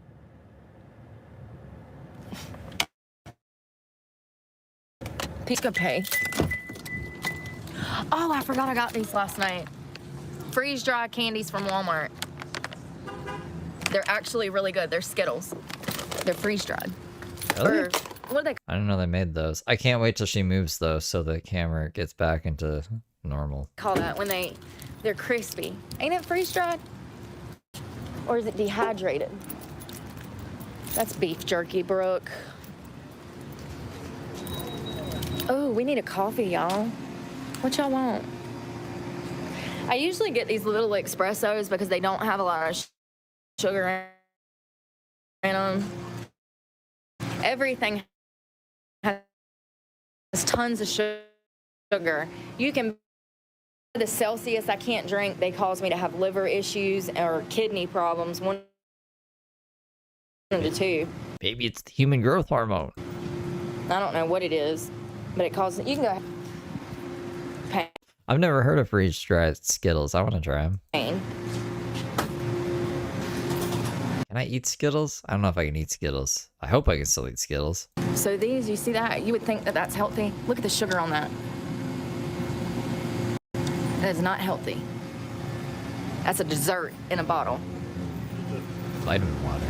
Pica pay. Oh, I forgot I got these last night. Freeze-dried candies from Walmart. They're actually really good. They're Skittles. They're freeze-dried. Really? Or, what are they? I didn't know they made those. I can't wait till she moves though, so the camera gets back into normal. Call that when they're crispy. Ain't it freeze-dried? Or is it dehydrated? That's beef jerky, Brooke. Oh, we need a coffee, y'all. What y'all want? I usually get these little espressos because they don't have a lot of sugar in them. Everything has tons of sugar. You can, the Celsius I can't drink, they cause me to have liver issues or kidney problems, one of the two. Maybe it's the human growth hormone. I don't know what it is, but it causes, you can go pain. I've never heard of freeze-dried Skittles. I want to try them. Pain. Can I eat Skittles? I don't know if I can eat Skittles. I hope I can still eat Skittles. So these, you see that? You would think that that's healthy. Look at the sugar on that. That is not healthy. That's a dessert in a bottle. Vitamin water.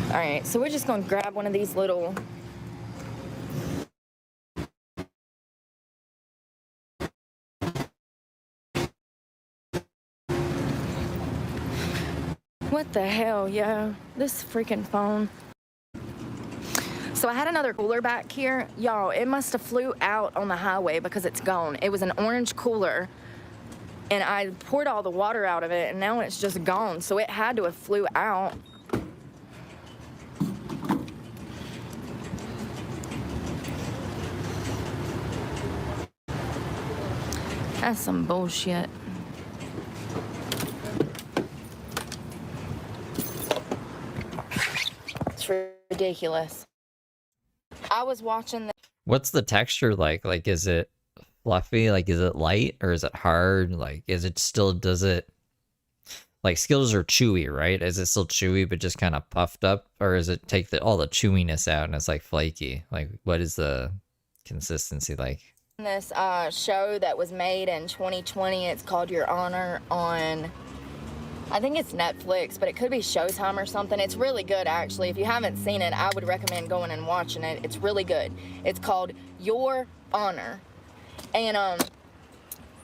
All right, so we're just going to grab one of these little... What the hell, yo? This freaking phone. So I had another cooler back here. Y'all, it must have flew out on the highway because it's gone. It was an orange cooler, and I poured all the water out of it, and now it's just gone. So it had to have flew out. That's some bullshit. It's ridiculous. I was watching the... What's the texture like? Like, is it fluffy? Like, is it light or is it hard? Like, is it still, does it, like, Skittles are chewy, right? Is it still chewy but just kind of puffed up? Or is it take all the chewiness out and it's like flaky? Like, what is the consistency like? This show that was made in 2020, it's called Your Honor on, I think it's Netflix, but it could be Showtime or something. It's really good, actually. If you haven't seen it, I would recommend going and watching it. It's really good. It's called Your Honor. And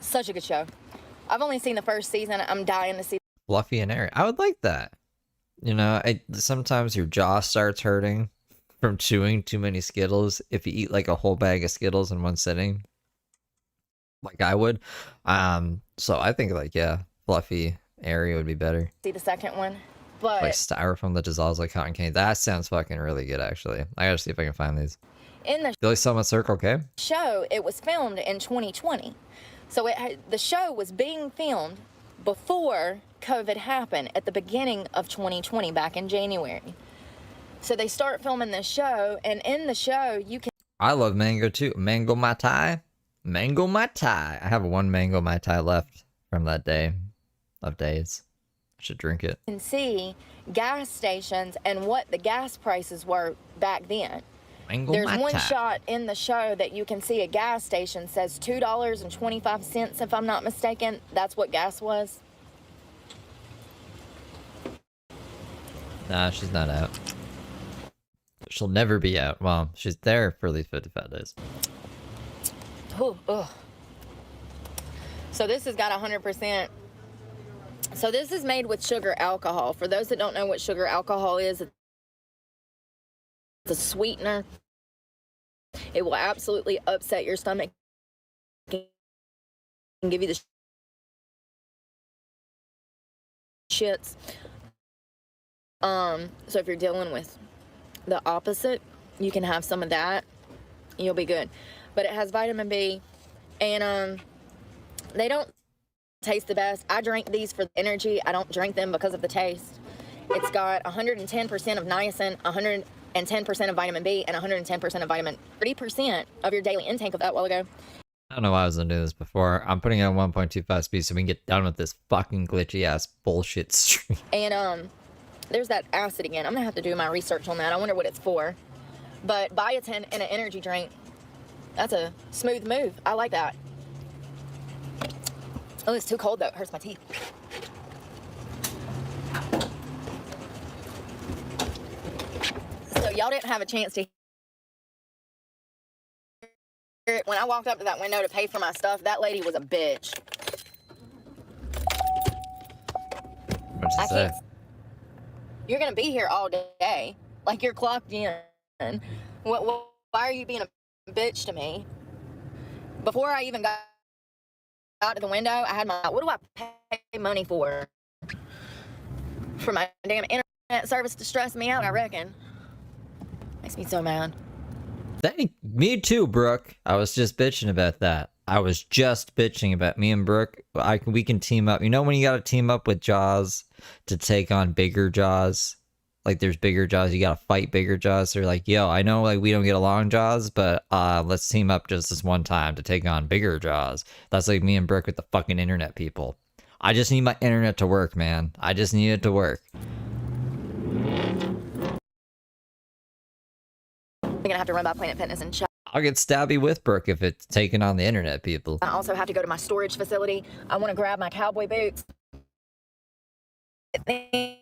such a good show. I've only seen the first season. I'm dying to see. Fluffy and airy. I would like that. You know, sometimes your jaw starts hurting from chewing too many Skittles if you eat like a whole bag of Skittles in one sitting, like I would. So I think, like, yeah, fluffy, airy would be better. See the second one, but like styrofoam that dissolves like cotton candy. That sounds fucking really good, actually. I gotta see if I can find these. in the Billy Selma Circle K. show, it was filmed in 2020. So the show was being filmed before COVID happened at the beginning of 2020, back in January. So they start filming this show, and in the show, you can... I love mango too. Mango Mai Tai. Mango Mai Tai. I have one mango Mai Tai left from that day of days. I should drink it. can see gas stations and what the gas prices were back then. Mango There's Mai one Tai. shot in the show that you can see a gas station says $2.25, if I'm not mistaken. That's what gas was. Nah, she's not out. She'll never be out. Well, she's there for at least 55 days. Ooh, ugh. So this has got 100%. So this is made with sugar alcohol. For those that don't know what sugar alcohol is, it's a sweetener. It will absolutely upset your stomach and give you the shits. So if you're dealing with the opposite, you can have some of that. You'll be good. But it has vitamin B, and they don't taste the best. I drink these for the energy. I don't drink them because of the taste. It's got 110% of niacin, and 10% of vitamin B and 110% of vitamin 30% of your daily intake of that a while ago. I don't know why I was gonna do this before. I'm putting it on 1.25 speed so we can get done with this fucking glitchy ass bullshit stream. And there's that acid again. I'm gonna have to do my research on that. I wonder what it's for. But biotin in an energy drink, that's a smooth move. I like that. Oh, it's too cold though. It hurts my teeth. So y'all didn't have a chance to hear it. When I walked up to that window to pay for my stuff, that lady was a bitch. What'd you say? You're gonna be here all day, like you're clocked in. Why are you being a bitch to me? Before I even got out to the window, I had my, what do I pay money for? For my damn internet service to stress me out, I reckon. Makes me so mad. Me too, Brooke. I was just bitching about that. I was just bitching about me and Brooke. We can team up. You know when you gotta team up with Jaws to take on bigger Jaws? Like there's bigger Jaws, you gotta fight bigger Jaws. They're like, yo, I know like we don't get along, Jaws, but let's team up just this one time to take on bigger Jaws. That's like me and Brooke with the fucking internet people. I just need my internet to work, man. I just need it to work. I'm gonna have to run by Planet Fitness and shop. I'll get stabby with Brooke if it's taking on the internet people. I also have to go to my storage facility. I want to grab my cowboy boots and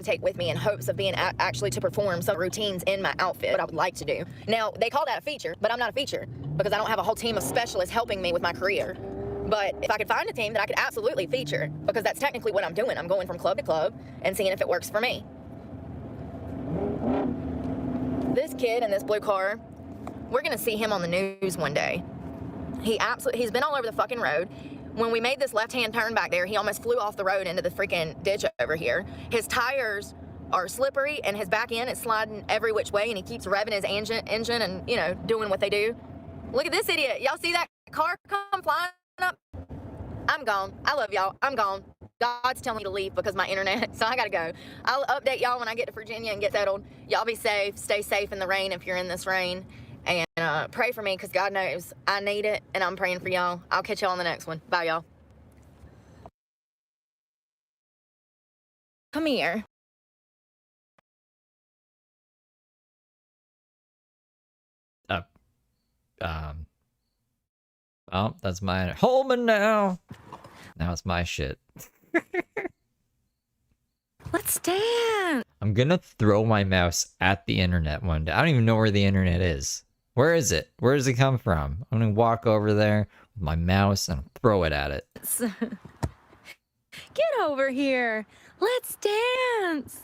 take with me in hopes of being actually to perform some routines in my outfit. What I would like to do. Now they call that a feature, but I'm not a feature because I don't have a whole team of specialists helping me with my career. But if I could find a team that I could absolutely feature, because that's technically what I'm doing. I'm going from club to club and seeing if it works for me. This kid in this blue car, we're gonna see him on the news one day. He's been all over the fucking road. When we made this left-hand turn back there, he almost flew off the road into the freaking ditch over here. His tires are slippery and his back end is sliding every which way, and he keeps revving his engine and, you know, doing what they do. Look at this idiot. Y'all see that car come flying up? I'm gone. I love y'all. I'm gone. God's telling me to leave because my internet, so I gotta go. I'll update y'all when I get to Virginia and get settled. Y'all be safe. Stay safe in the rain if you're in this rain. And pray for me because God knows I need it, and I'm praying for y'all. I'll catch y'all on the next one. Bye, y'all. Come here. Oh, that's mine. Holman now. Now it's my shit. Let's dance. I'm gonna throw my mouse at the internet one day. I don't even know where the internet is. Where is it? Where does it come from? I'm gonna walk over there with my mouse and throw it at it. Get over here. Let's dance.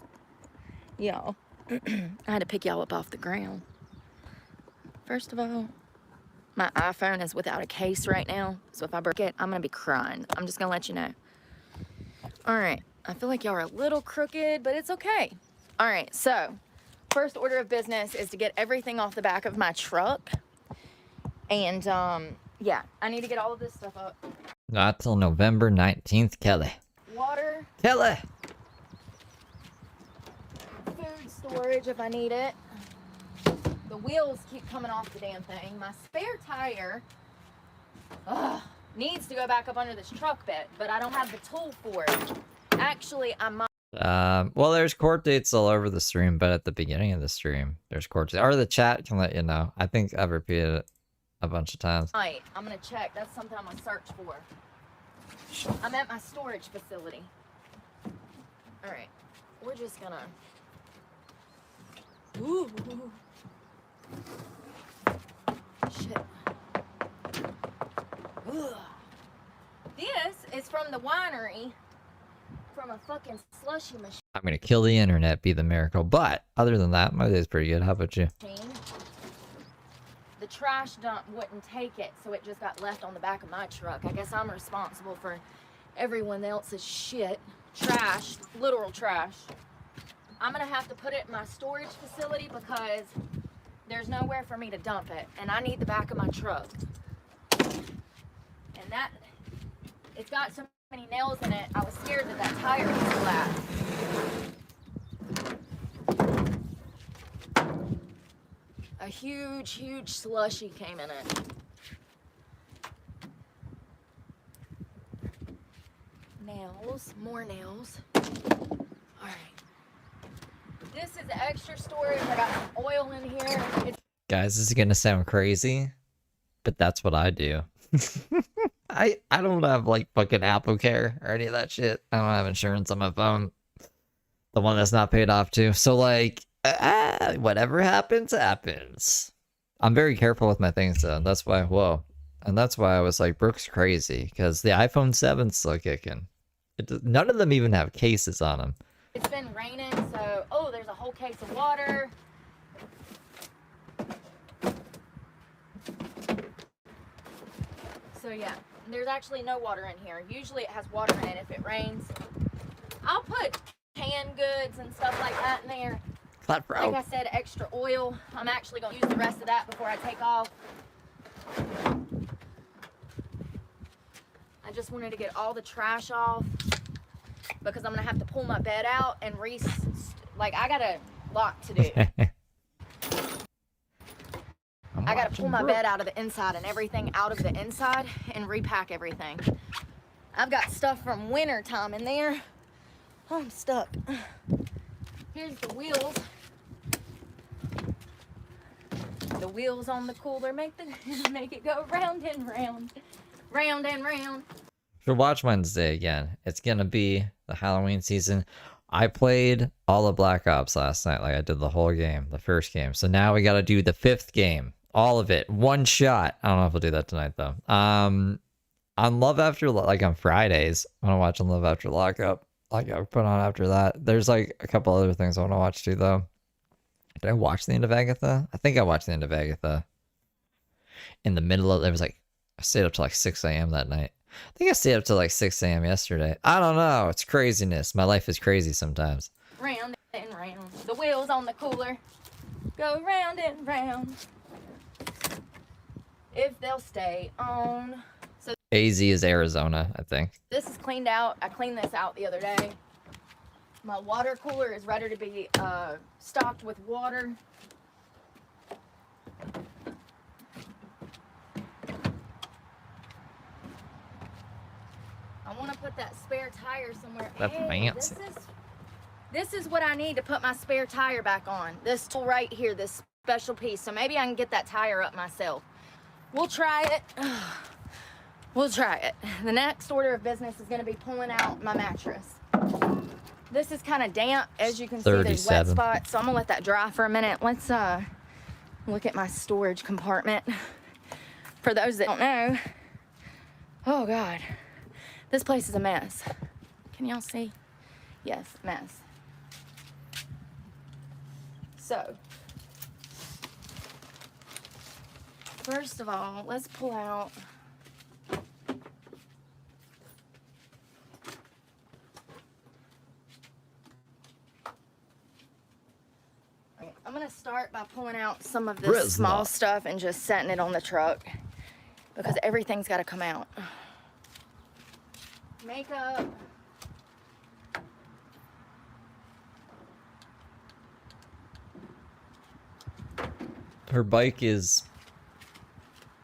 Y'all, I had to pick y'all up off the ground. First of all, my iPhone is without a case right now, so if I break it, I'm gonna be crying. I'm just gonna let you know. All right, I feel like y'all are a little crooked, but it's okay. All right, so first order of business is to get everything off the back of my truck. And yeah, I need to get all of this stuff up. Not till November 19th, Kelly. Water. Kelly! Food storage if I need it. The wheels keep coming off the damn thing. My spare tire needs to go back up under this truck bed, but I don't have the tool for it. Actually, I might. Well, there's court dates all over the stream, but at the beginning of the stream, there's court dates. Or the chat can let you know. I think I've repeated it a bunch of times. I'm gonna check. That's something I'm gonna search for. I'm at my storage facility. All right, we're just gonna. Ooh. Shit. Ugh. This is from the winery. From a fucking slushy machine. I'm gonna kill the internet, be the miracle. But other than that, my day's pretty good. How about you? The trash dump wouldn't take it, so it just got left on the back of my truck. I guess I'm responsible for everyone else's shit. Trash, literal trash. I'm gonna have to put it in my storage facility because there's nowhere for me to dump it, and I need the back of my truck. And that, it's got so many nails in it, I was scared that that tire would a huge, huge slushy came in it. Nails, more nails. All right. This is extra storage. I got some oil in here. Guys, this is gonna sound crazy, but that's what I do. I don't have like fucking Apple Care or any of that shit. I don't have insurance on my phone. The one that's not paid off too. So like, whatever happens, happens. I'm very careful with my things though. That's why, whoa. And that's why I was like, Brooke's crazy, because the iPhone 7's still kicking. None of them even have cases on them. It's been raining, so, oh, there's a whole case of water. So yeah, there's actually no water in here. Usually it has water in it if it rains. I'll put canned goods and stuff like that in there. Clap, bro. Like I said, extra oil. I'm actually going to use the rest of that before I take off. I just wanted to get all the trash off because I'm going to have to pull my bed out and like I got a lot to do. I got to pull my bed out of the inside and everything out of the inside and repack everything. I've got stuff from winter time in there. Oh, I'm stuck. Here's the wheels. The wheels on the cooler make it go round and round. Round and round. For Watch Wednesday again, it's gonna be the Halloween season. I played all of Black Ops last night. Like I did the whole game, the first game. So now we gotta do the 5th game. All of it. One shot. I don't know if I'll do that tonight though. On Love After, like on Fridays, I wanna watch on Love After Lockup. Like I put on after that. There's like a couple other things I wanna watch too though. Did I watch the end of Agatha? I think I watched the end of Agatha. In the middle of, it was like, I stayed up till like 6 a.m. that night. I think I stayed up till like 6 a.m. yesterday. I don't know. It's craziness. My life is crazy sometimes. Round and round. The wheels on the cooler go round and round. If they'll stay on. So AZ is Arizona, I think. this is cleaned out. I cleaned this out the other day. My water cooler is ready to be stocked with water. I want to put that spare tire somewhere. That's fancy. This is what I need to put my spare tire back on. This tool right here, this special piece. So maybe I can get that tire up myself. We'll try it. We'll try it. The next order of business is going to be pulling out my mattress. This is kind of damp. As you can see, there's wet 37. spots. So I'm going to let that dry for a minute. Let's look at my storage compartment. For those that don't know, oh God, this place is a mess. Can y'all see? Yes, mess. So, first of all, let's pull out I'm gonna start by pulling out some of this small stuff and just setting it on the truck because everything's got to come out. Makeup. Her bike is,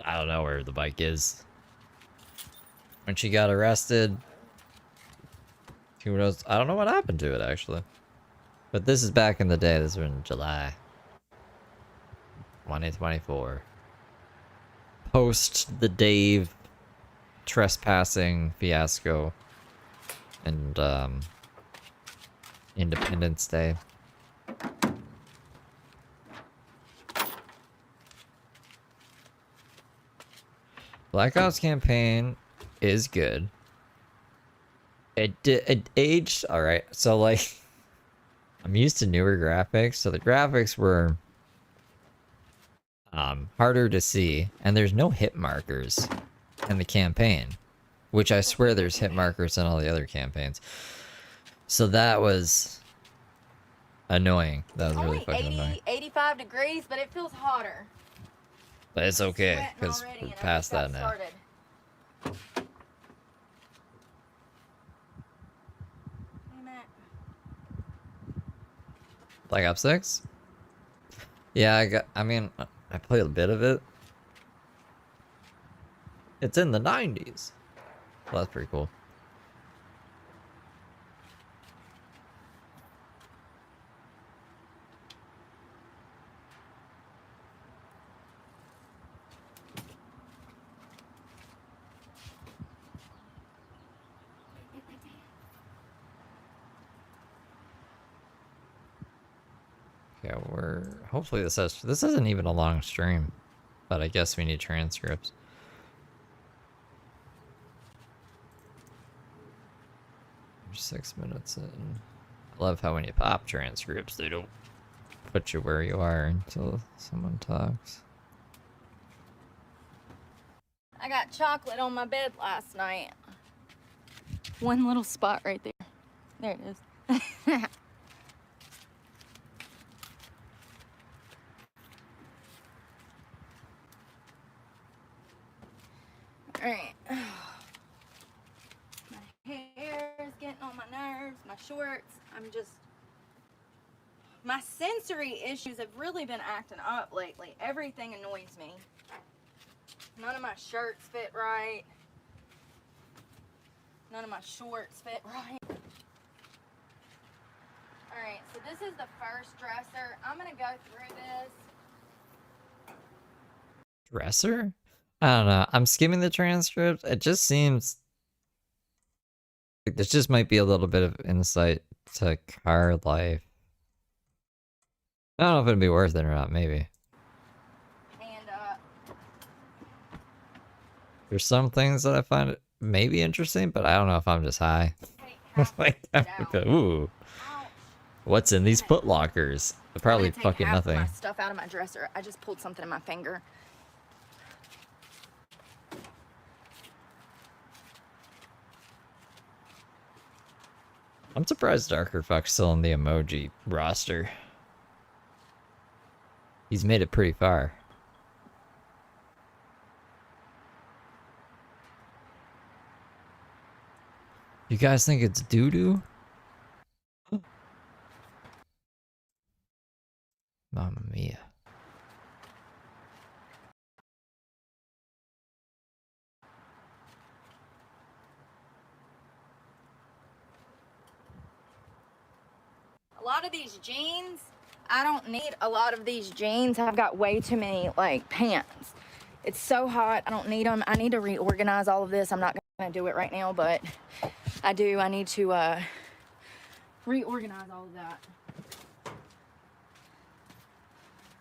I don't know where the bike is. When she got arrested, who knows? I don't know what happened to it actually. But this is back in the day. This was in July 2024. Post the Dave trespassing fiasco and Independence Day. Black Ops campaign is good. It aged all right. So like, I'm used to newer graphics, so the graphics were harder to see, and there's no hit markers in the campaign, which I swear there's hit markers in all the other campaigns. So that was annoying. That was really fucking annoying. 85 degrees, but it feels hotter. But it's okay, because we're past that now. Black Ops 6? Yeah, I mean, I played a bit of it. It's in the 90s. Well, that's pretty cool. Yeah, hopefully this isn't even a long stream, but I guess we need transcripts. We're 6 minutes in. I love how when you pop transcripts, they don't put you where you are until someone talks. I got chocolate on my bed last night. One little spot right there. There it is. Alright. My hair is getting on my nerves, my shorts. My sensory issues have really been acting up lately. Everything annoys me. None of my shirts fit right. None of my shorts fit right. Alright, so this is the first dresser. I'm gonna go through this. Dresser? I don't know. I'm skimming the transcript. It just seems like this just might be a little bit of insight to car life. I don't know if it'd be worth it or not, maybe. And There's some things that I find maybe interesting, but I don't know if I'm just high. Like, ooh. What's in these foot lockers? Probably fucking nothing. My stuff out of my dresser. I just pulled something in my finger. I'm surprised Darker Fuck's still in the emoji roster. He's made it pretty far. You guys think it's doo-doo? Mamma mia. A lot of these jeans, I don't need a lot of these jeans. I've got way too many like pants. It's so hot, I don't need them. I need to reorganize all of this. I'm not gonna do it right now, but I need to reorganize all of that.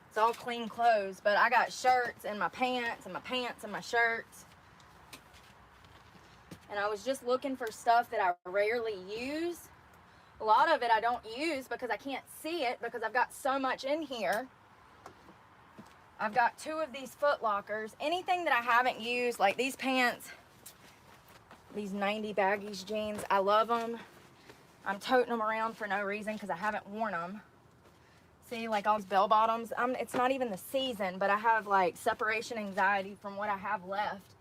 It's all clean clothes, but I got shirts and my pants and my pants and my shirts. And I was just looking for stuff that I rarely use. A lot of it I don't use because I can't see it because I've got so much in here. I've got 2 of these foot lockers. Anything that I haven't used, like these pants, these 90 baggies jeans, I love them. I'm toting them around for no reason because I haven't worn them. See, like all these bell bottoms, it's not even the season, but I have like separation anxiety from what I have left.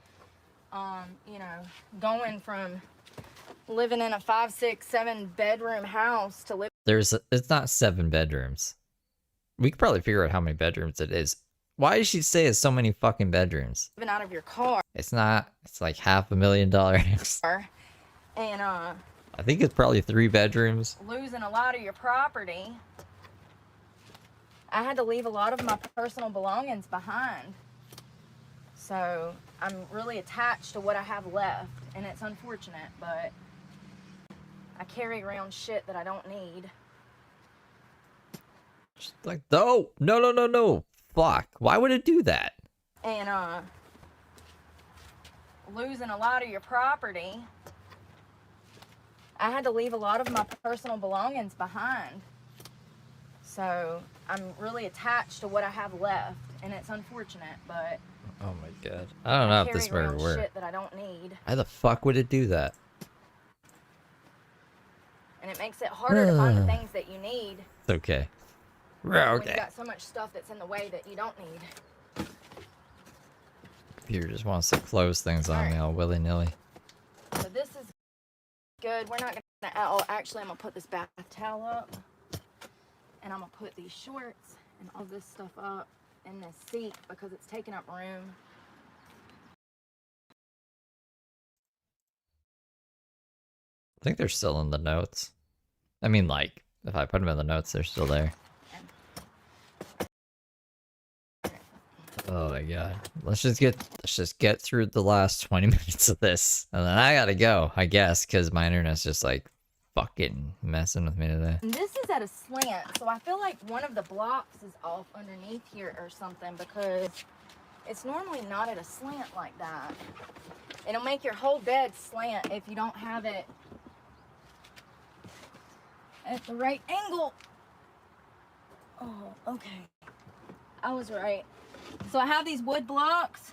You know, going from living in a 5, 6, 7 bedroom house to live. It's not 7 bedrooms. We could probably figure out how many bedrooms it is. Why does she say it's so many fucking bedrooms? Living out of your car. It's not. It's like $500,000 house. And I think it's probably 3 bedrooms. Losing a lot of your property. I had to leave a lot of my personal belongings behind. So I'm really attached to what I have left, and it's unfortunate, but I carry around shit that I don't need. Just like, no. Fuck. Why would it do that? And losing a lot of your property. I had to leave a lot of my personal belongings behind. So I'm really attached to what I have left, and it's unfortunate, but oh my god. I don't know if this would work. Shit that I don't need. Why the fuck would it do that? And it makes it harder to find the things that you need. It's okay. We're When okay. you got so much stuff that's in the way that you don't need. Computer just wants to close things on me all willy-nilly. So this is good. We're not gonna, oh, actually I'm gonna put this bath towel up. And I'm gonna put these shorts and all this stuff up in this seat because it's taking up room. I think they're still in the notes. I mean, like, if I put them in the notes, they're still there. Oh my god. Let's just get through the last 20 minutes of this. And then I gotta go, I guess, because my internet's just like fucking messing with me today. And this is at a slant, so I feel like one of the blocks is off underneath here or something because it's normally not at a slant like that. It'll make your whole bed slant if you don't have it at the right angle. Oh, okay. I was right. So I have these wood blocks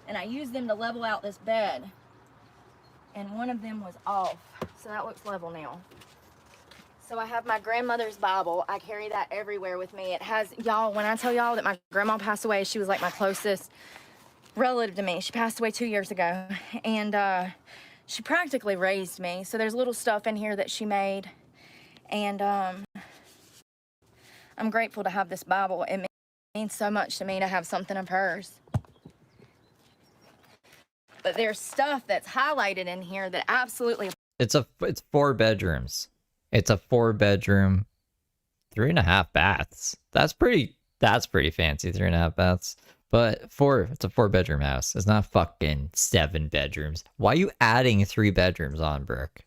and I use them to level out this bed. And one of them was off, so that looks level now. So I have my grandmother's Bible. I carry that everywhere with me. It has, y'all, when I tell y'all that my grandma passed away, she was like my closest relative to me. She passed away 2 years ago. And she practically raised me. So there's little stuff in here that she made. And I'm grateful to have this Bible. It means so much to me to have something of hers. But there's stuff that's highlighted in here that absolutely... It's 4 bedrooms. It's a 4-bedroom, 3.5 baths. That's pretty fancy, 3.5 baths. But it's a 4-bedroom house. It's not fucking 7 bedrooms. Why are you adding 3 bedrooms on, Brooke?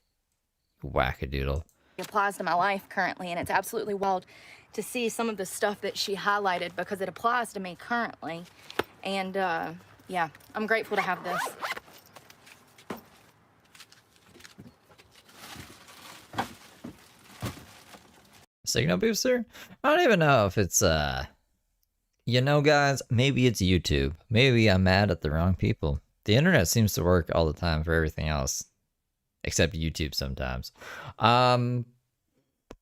Wackadoodle. Applies to my life currently, and it's absolutely wild to see some of the stuff that she highlighted because it applies to me currently. And yeah, I'm grateful to have this. Signal booster? I don't even know if it's you know, guys, maybe it's YouTube. Maybe I'm mad at the wrong people. The internet seems to work all the time for everything else, except YouTube sometimes.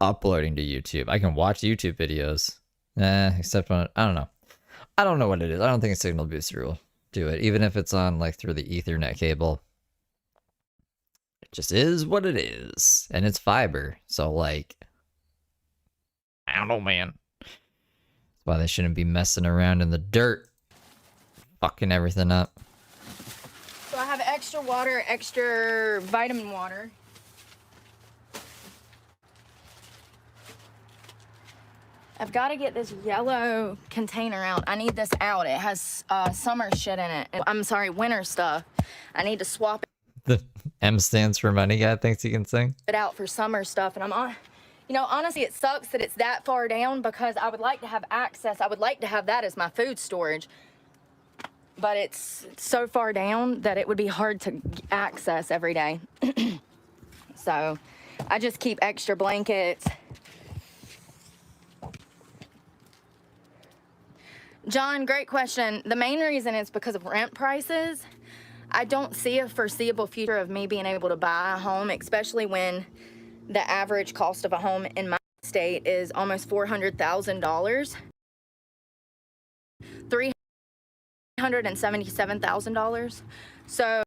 Uploading to YouTube. I can watch YouTube videos. Except when I don't know. I don't know what it is. I don't think a signal booster will do it, even if it's on like through the Ethernet cable. It just is what it is, and it's fiber. So like, I don't know, man. That's why they shouldn't be messing around in the dirt, fucking everything up. So I have extra water, extra vitamin water. I've got to get this yellow container out. I need this out. It has summer shit in it. I'm sorry, winter stuff. I need to swap The M stands for money guy thinks he can sing. it out for summer stuff. And I'm on, you know, honestly, it sucks that it's that far down because I would like to have access. I would like to have that as my food storage. But it's so far down that it would be hard to access every day. So I just keep extra blankets. John, great question. The main reason is because of rent prices. I don't see a foreseeable future of me being able to buy a home, especially when the average cost of a home in my state is almost $400,000. $377,000. So,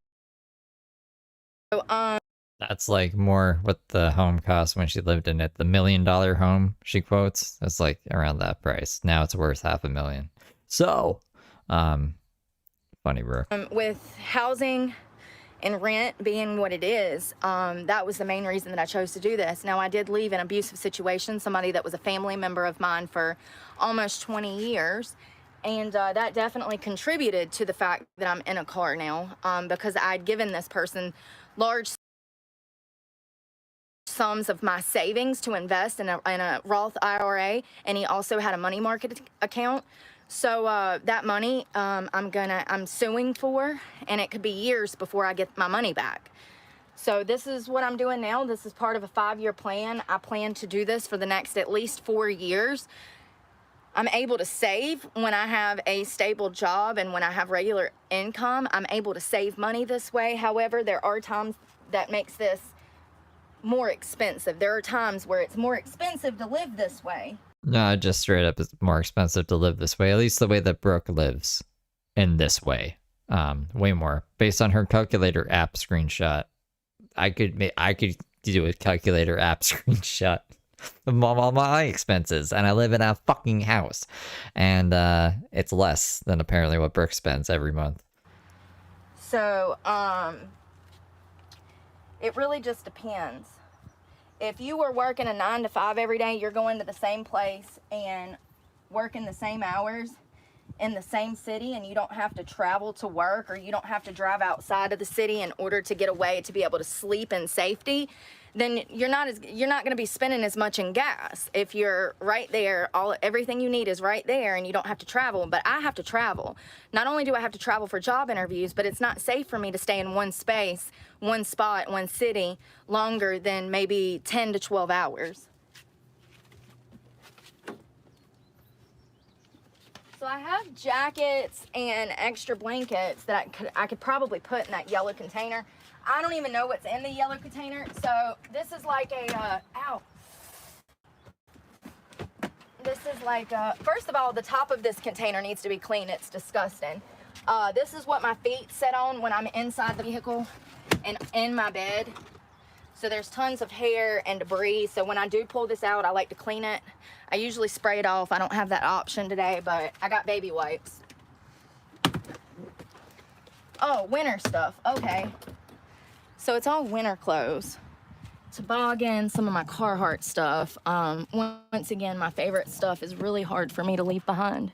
That's like more what the home cost when she lived in it. The $1 million home she quotes, that's like around that price. Now it's worth $500,000. So, funny, Brooke. with housing and rent being what it is, that was the main reason that I chose to do this. Now, I did leave an abusive situation, somebody that was a family member of mine for almost 20 years. And that definitely contributed to the fact that I'm in a car now, because I'd given this person large sums of my savings to invest in a Roth IRA, and he also had a money market account. So that money I'm suing for, and it could be years before I get my money back. So this is what I'm doing now. This is part of a 5-year plan. I plan to do this for the next at least 4 years. I'm able to save when I have a stable job and when I have regular income. I'm able to save money this way. However, there are times that makes this more expensive. There are times where it's more expensive to live this way. No, just straight up, it's more expensive to live this way. At least the way that Brooke lives in this way. Way more. Based on her calculator app screenshot. I could do a calculator app screenshot of all my expenses, and I live in a fucking house, and it's less than apparently what Brooke spends every month. So, it really just depends. If you were working a 9 to 5 every day, you're going to the same place and working the same hours in the same city, and you don't have to travel to work, or you don't have to drive outside of the city in order to get away to be able to sleep in safety, then you're not going to be spending as much in gas. If you're right there, everything you need is right there, and you don't have to travel. But I have to travel. Not only do I have to travel for job interviews, but it's not safe for me to stay in one space, one spot, one city longer than maybe 10 to 12 hours. So I have jackets and extra blankets that I could probably put in that yellow container. I don't even know what's in the yellow container. So this is like a, This is like, first of all, the top of this container needs to be clean. It's disgusting. This is what my feet sit on when I'm inside the vehicle and in my bed. So there's tons of hair and debris. So when I do pull this out, I like to clean it. I usually spray it off. I don't have that option today, but I got baby wipes. Oh, winter stuff. Okay. So it's all winter clothes. Toboggan, some of my Carhartt stuff. Once again, my favorite stuff is really hard for me to leave behind.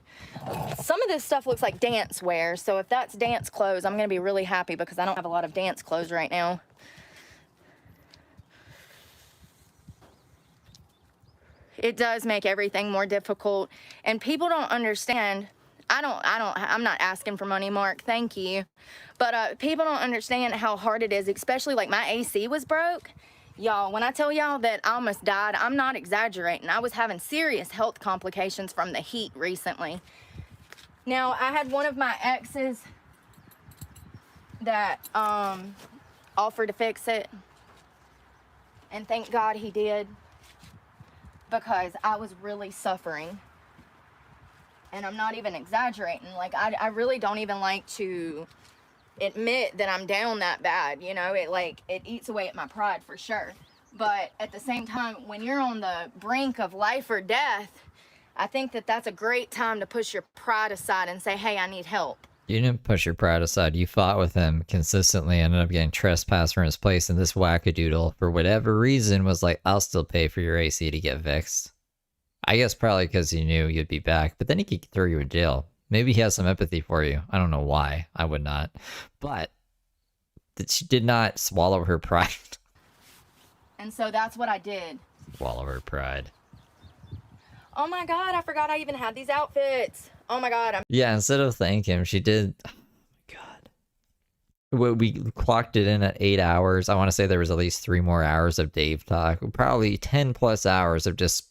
Some of this stuff looks like dance wear. So if that's dance clothes, I'm going to be really happy because I don't have a lot of dance clothes right now. It does make everything more difficult, and people don't understand. I'm not asking for money, Mark, thank you. But people don't understand how hard it is, especially like my AC was broke. Y'all, when I tell y'all that I almost died, I'm not exaggerating. I was having serious health complications from the heat recently. Now, I had one of my exes that offered to fix it, and thank God he did, because I was really suffering. And I'm not even exaggerating. Like, I really don't even like to admit that I'm down that bad, you know? It eats away at my pride for sure. But at the same time, when you're on the brink of life or death, I think that that's a great time to push your pride aside and say, hey, I need help. You didn't push your pride aside. You fought with him consistently, ended up getting trespassed from his place, and this wackadoodle, for whatever reason, was like, I'll still pay for your AC to get fixed. I guess probably because he knew you'd be back, but then he could throw you in jail. Maybe he has some empathy for you. I don't know why. I would not. But she did not swallow her pride. And so that's what I did. Swallow her pride. Oh my God, I forgot I even had these outfits. Oh my God. Yeah, instead of thanking him, she did. Oh my God. We clocked it in at 8 hours. I want to say there was at least 3 more hours of Dave talk. Probably 10 plus hours of just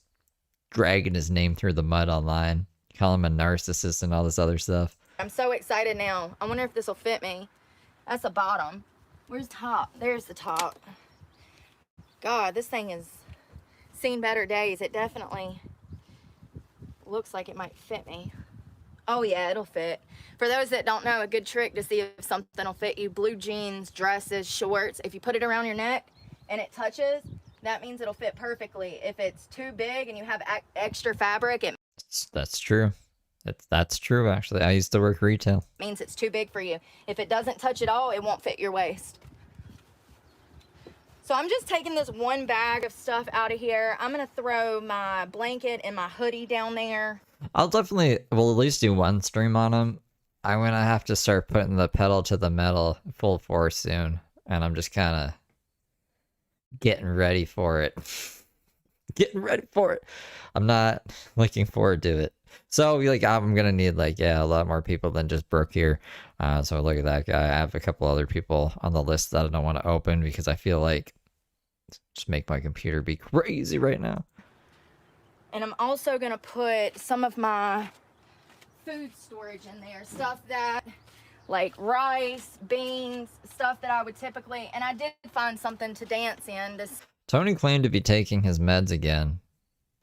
dragging his name through the mud online. Call him a narcissist and all this other stuff. I'm so excited now. I wonder if this will fit me. That's the bottom. Where's the top? There's the top. God, this thing has seen better days. It definitely looks like it might fit me. Oh yeah, it'll fit. For those that don't know, a good trick to see if something will fit you: blue jeans, dresses, shorts. If you put it around your neck and it touches, that means it'll fit perfectly. If it's too big and you have extra fabric, it That's true. That's true, actually. I used to work retail. means it's too big for you. If it doesn't touch at all, it won't fit your waist. So I'm just taking this one bag of stuff out of here. I'm gonna throw my blanket and my hoodie down there. I'll definitely, we'll at least do one stream on him. I'm gonna have to start putting the pedal to the metal full force soon. And I'm just kind of getting ready for it. Getting ready for it. I'm not looking forward to it. So like, I'm gonna need like, yeah, a lot more people than just Brooke here. So look at that guy. I have a couple other people on the list that I don't want to open because I feel like just make my computer be crazy right now. And I'm also gonna put some of my food storage in there. Stuff that, like rice, beans, stuff that I would typically, and I did find something to dance in. Tony claimed to be taking his meds again.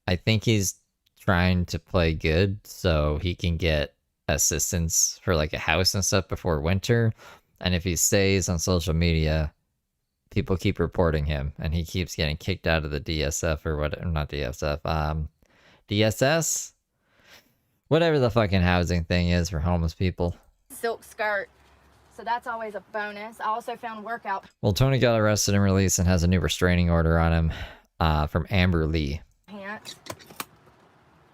I think he's trying to play good so he can get assistance for like a house and stuff before winter. And if he stays on social media, people keep reporting him, and he keeps getting kicked out of the DSF or what? Not DSF. DSS, whatever the fucking housing thing is for homeless people. Silk skirt. So that's always a bonus. I also found workout Well, Tony got arrested and released and has a new restraining order on him from Amber Lee. pants.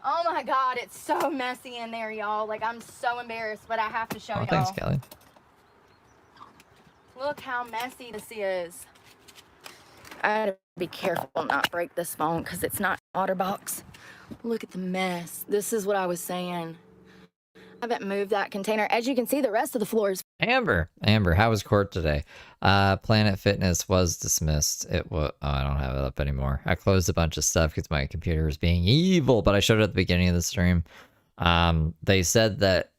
Oh my god, it's so messy in there, y'all. Like, I'm so embarrassed, but I have to show y'all. Thanks, Kelly. Look how messy this is. I gotta be careful not break this phone because it's not OtterBox. Look at the mess. This is what I was saying. I haven't moved that container. As you can see, the rest of the floor is... Amber, how was court today? Planet Fitness was dismissed. It was... Oh, I don't have it up anymore. I closed a bunch of stuff because my computer was being evil, but I showed it at the beginning of the stream. They said that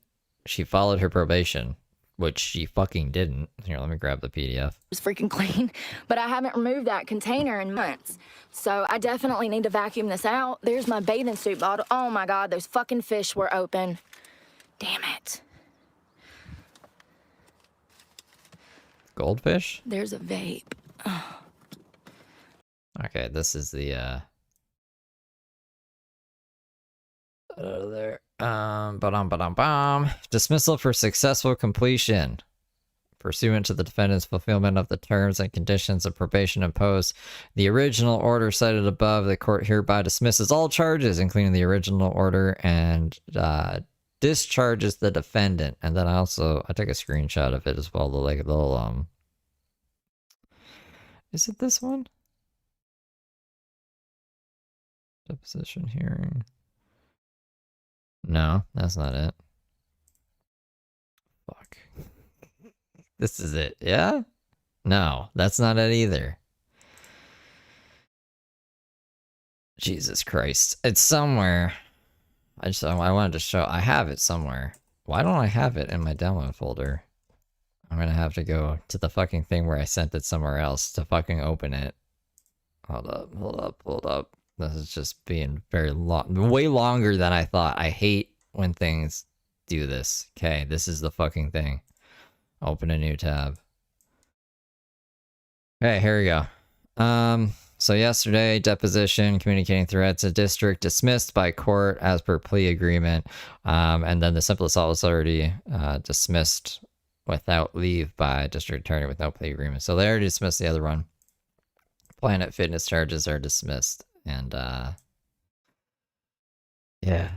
she followed her probation, which she fucking didn't. Here, let me grab the PDF. It's freaking clean, but I haven't removed that container in months. So I definitely need to vacuum this out. There's my bathing suit bottle. Oh my god, those fucking fish were open. Damn it. Goldfish? There's a vape. Oh. Okay, this is the there. Dismissal for successful completion. Pursuant to the defendant's fulfillment of the terms and conditions of probation imposed, the original order cited above, the court hereby dismisses all charges, including the original order, and discharges the defendant. And then I took a screenshot of it as well. The little is it this one? Deposition hearing. No, that's not it. Fuck. This is it, yeah? No, that's not it either. Jesus Christ. It's somewhere. I wanted to show. I have it somewhere. Why don't I have it in my download folder? I'm gonna have to go to the fucking thing where I sent it somewhere else to fucking open it. Hold up. This is just being very long, way longer than I thought. I hate when things do this. Okay, this is the fucking thing. Open a new tab. Okay, here we go. So yesterday, deposition, communicating threats, a district dismissed by court as per plea agreement. And then the simple assault was already dismissed without leave by district attorney with no plea agreement. So they already dismissed the other one. Planet Fitness charges are dismissed. And yeah.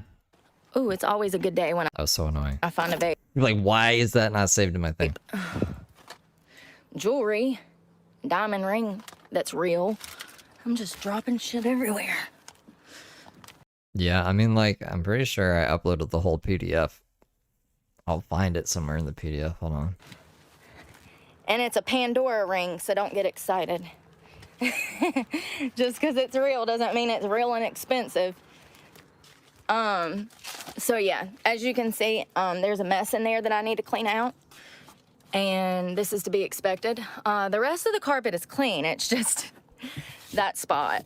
Ooh, it's always a good day when That was so annoying. I find a vape. You're like, why is that not saved in my thing? Jewelry, diamond ring that's real. I'm just dropping shit everywhere. Yeah, I mean, like, I'm pretty sure I uploaded the whole PDF. I'll find it somewhere in the PDF. Hold on. And it's a Pandora ring, so don't get excited. Just because it's real doesn't mean it's real and expensive. So yeah, as you can see, there's a mess in there that I need to clean out. And this is to be expected. The rest of the carpet is clean. It's just that spot.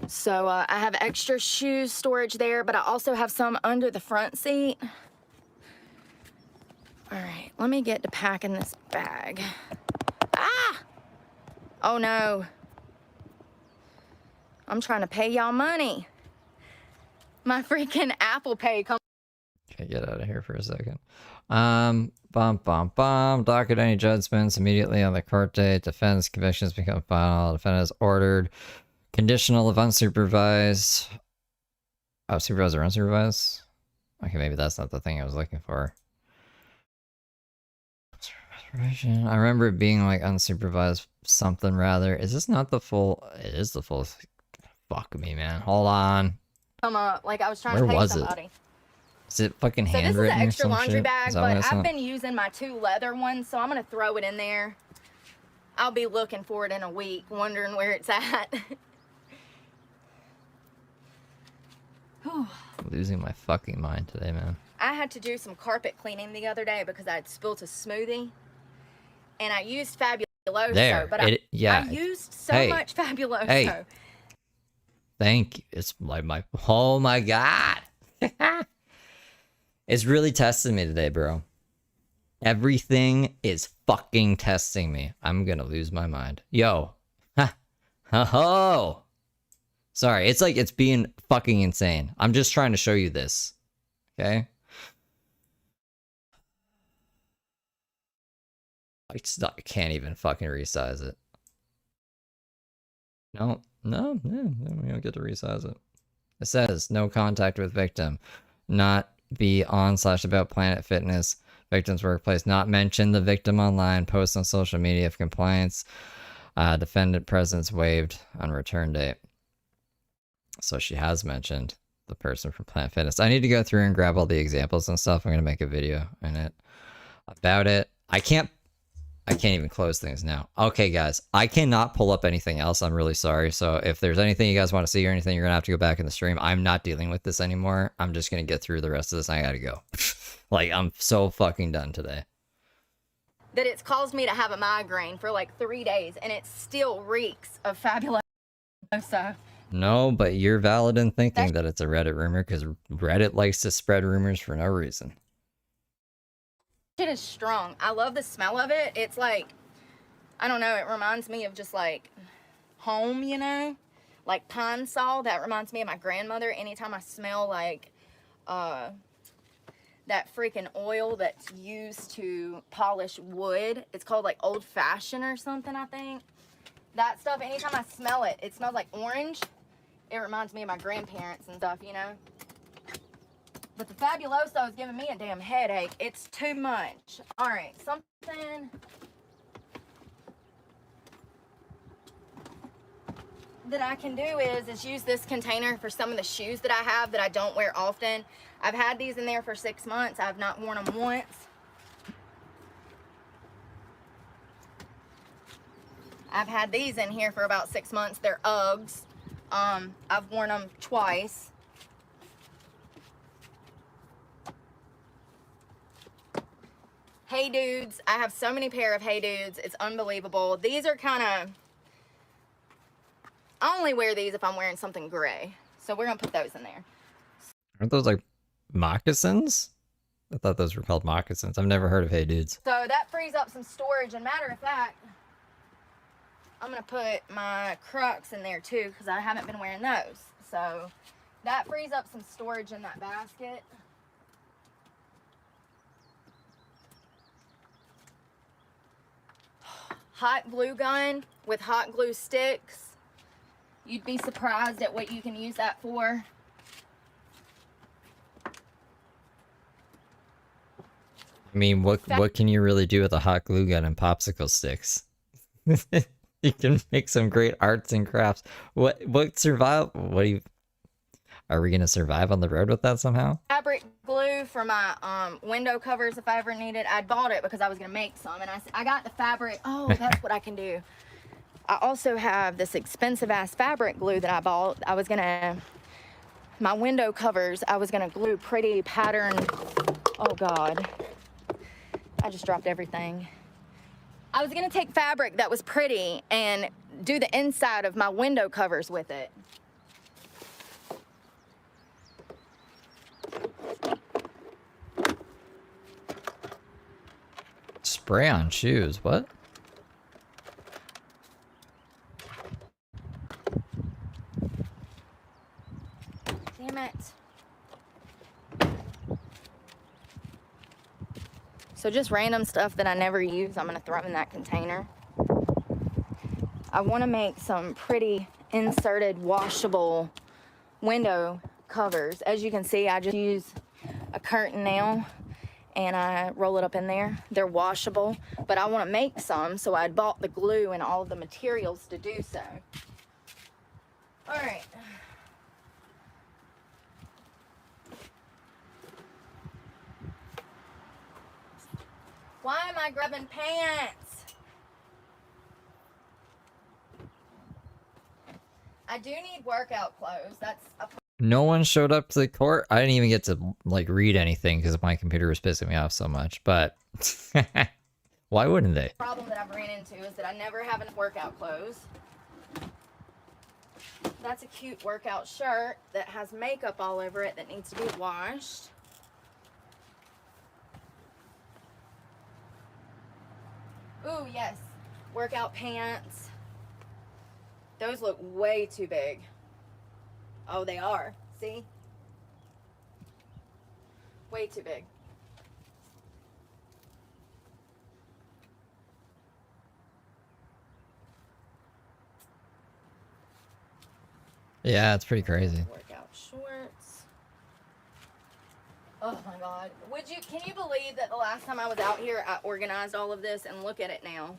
So I have extra shoe storage there, but I also have some under the front seat. All right, let me get to packing this bag. Ah! Oh no. I'm trying to pay y'all money. My freaking Apple Pay. Okay, get out of here for a second. Docket any judgments immediately on the court date. Defense convictions become final. Defendant is ordered. Conditional of unsupervised. Oh, supervised or unsupervised? Okay, maybe that's not the thing I was looking for. I remember it being like unsupervised something rather. Is this not the full? It is the full. Fuck me, man. Hold on. Like I was trying to pay somebody. Is it fucking So this is handwritten an or extra some laundry shit? bag, Is that but what it's I've not? been using my 2 leather ones, so I'm gonna throw it in there. I'll be looking for it in a week, wondering where it's at. Losing my fucking mind today, man. I had to do some carpet cleaning the other day because I had spilt a smoothie. And I used Fabuloso, There, but I used so much Fabuloso. Hey. Thank you. It's like my... Oh my god. It's really testing me today, bro. Everything is fucking testing me. I'm gonna lose my mind. Yo. Ha. Ho. Sorry, it's like it's being fucking insane. I'm just trying to show you this. Okay? I can't even fucking resize it. No, we don't get to resize it. It says no contact with victim, not be on / about Planet Fitness, victim's workplace, not mention the victim online, post on social media if compliance, defendant presence waived on return date. So she has mentioned the person from Planet Fitness. I need to go through and grab all the examples and stuff. I'm gonna make a video in it about it. I can't even close things now. Okay, guys, I cannot pull up anything else. I'm really sorry. So if there's anything you guys want to see or anything, you're going to have to go back in the stream. I'm not dealing with this anymore. I'm just going to get through the rest of this. I got to go. Like, I'm so fucking done today. That it's caused me to have a migraine for like 3 days, and it still reeks of Fabuloso. No, but you're valid in thinking that it's a Reddit rumor, because Reddit likes to spread rumors for no reason. It is strong. I love the smell of it. It's like, I don't know, it reminds me of just like home, you know, like pine sol. That reminds me of my grandmother. Anytime I smell like that freaking oil that's used to polish wood, it's called like old fashioned or something, I think. That stuff, anytime I smell it, it smells like orange. It reminds me of my grandparents and stuff, you know. But the Fabuloso is giving me a damn headache. It's too much. All right, something that I can do is use this container for some of the shoes that I have that I don't wear often. I've had these in there for 6 months. I've not worn them once. I've had these in here for about 6 months. They're Uggs. I've worn them twice. Hey Dudes. I have so many pair of Hey Dudes. It's unbelievable. These are kind of... I only wear these if I'm wearing something gray. So we're going to put those in there. Aren't those like moccasins? I thought those were called moccasins. I've never heard of Hey Dudes. So that frees up some storage. And matter of fact, I'm going to put my Crocs in there too, because I haven't been wearing those. So that frees up some storage in that basket. Hot glue gun with hot glue sticks. You'd be surprised at what you can use that for. I mean, what can you really do with a hot glue gun and popsicle sticks? You can make some great arts and crafts. What survive? What do you? Are we gonna survive on the road with that somehow? Fabric glue for my window covers if I ever need it. I bought it because I was gonna make some, and I got the fabric. Oh, that's what I can do. I also have this expensive ass fabric glue that I bought. My window covers, I was gonna glue pretty pattern. Oh God, I just dropped everything. I was gonna take fabric that was pretty and do the inside of my window covers with it. Spray on shoes, what? Damn it. So just random stuff that I never use, I'm gonna throw in that container. I wanna make some pretty inserted washable window covers. As you can see, I just use a curtain nail and I roll it up in there. They're washable, but I wanna make some, so I bought the glue and all of the materials to do so. All right. Why am I grabbing pants? I do need workout clothes. That's a No one showed up to the court. I didn't even get to like read anything because my computer was pissing me off so much. But why wouldn't they? problem that I've ran into is that I never have enough workout clothes. That's a cute workout shirt that has makeup all over it that needs to be washed. Ooh, yes. Workout pants. Those look way too big. Oh, they are. See? Way too big. Yeah, it's pretty crazy. Workout shorts. Oh my God. Can you believe that the last time I was out here, I organized all of this, and look at it now.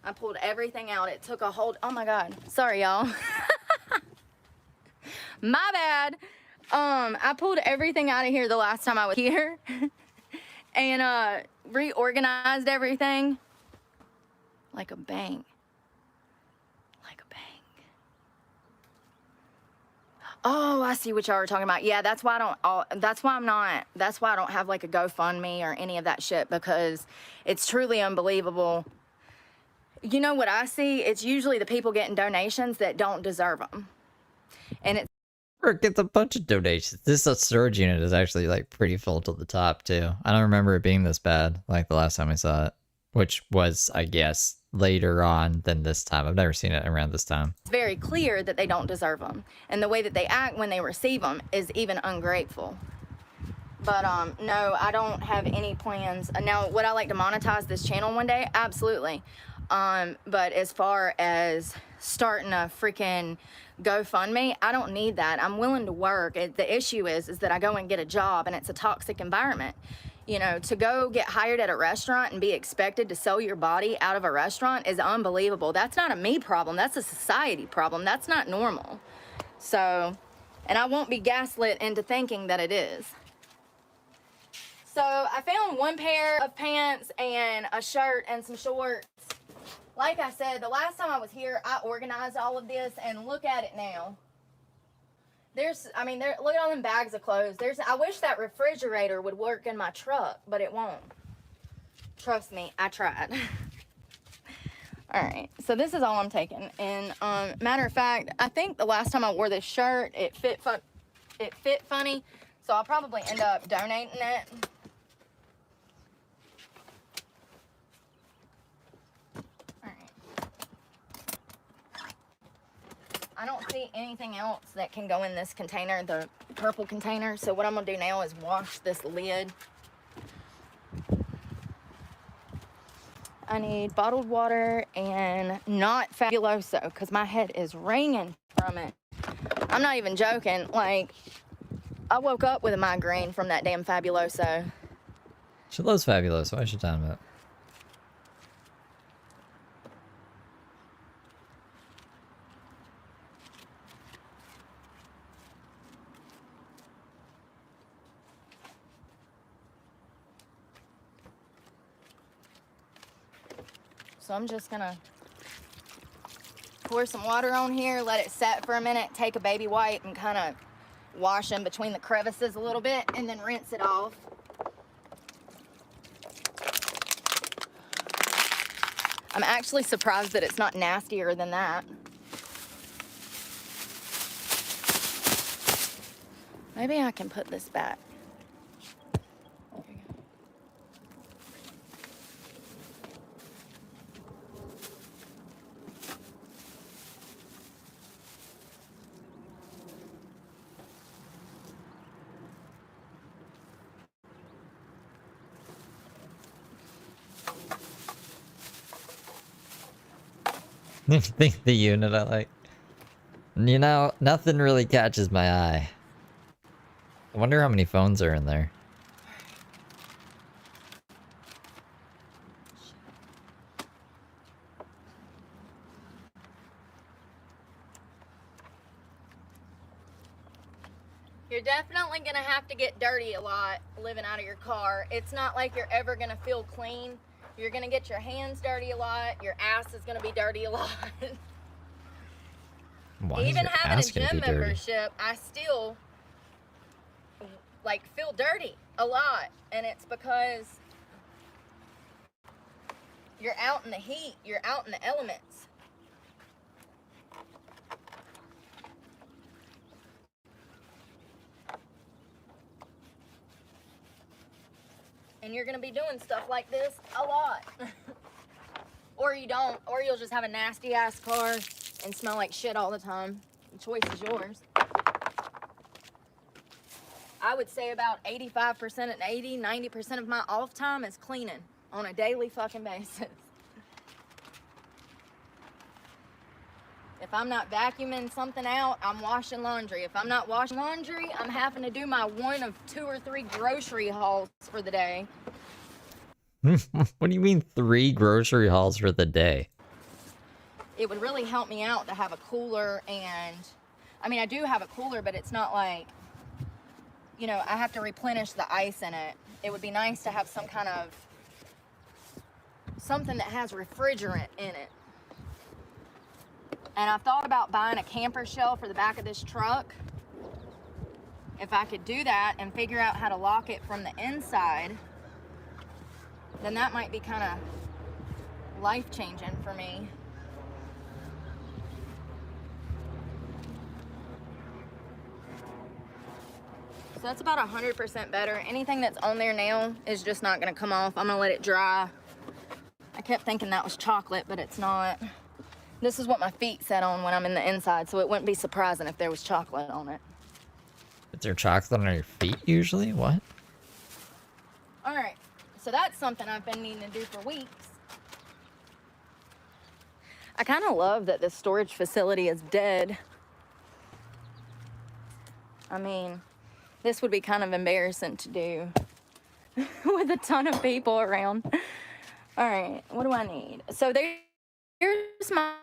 I pulled everything out. It took a hold. Oh my God. Sorry, y'all. My bad. I pulled everything out of here the last time I was here and reorganized everything like a bank. Like a bank. Oh, I see what y'all are talking about. Yeah, that's why I don't have like a GoFundMe or any of that shit, because it's truly unbelievable. You know what I see? It's usually the people getting donations that don't deserve them. And it's Brooke gets a bunch of donations. This storage unit is actually like pretty full to the top too. I don't remember it being this bad like the last time I saw it, which was, I guess, later on than this time. I've never seen it around this time. very clear that they don't deserve them. And the way that they act when they receive them is even ungrateful. But no, I don't have any plans. Now, would I like to monetize this channel one day? Absolutely. But as far as starting a freaking GoFundMe, I don't need that. I'm willing to work. The issue is that I go and get a job, and it's a toxic environment. You know, to go get hired at a restaurant and be expected to sell your body out of a restaurant is unbelievable. That's not a me problem. That's a society problem. That's not normal. So, and I won't be gaslit into thinking that it is. So I found one pair of pants and a shirt and some shorts. Like I said, the last time I was here, I organized all of this, and look at it now. Look at all them bags of clothes. I wish that refrigerator would work in my truck, but it won't. Trust me, I tried. All right, so this is all I'm taking. And matter of fact, I think the last time I wore this shirt, it fit funny, so I'll probably end up donating it. I don't see anything else that can go in this container, the purple container. So what I'm gonna do now is wash this lid. I need bottled water and not Fabuloso, because my head is ringing from it. I'm not even joking. Like, I woke up with a migraine from that damn Fabuloso. She loves Fabulous. Why is she talking about? So I'm just gonna pour some water on here, let it set for a minute, take a baby wipe and kind of wash in between the crevices a little bit, and then rinse it off. I'm actually surprised that it's not nastier than that. Maybe I can put this back. Think the unit I like. You know, nothing really catches my eye. I wonder how many phones are in there. You're definitely gonna have to get dirty a lot living out of your car. It's not like you're ever gonna feel clean. You're gonna get your hands dirty a lot. Your ass is gonna be dirty a lot. Why Even is your having a ass gonna gym be dirty? membership, I still like feel dirty a lot, and it's because you're out in the heat, you're out in the elements. And and you're gonna be doing stuff like this a lot. Or you don't, or you'll just have a nasty ass car and smell like shit all the time. The choice is yours. I would say about 85% and 90% of my off time is cleaning on a daily fucking basis. If I'm not vacuuming something out, I'm washing laundry. If I'm not washing laundry, I'm having to do my one of 2 or 3 grocery hauls for the day. What do you mean 3 grocery hauls for the day? It would really help me out to have a cooler, and I mean, I do have a cooler, but it's not like, you know, I have to replenish the ice in it. It would be nice to have some kind of something that has refrigerant in it. And I've thought about buying a camper shell for the back of this truck. If I could do that and figure out how to lock it from the inside, then that might be kind of life-changing for me. So that's about 100% better. Anything that's on there now is just not gonna come off. I'm gonna let it dry. I kept thinking that was chocolate, but it's not. This is what my feet set on when I'm in the inside, so it wouldn't be surprising if there was chocolate on it. Is there chocolate on your feet usually? What? All right, so that's something I've been needing to do for weeks. I kind of love that this storage facility is dead. I mean, this would be kind of embarrassing to do with a ton of people around. All right, what do I need? So here's my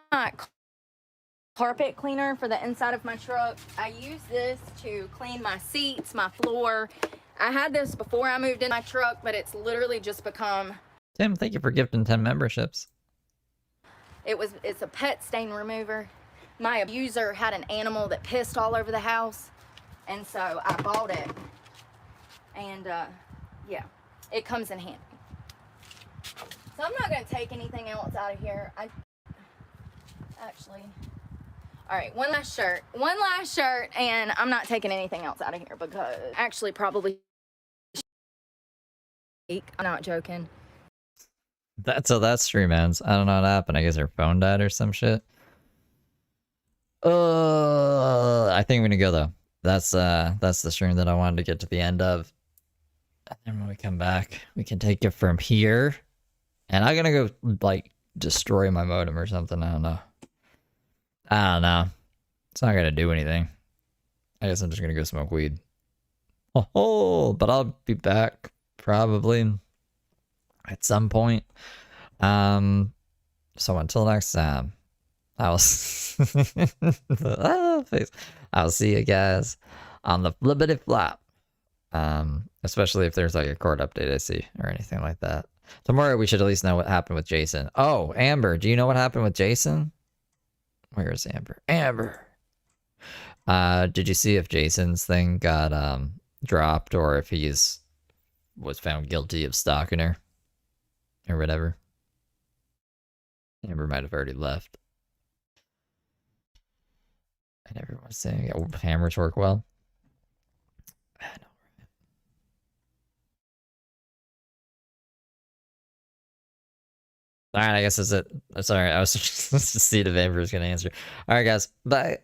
carpet cleaner for the inside of my truck. I use this to clean my seats, my floor. I had this before I moved in my truck, but it's literally just become... Tim, thank you for gifting 10 memberships. It's a pet stain remover. My abuser had an animal that pissed all over the house, and so I bought it. And yeah, it comes in handy. So I'm not gonna take anything else out of here. Actually, all right, one last shirt, and I'm not taking anything else out of here because actually probably, I'm not joking. That's how that stream ends. I don't know what happened. I guess her phone died or some shit. I think I'm gonna go though. That's the stream that I wanted to get to the end of. And then when we come back, we can take it from here. And I'm gonna go like destroy my modem or something. I don't know. It's not gonna do anything. I guess I'm just gonna go smoke weed. Oh, but I'll be back probably at some point. So until next time, I'll see you guys on the flippity flop. Especially if there's like a court update I see or anything like that. Tomorrow we should at least know what happened with Jason. Oh, Amber, do you know what happened with Jason? Where is Amber? Amber! Did you see if Jason's thing got dropped or if was found guilty of stalking her? Or whatever. Amber might have already left. And everyone's saying hammers work well. I know. All right, I guess that's it. Sorry, I was just to see if Amber was going to answer. All right, guys. Bye.